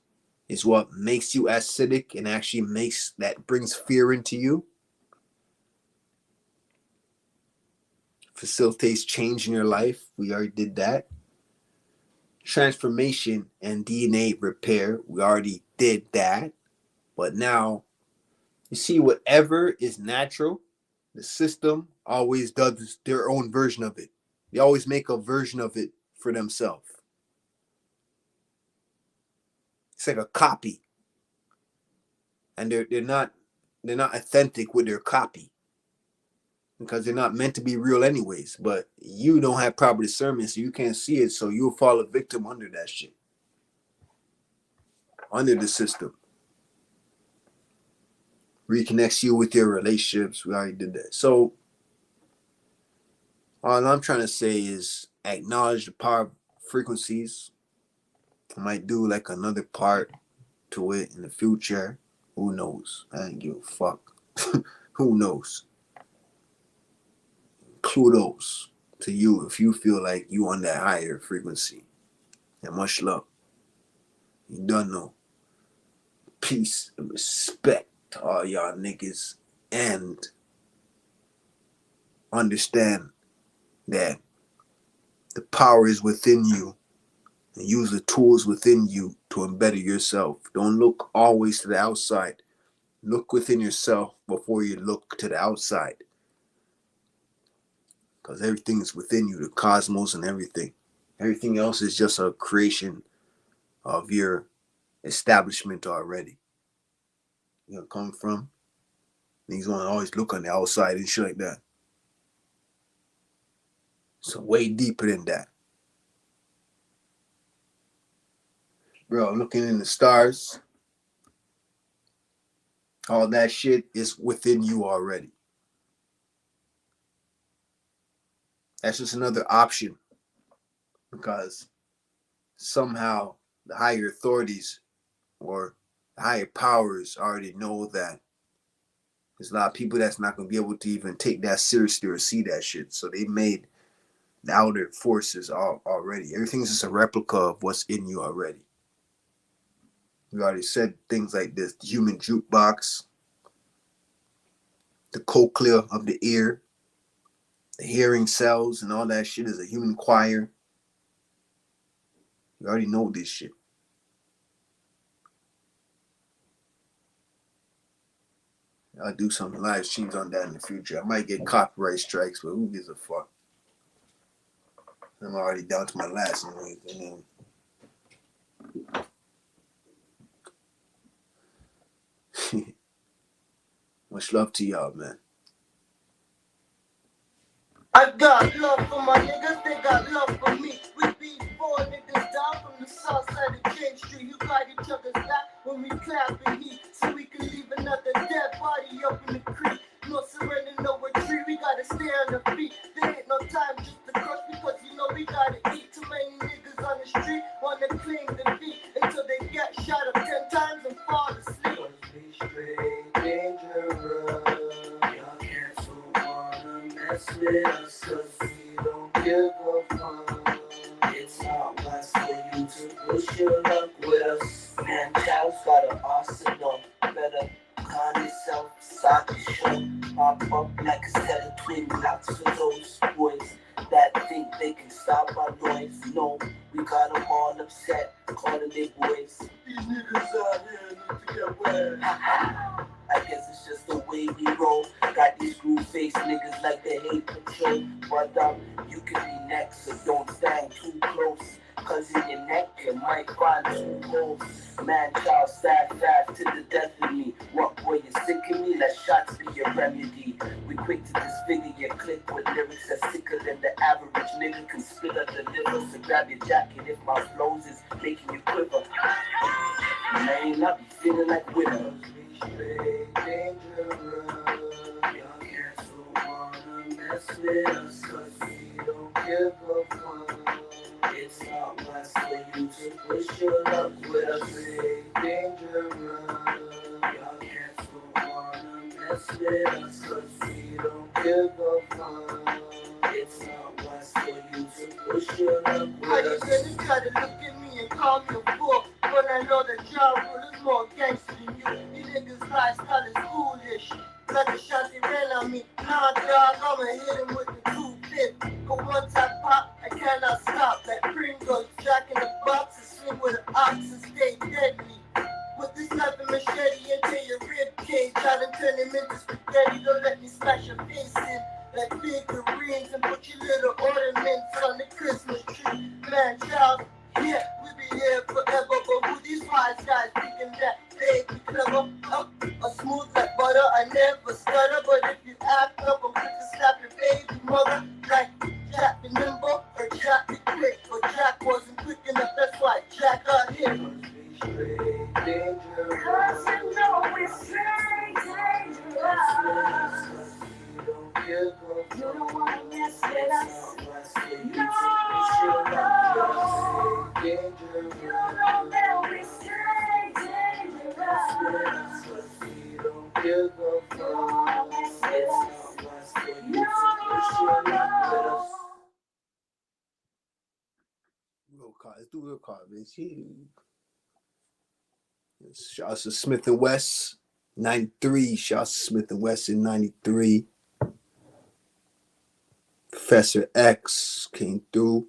is what makes you acidic and actually brings fear into you. Facilitates change in your life. We already did that. Transformation and DNA repair. We already did that. But now, you see, whatever is natural, the system always does their own version of it. They always make a version of it for themselves. It's like a copy. And they're not authentic with their copy, because they're not meant to be real anyways. But you don't have proper discernment, so you can't see it, so you'll fall a victim under that shit. Under the system. Reconnects you with your relationships. We already did that. So All I'm trying to say is acknowledge the power of frequencies. I might do like another part to it in the future. Who knows? I don't give a fuck. Who knows? Kudos to you if you feel like you on that higher frequency. And much love. You don't know. Peace and respect to all y'all niggas. And understand that the power is within you. And use the tools within you to embed yourself. Don't look always to the outside. Look within yourself before you look to the outside. Because everything is within you, the cosmos and everything. Everything else is just a creation of your establishment already. You know, come from. Niggas want to always look on the outside and shit like that. So way deeper than that. Bro, I'm looking in the stars. All that shit is within you already. That's just another option. Because somehow the higher authorities or the higher powers already know that there's a lot of people that's not going to be able to even take that seriously or see that shit. So they made the outer forces already. Everything's just a replica of what's in you already. We already said things like this: the human jukebox, the cochlea of the ear, the hearing cells, and all that shit is a human choir. You already know this shit. I'll do some live streams on that in the future. I might get copyright strikes, but who gives a fuck? I'm already down to my last one. And then much love to y'all, man. I got love for my niggas, they got love for me. We beat 4 niggas down from the south side of King Street. You got each other's back when we clap and heat, so we can leave another dead body up in the creek. No surrender, no retreat, we gotta stay on the feet. There ain't no time just to crush because you know we gotta eat. Too many niggas on the street wanna claim the beat until they get shot up 10 times and fall asleep. Be straight, dangerous. Y'all can't so wanna mess with us cause we don't give a fuck. It's not wise for you to push your luck with us. Man, child's got an arsenal. Better calm yourself, side the show. Pop up like a set of twin locks for those boys that think they can stop our noise. No, we got them all upset, calling they boys. These niggas out here need to get wet. I guess it's just the way we roll. Got these screw-faced niggas like they hate control. But you can be next, so don't stand too close. Cause in your neck you might find 2 holes. Man, child, sad to the death of me. What boy, you sick of me? Let shots be your remedy. We quick to disfigure your clip with lyrics that's sicker than the average nigga can spit or deliver. So grab your jacket if my flows is making you quiver. Man, I be feeling like winners. Straight dangerous. Y'all can't so wanna mess with us cause we don't give a fuck. It's not wise for you to push your luck with us. Straight dangerous. Y'all can't so wanna mess with us cause we don't give a fuck. It's not wise for you to push your luck with us. How you gonna try to look at me and call me a fool when I know that y'all rule is more gangster than you? You niggas lifestyle is foolish. Like a shot they ran on me. Nah, dog, I'ma hit him with the 250. But once I pop, I cannot stop. Like Pringles, Jack in the box, and swing with an ox and stay deadly. With this knife and machete into your rib cage, I done turn him into spaghetti. Don't let me smash your face in like figurines and put your little ornaments on the Christmas tree. Man, child, yeah, we be here forever. But who these wise guys thinking that they be clever? A smooth like butter, I never stutter. But if you act up, I'm quick to slap your baby mother. Like Jack be nimble or Jack be quick. But Jack wasn't quick enough, that's why Jack got hit. Straight dangerous. Cause you know we're straight dangerous. give up You don't wanna mess with It's us. not wise for you to No, push your luck with us. you know that we stay dangerous. But we don't give up You don't wanna mess with It's us. not wise for you No, to push your luck with us. Real card. Let's do real card, man. Shouts to Smith and West, 93. Shouts to Smith and West in 93. Professor X came through.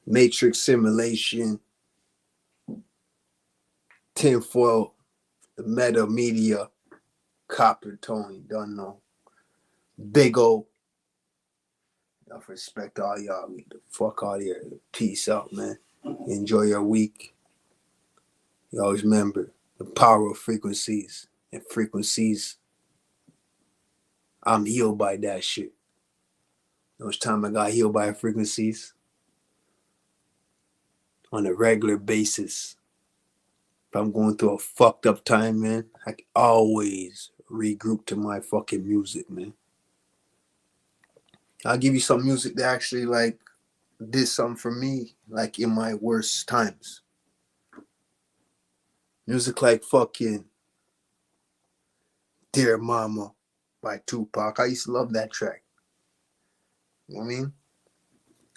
Matrix Simulation. Tinfoil. The Meta Media. Copper Tony. Don't know. Big O. Y'all respect all y'all. Get the fuck out of here. Peace out, man. Enjoy your week. You always remember the power of frequencies. And frequencies, I'm healed by that shit. Those time I got healed by frequencies on a regular basis. If I'm going through a fucked up time, man, I can always regroup to my fucking music, man. I'll give you some music that actually like did something for me, like in my worst times. Music like fucking Dear Mama by Tupac. I used to love that track. You know what I mean?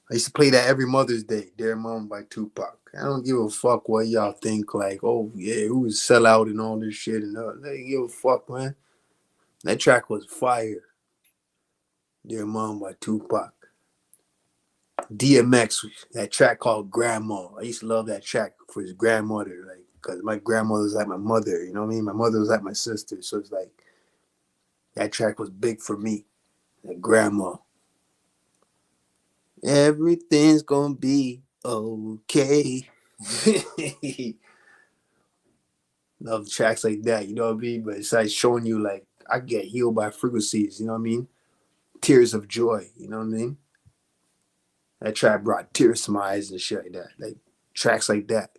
I used to play that every Mother's Day, Dear Mama by Tupac. I don't give a fuck what y'all think, like, oh, yeah, who was sell out and all this shit. And I don't give a fuck, man. That track was fire. Dear Mama by Tupac. DMX, that track called Grandma. I used to love that track for his grandmother, like, because my grandmother was like my mother, you know what I mean? My mother was like my sister, so it's like, that track was big for me, like Grandma. Everything's gonna be okay. Love tracks like that, you know what I mean? But it's like showing you, like, I get healed by frequencies, you know what I mean? Tears of joy, you know what I mean? That track brought tears to my eyes and shit like that. Like, tracks like that.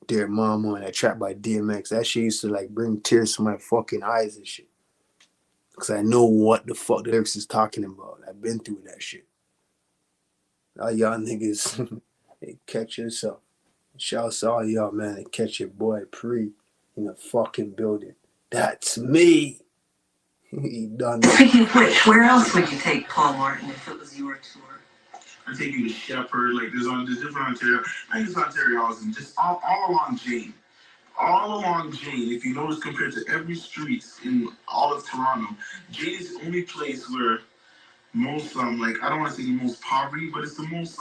Dear Mama and that track by DMX, that shit used to, like, bring tears to my fucking eyes and shit. Because I know what the fuck the lyrics is talking about. I've been through that shit. All y'all niggas, hey, catch yourself. Shouts to all y'all, man, and catch your boy Pre in the fucking building. That's me. He done. Speaking of which, where else would you take Paul Martin if it was your tour? I'm taking you to Shepherd, like there's different Ontario. I think it's Ontario and just all along Jane. All along Jane, if you notice compared to every street in all of Toronto, Jane is the only place where most like I don't want to say the most poverty, but it's the most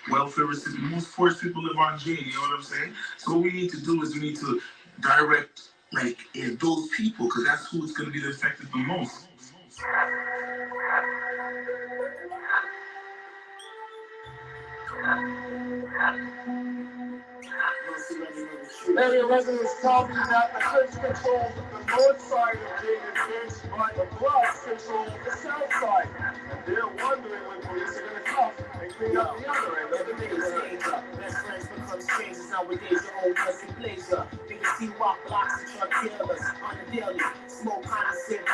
welfare recipient, the most poorest people live on Jane, you know what I'm saying? So what we need to do is we need to direct like those people, because that's who it's gonna be affected the most. Area residents tell me that the church controls the north side of Jane and Finch, but the bloods control the south side. And they're wondering when police are gonna come and clean up the other end. Let the niggas change up. Best friends become strangers nowadays. Your old blessing blazer. Niggas see walk blocks and truck killers on the daily. Smoke concept,